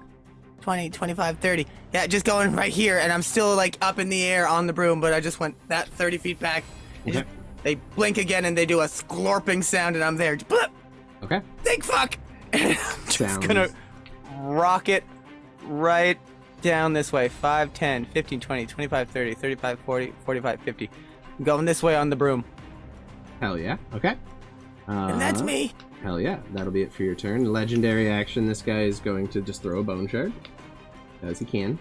20, 25, 30. Yeah, just going right here, and I'm still, like, up in the air on the broom, but I just went that 30 feet back, Okay. They blink again and they do a sklorping sound and I'm there. Blip! Okay. Think fuck! And I'm just Sounds- gonna rocket right down this way. 5, 10, 15, 20, 25, 30, 35, 40, 45, 50. I'm going this way on the broom. Hell yeah. Okay. And that's me. Hell yeah. That'll be it for your turn. Legendary action. This guy is going to just throw a bone shard. As he can.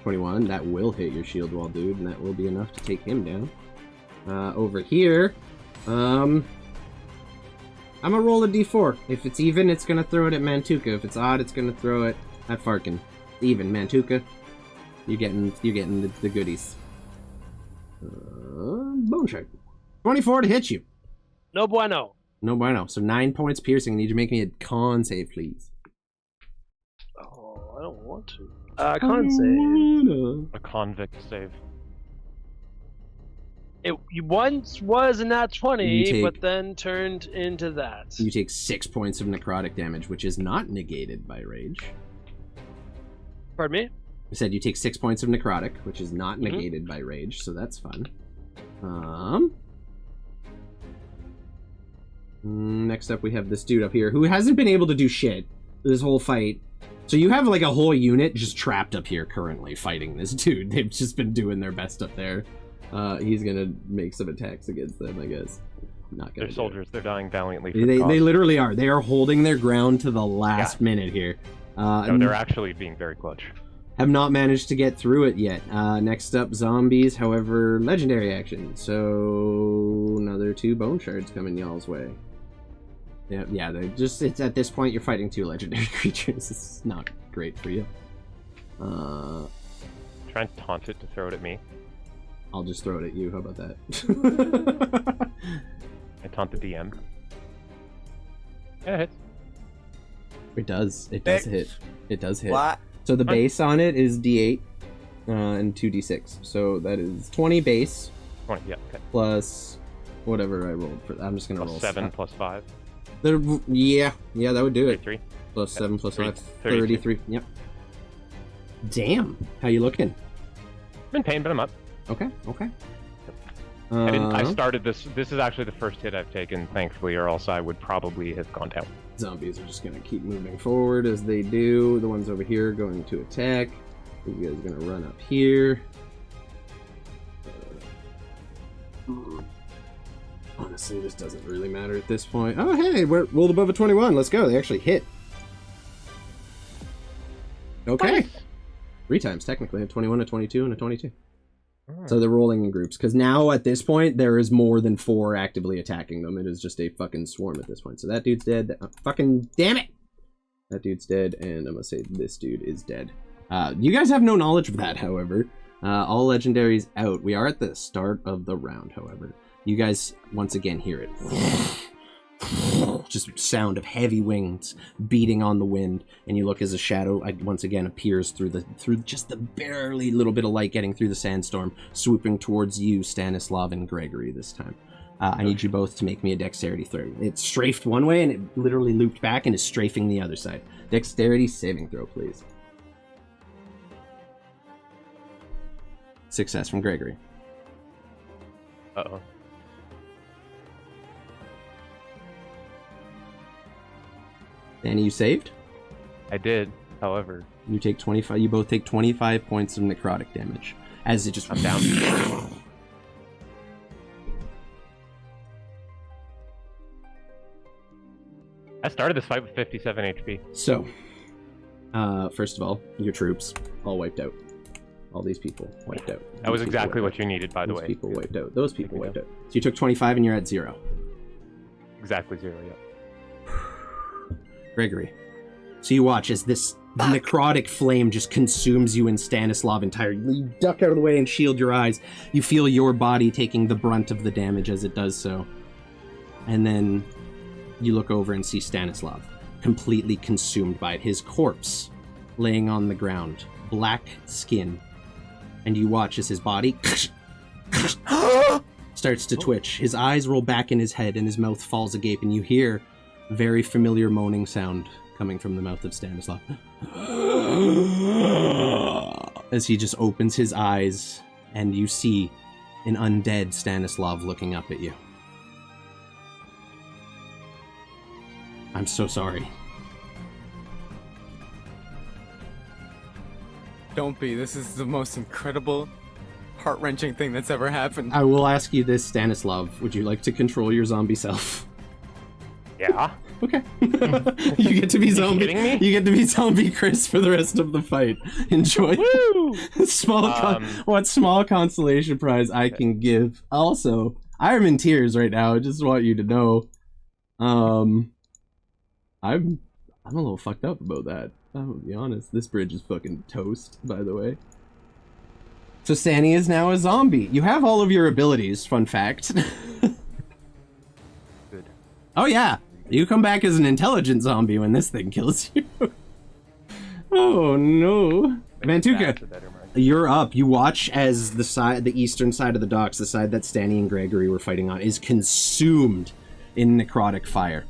21. That will hit your shield wall, dude, and that will be enough to take him down. Over here, I'm gonna roll a d4. If it's even, it's gonna throw it at Mantuka. If it's odd, it's gonna throw it at Farkin. Even, Mantuka. You're getting the goodies. Bone shard. 24 to hit you. No bueno. No bueno. So 9 points piercing. I need you to make me a con save, please. Oh, I don't want to. Con save. A convict save. It once was a nat 20, You take- but then turned into that. You take 6 points of necrotic damage, which is not negated by rage. Pardon me? I said you take 6 points of necrotic, which is not negated by rage, so that's fun. Next up we have this dude up here who hasn't been able to do shit this whole fight. So you have like a whole unit just trapped up here currently fighting this dude. They've just been doing their best up there. He's gonna make some attacks against them, I guess. Not gonna. They're soldiers. They're dying valiantly. For They literally are. They are holding their ground to the last minute here. No, they're actually being very clutch. Have not managed to get through it yet. Next up, zombies. However, legendary action. So another 2 bone shards coming y'all's way. Yeah. They're just. It's at this point you're fighting 2 legendary creatures. It's not great for you. Try and taunt it to throw it at me. I'll just throw it at you. How about that? I taunt the DM. Yeah, it hits. It does. It does hit. It does hit. What? So the base on it is D8 and 2D6. So that is 20 base 20, yeah, okay. plus whatever I rolled for. I'm just gonna Plus roll 7 plus 5. Yeah, that would do it. 33. Plus 7 plus 5. 33. 33. Yep. Damn. How you looking? I'm in pain, but I'm up. Okay. I started this. This is actually the first hit I've taken, thankfully, or else I would probably have gone down. Zombies are just gonna keep moving forward as they do. The ones over here are going to attack. You guys are gonna run up here. Honestly, this doesn't really matter at this point. Oh, hey, we're rolled above a 21. Let's go. They actually hit. Okay. Nice. 3 times, technically. A 21, a 22, and a 22. So they're rolling in groups. Because now, at this point, there is more than 4 actively attacking them. It is just a fucking swarm at this point. So that dude's dead. Fucking damn it! That dude's dead, and I'm gonna say this dude is dead. You guys have no knowledge of that, however. All legendaries out. We are at the start of the round, however. You guys, once again, hear it. Just sound of heavy wings beating on the wind, and you look as a shadow once again appears through just the barely little bit of light getting through the sandstorm, swooping towards you, Stanislav and Gregory this time. I need you both to make me a dexterity throw. It strafed one way and it literally looped back and is strafing the other side. Dexterity saving throw, please. Success from Gregory. Uh-oh. Danny, you saved? I did, however. You take 25. You both take 25 points of necrotic damage as it just. I'm down. I started this fight with 57 HP. So, first of all, your troops all wiped out. All these people wiped out. That was exactly what you needed, by the Those way. people wiped out. Those people wiped out. So you took 25 and you're at 0. Exactly 0, yeah. Gregory. So you watch as this necrotic flame just consumes you and Stanislav entirely. You duck out of the way and shield your eyes. You feel your body taking the brunt of the damage as it does so. And then you look over and see Stanislav, completely consumed by it. His corpse laying on the ground, black skin. And you watch as his body starts to twitch. His eyes roll back in his head and his mouth falls agape, and you hear a very familiar moaning sound coming from the mouth of Stanislav. As he just opens his eyes and you see an undead Stanislav looking up at you. I'm so sorry. Don't be. This is the most incredible, heart-wrenching thing that's ever happened. I will ask you this, Stanislav. Would you like to control your zombie self? Yeah. Okay. You get to be zombie. kidding me? You get to be zombie Chris for the rest of the fight. Enjoy. Woo! What small consolation prize I can give. Also, I'm in tears right now. I just want you to know. I'm a little fucked up about that. I'm gonna be honest. This bridge is fucking toast, by the way. So Stanny is now a zombie. You have all of your abilities, fun fact. Good. Oh yeah. You come back as an intelligent zombie when this thing kills you. Oh no. Mantuka, you're up. You watch as the eastern side of the docks, the side that Stanny and Gregory were fighting on, is consumed in necrotic fire.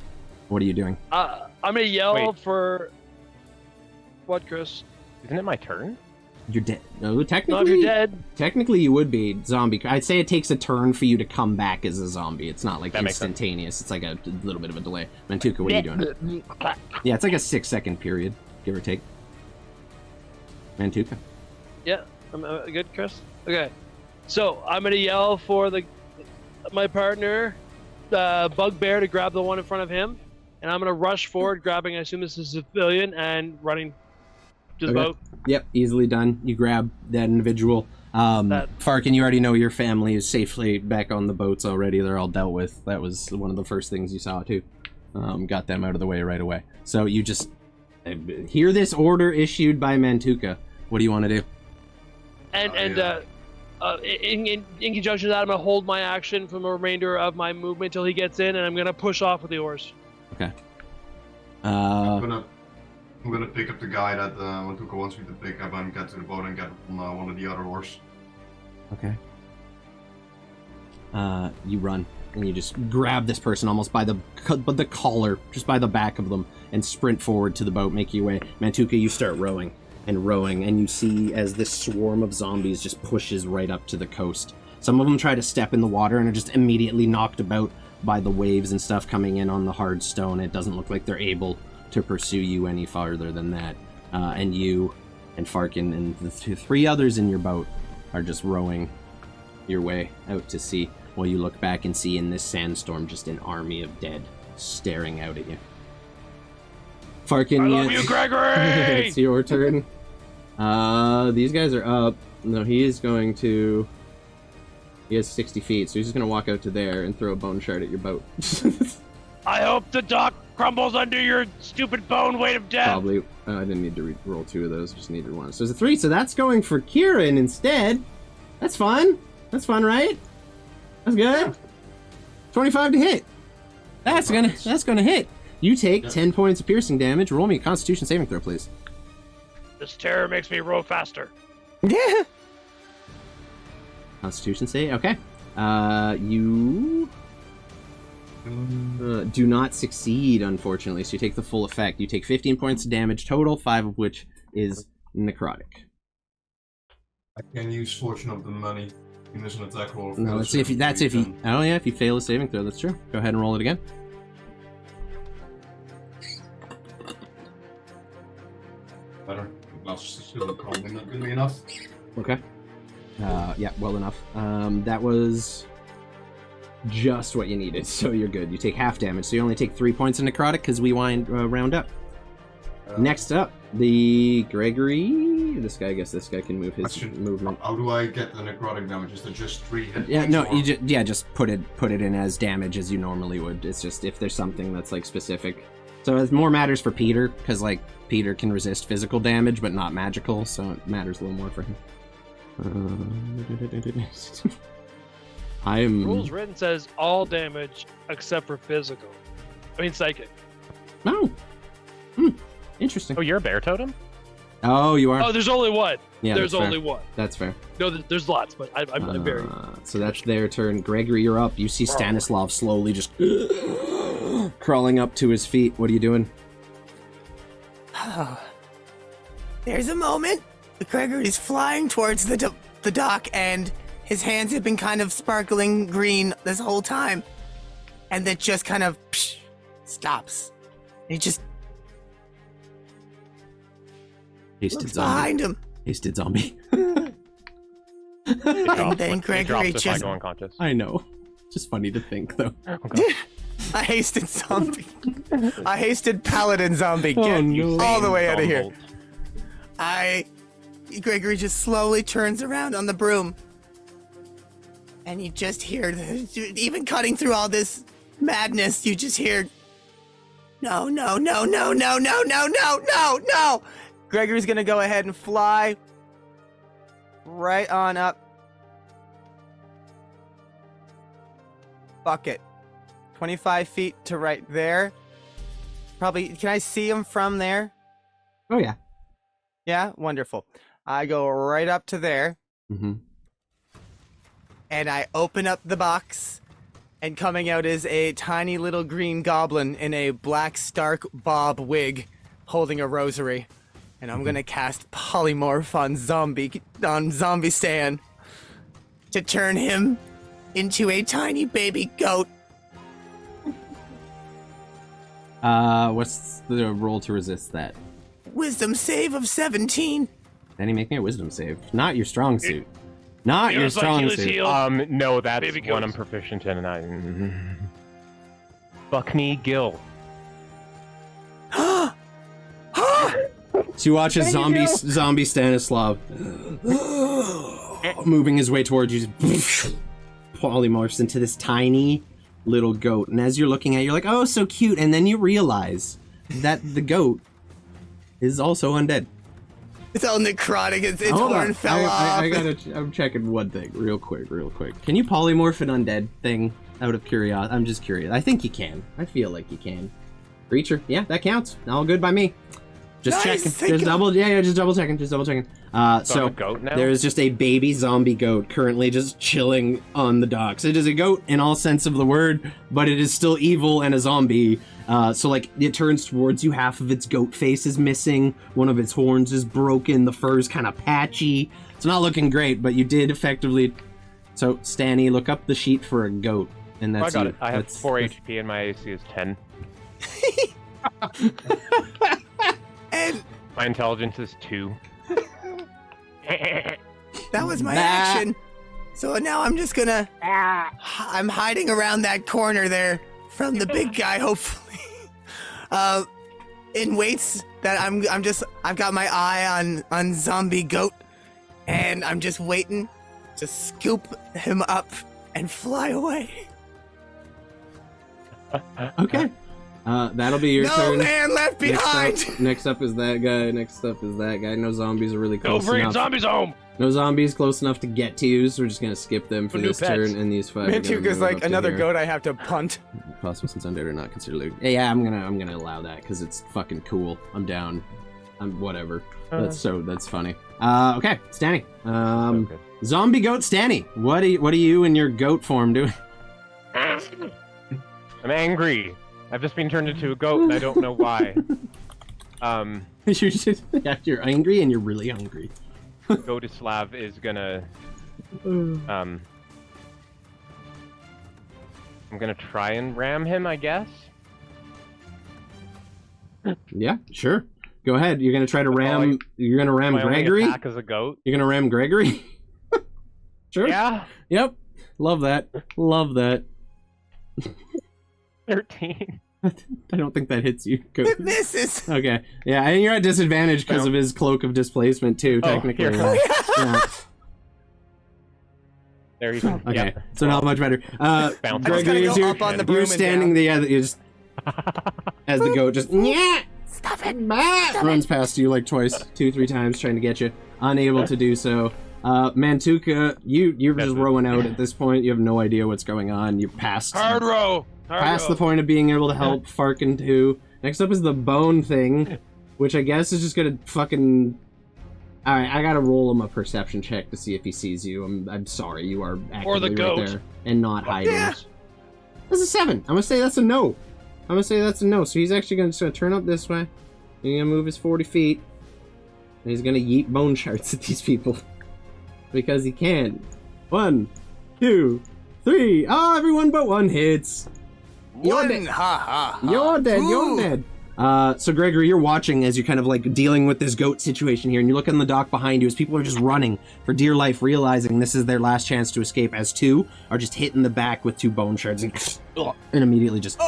What are you doing? I'm gonna yell for... What, Chris? Isn't it my turn? You're dead. No, technically. No, if you're dead. Technically, you would be zombie. I'd say it takes a turn for you to come back as a zombie. It's not like That makes instantaneous. It's like a little bit of a delay. Mantuka, what are you doing? Yeah, it's like a 6-second period, give or take. Mantuka. Yeah, I'm good, Chris. Okay, so I'm gonna yell for my partner, Bugbear, to grab the one in front of him, and I'm gonna rush forward, grabbing, I assume this is a civilian, and running to the boat. Yep, easily done. You grab that individual. Farkin, you already know your family is safely back on the boats already. They're all dealt with. That was one of the first things you saw too. Got them out of the way right away. So you just hear this order issued by Mantuka. What do you want to do? In conjunction with that, I'm gonna hold my action from the remainder of my movement till he gets in, and I'm gonna push off with the oars. Okay. I'm gonna pick up the guy that Mantuka wants me to pick up and get to the boat and get on one of the other oars. Okay. You run and you just grab this person almost by the collar, just by the back of them, and sprint forward to the boat, make your way. Mantuka, you start rowing, and you see as this swarm of zombies just pushes right up to the coast. Some of them try to step in the water and are just immediately knocked about by the waves and stuff coming in on the hard stone. It doesn't look like they're able to pursue you any farther than that. And you and Farkin and the three others in your boat are just rowing your way out to sea, while you look back and see in this sandstorm just an army of dead staring out at you. Farkin, I love you, Gregory! It's your turn. These guys are up. No, he is going to... He has 60 feet, so he's just going to walk out to there and throw a bone shard at your boat. I hope the dock crumbles under your stupid bone weight of death. Probably. I didn't need to roll 2 of those, just needed 1. So there's a 3, so that's going for Kieran instead. That's fun. That's fun, right? That's good. 25 to hit. That's gonna hit. You take 10 points of piercing damage. Roll me a Constitution saving throw, please. This terror makes me roll faster. Yeah. Constitution save. Okay. You do not succeed, unfortunately. So you take the full effect. You take 15 points of damage total, 5 of which is necrotic. I can use Fortune of the Money. As an attack roll. No, let's see if you. Oh yeah, if you fail a saving throw, that's true. Go ahead and roll it again. Better. That's still probably not good enough. Okay. Yeah, well enough. That was just what you needed, so you're good. You take half damage, so you only take 3 points of necrotic because we round up. Next up, the Gregory. This guy, I guess this guy can move his movement. How do I get the necrotic damage? Is it just 3 hit? Yeah, no, you just put it in as damage as you normally would. It's just if there's something that's like specific. So it more matters for Peter because like Peter can resist physical damage but not magical, so it matters a little more for him. Rules written says all damage except for physical. I mean psychic. Oh. Interesting. Oh, you're a bear totem? Oh, you are? Oh, there's only one. Yeah, there's only one. That's fair. No, there's lots, but I'm very... So that's their turn. Gregory, you're up. You see Stanislav slowly just crawling up to his feet. What are you doing? There's a moment. Gregory's flying towards the dock, and his hands have been kind of sparkling green this whole time. And then just kind of stops. And he just looks behind him. Hasted zombie. And then Gregory just... go unconscious. I know. Just funny to think, though. Okay. A hasted zombie. A hasted paladin zombie. Get no. all the way out of here. Gregory just slowly turns around on the broom. And you just hear, even cutting through all this madness, you just hear, no. Gregory's gonna go ahead and fly right on up. Bucket. 25 feet to right there. Probably, can I see him from there? Oh, yeah. Yeah? Wonderful. I go right up to there. Mm-hmm. And I open up the box. And coming out is a tiny little green goblin in a black Stark bob wig holding a rosary. And I'm gonna cast Polymorph on Zombie Stan to turn him into a tiny baby goat. What's the roll to resist that? Wisdom save of 17. Then he make me a wisdom save. Not your strong suit. Not your strong suit. No, that's Baby one goats. I'm proficient in, and I... Buckney Gill. So you watch as zombie Stanislav moving his way towards you, polymorphs into this tiny little goat. And as you're looking at it, you're like, oh, so cute. And then you realize that the goat is also undead. It's all necrotic. Its horn fell off. I'm checking one thing real quick. Can you polymorph an undead thing out of curiosity? I'm just curious. I think you can. I feel like you can. Creature. Yeah, that counts. All good by me. Just checking. Just double checking. So goat now? there is just a baby zombie goat currently just chilling on the docks. It is a goat in all sense of the word, but it is still evil and a zombie. So like it turns towards you, half of its goat face is missing, one of its horns is broken, the fur is kind of patchy. It's not looking great, but you did effectively. So Stanny, look up the sheet for a goat, and that's I got you. it. I have 4 HP and my AC is 10. And my intelligence is 2. that was my action. So now I'm just gonna... I'm hiding around that corner there from the big guy, hopefully. In waits that I've got my eye on zombie goat, and I'm just waiting to scoop him up and fly away. Okay. That'll be your turn. No man left behind! Next up is that guy. No zombies are really close enough. Go bring zombies home! No zombies close enough to get to you, so we're just gonna skip them for this turn, and these 5 Mantuka's like another goat I have to punt. Possible since undead are not considered loot. Yeah, I'm gonna allow that because it's fucking cool. I'm down. I'm whatever. That's funny. Okay, Stanny. Okay. Zombie goat Stanny. What are you in your goat form doing? I'm angry. I've just been turned into a goat, and I don't know why. You're angry and you're really hungry. Goatislav is gonna... I'm gonna try and ram him, I guess? Yeah, sure. Go ahead. You're gonna try to ram... You're gonna ram Gregory? Attack as a goat? You're gonna ram Gregory? Sure. Yeah. Yep. Love that. 13. I don't think that hits you. Go. It misses! Okay. Yeah, and you're at disadvantage because of his cloak of displacement too, technically. Here. Yeah. There you go. Okay, Yeah. so not much better. Gregory, go up on the broom you're and standing there, you just... as the goat just... Stop it! runs past you like twice, 2-3 times, trying to get you. Unable to do so. Mantuka, you're just rowing out at this point. You have no idea what's going on. You passed... Hard row! Past the point of being able to help Farkin too. Next up is the bone thing, which I guess is just gonna fucking... Alright, I gotta roll him a perception check to see if he sees you. I'm sorry, you are actively right there and not hiding. Yeah. That's a 7. I'm gonna say that's a no. So he's actually just gonna turn up this way. He's gonna move his 40 feet. And he's gonna yeet bone shards at these people. Because he can. 1, 2, 3. Oh, everyone but one hits. You're dead. Ha ha. You're dead. You're dead. So Gregory, you're watching as you're kind of like dealing with this goat situation here, and you look on the dock behind you as people are just running for dear life, realizing this is their last chance to escape, as two are just hit in the back with two bone shards and immediately just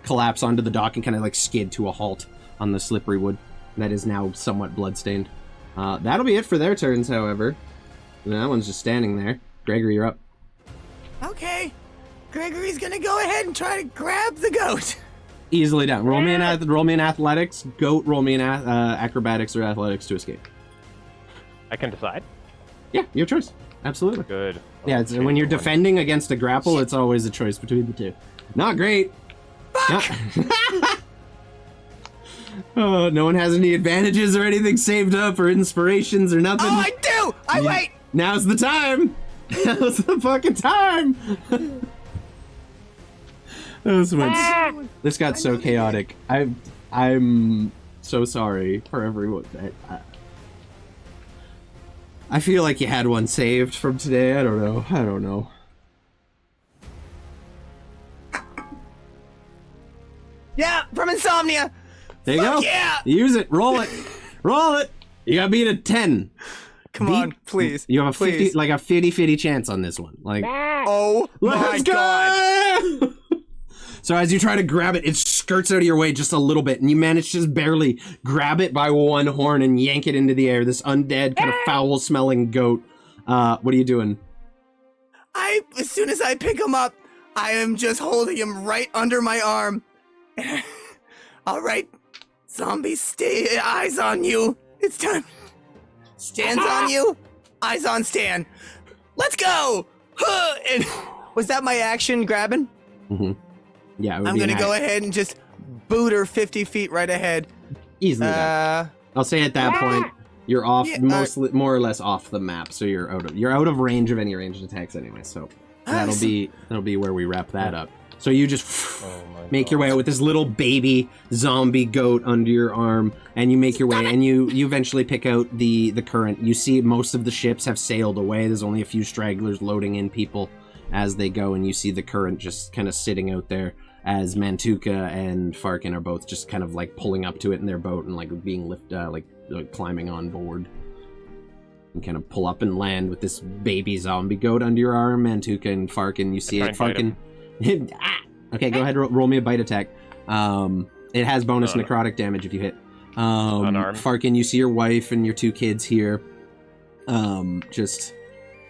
collapse onto the dock and kind of like skid to a halt on the slippery wood that is now somewhat bloodstained. That'll be it for their turns, however. And that one's just standing there. Gregory, you're up. Okay. Gregory's gonna go ahead and try to grab the goat. Easily done. Roll me an athletics. Goat, roll me an acrobatics or athletics to escape. I can decide? Yeah, your choice. Absolutely. Good. Yeah, when you're defending against a grapple, it's always a choice between the two. Not great. Fuck! Oh, no one has any advantages or anything saved up or inspirations or nothing. Oh, I do! Wait! Now's the time! Now's the fucking time! This got so chaotic. I'm so sorry for everyone. I feel like you had one saved from today. I don't know. Yeah, from insomnia. There you go. Yeah. Use it. Roll it. Roll it. You got beat at 10. Come on, please. You have a please. 50 chance on this one. Like, oh my let's go! God. So as you try to grab it, it skirts out of your way just a little bit, and you manage to just barely grab it by one horn and yank it into the air. This undead, kind of foul-smelling goat. What are you doing? As soon as I pick him up, I am just holding him right under my arm. All right, zombie, stay eyes on you. It's time. Stands on you, eyes on Stan. Let's go! And was that my action grabbing? Mm-hmm. Yeah, I'm gonna go ahead and just boot her 50 feet right ahead. Easily. I'll say at that point you're off, more or less off the map, so you're out of range of any ranged attacks anyway. So that'll be where we wrap that up. So you just make your way out with this little baby zombie goat under your arm, and you make your way, and you eventually pick out the current. You see most of the ships have sailed away. There's only a few stragglers loading in people as they go, and you see the current just kind of sitting out there as Mantuka and Farkin are both just kind of like pulling up to it in their boat and like being lifted, like climbing on board. And kind of pull up and land with this baby zombie goat under your arm. Mantuka and Farkin, you see it. Farkin. Okay, go ahead, roll me a bite attack. It has bonus necrotic damage if you hit. Farkin, you see your wife and your two kids here, just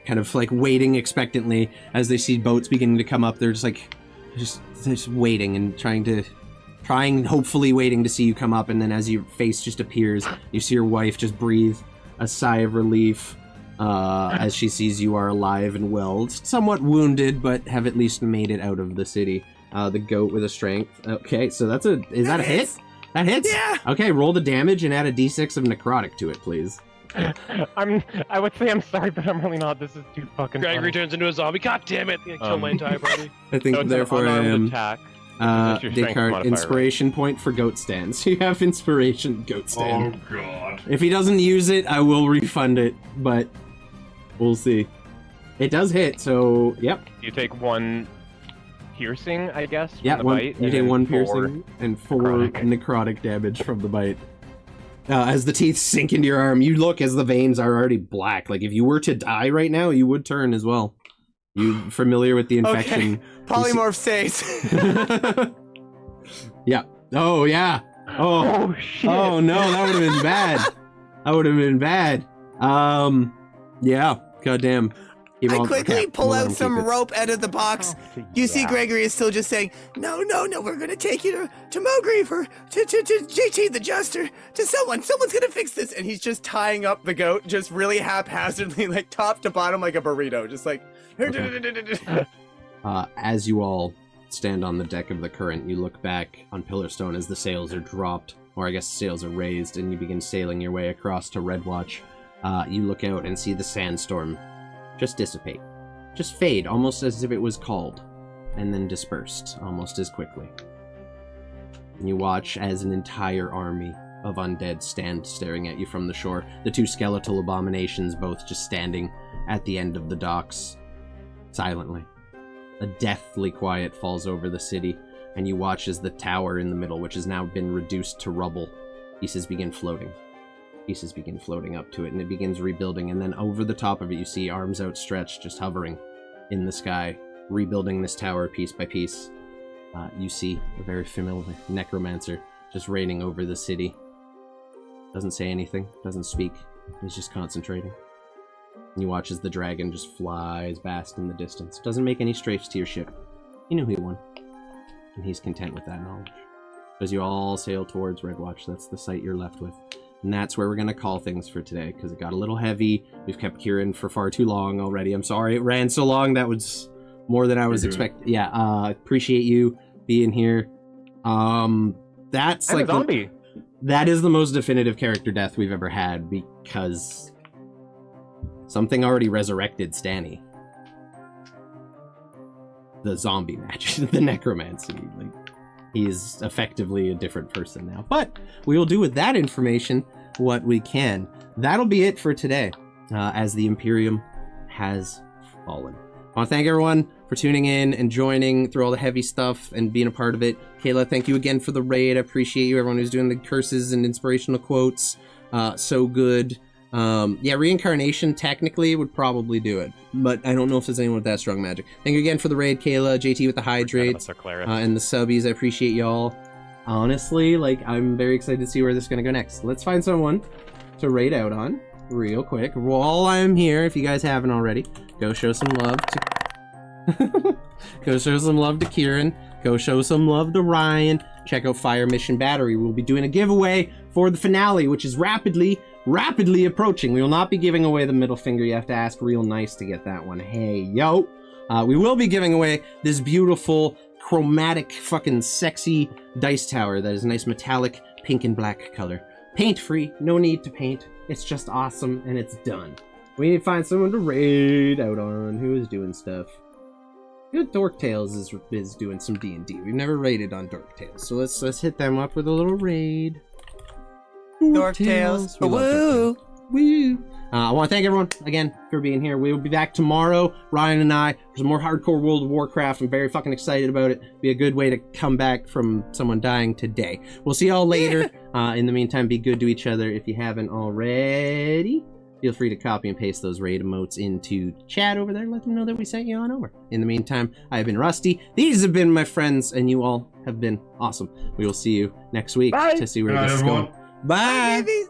kind of like waiting expectantly as they see boats beginning to come up. They're just like, just waiting and hopefully waiting to see you come up. And then as your face just appears, you see your wife just breathe a sigh of relief. As she sees you are alive and well, somewhat wounded, but have at least made it out of the city. The goat with a strength. Okay, so is that a hit? That hits? Yeah! Okay, roll the damage and add a d6 of necrotic to it, please. I would say I'm sorry, but I'm really not. This is too fucking Gregory turns into a zombie. God damn it! I'm gonna kill my entire party. I think so therefore I am. Attack. Descartes, inspiration point for goat stand. So you have inspiration goat stand. Oh god. If he doesn't use it, I will refund it, but we'll see. It does hit, so yep. You take one piercing, I guess. Yeah, from the bite, you take one piercing and four necrotic damage from the bite. As the teeth sink into your arm, you look as the veins are already black. Like if you were to die right now, you would turn as well. You familiar with the infection? Okay. Polymorph says. Yeah. Oh yeah. Oh shit. Oh no, that would have been bad. That would have been bad. Yeah. Goddamn. I quickly pull out some rope out of the box. You see Gregory is still just saying, no, we're gonna take you to Mowgli to JT the Jester, to someone's gonna fix this. And he's just tying up the goat, just really haphazardly, like top to bottom like a burrito, just like... Okay. As you all stand on the deck of the current, you look back on Pillarstone as the sails are dropped, or I guess sails are raised, and you begin sailing your way across to Redwatch. You look out and see the sandstorm just dissipate, just fade, almost as if it was called, and then dispersed almost as quickly. And you watch as an entire army of undead stand staring at you from the shore, the two skeletal abominations both just standing at the end of the docks, silently. A deathly quiet falls over the city, and you watch as the tower in the middle, which has now been reduced to rubble, pieces begin floating. Pieces begin floating up to it, and it begins rebuilding, and then over the top of it you see arms outstretched, just hovering in the sky, rebuilding this tower piece by piece. You see a very familiar necromancer just reigning over the city. Doesn't say anything, doesn't speak, he's just concentrating. And you watch as the dragon just flies past in the distance. Doesn't make any strafes to your ship. He knew he won. And he's content with that knowledge. As you all sail towards Redwatch, that's the site you're left with. And that's where we're going to call things for today, because it got a little heavy. We've kept Kieran for far too long already. I'm sorry it ran so long. That was more than I was expecting. Yeah, appreciate you being here. That's like a zombie. That is the most definitive character death we've ever had, because something already resurrected Stanny. The zombie magic, the necromancy. Like, he is effectively a different person now. But we will do with that information what we can. That'll be it for today, as the Imperium has fallen. I want to thank everyone for tuning in and joining through all the heavy stuff and being a part of it. Kayla, thank you again for the raid. I appreciate you. Everyone who's doing the curses and inspirational quotes. So good. Yeah, reincarnation technically would probably do it, but I don't know if there's anyone with that strong magic. Thank you again for the raid, Kayla, JT with the hydrates, and the subbies. I appreciate y'all. Honestly, like, I'm very excited to see where this is going to go next. Let's find someone to raid out on real quick. While I'm here, if you guys haven't already, go show some love to go show some love to Kieran. Go show some love to Ryan. Check out Fire Mission Battery. We'll be doing a giveaway for the finale, which is rapidly approaching. We will not be giving away the middle finger. You have to ask real nice to get that one. Hey, yo. We will be giving away this beautiful, chromatic, fucking sexy dice tower that is a nice metallic pink and black color. Paint free. No need to paint. It's just awesome, and it's done. We need to find someone to raid out on. Who is doing stuff? Good. Dork Tales is doing some D&D. We've never raided on Dork Tales, so let's hit them up with a little raid. Dork Tales. Woo! Woo! I want to thank everyone again for being here. We will be back tomorrow, Ryan and I, for some more hardcore World of Warcraft. I'm very fucking excited about it. Be a good way to come back from someone dying today. We'll see y'all later. In the meantime, be good to each other if you haven't already. Feel free to copy and paste those raid emotes into chat over there. Let them know that we sent you on over. In the meantime, I have been Rusty. These have been my friends, and you all have been awesome. We will see you next week to see where this is going. Bye. Bye, babies.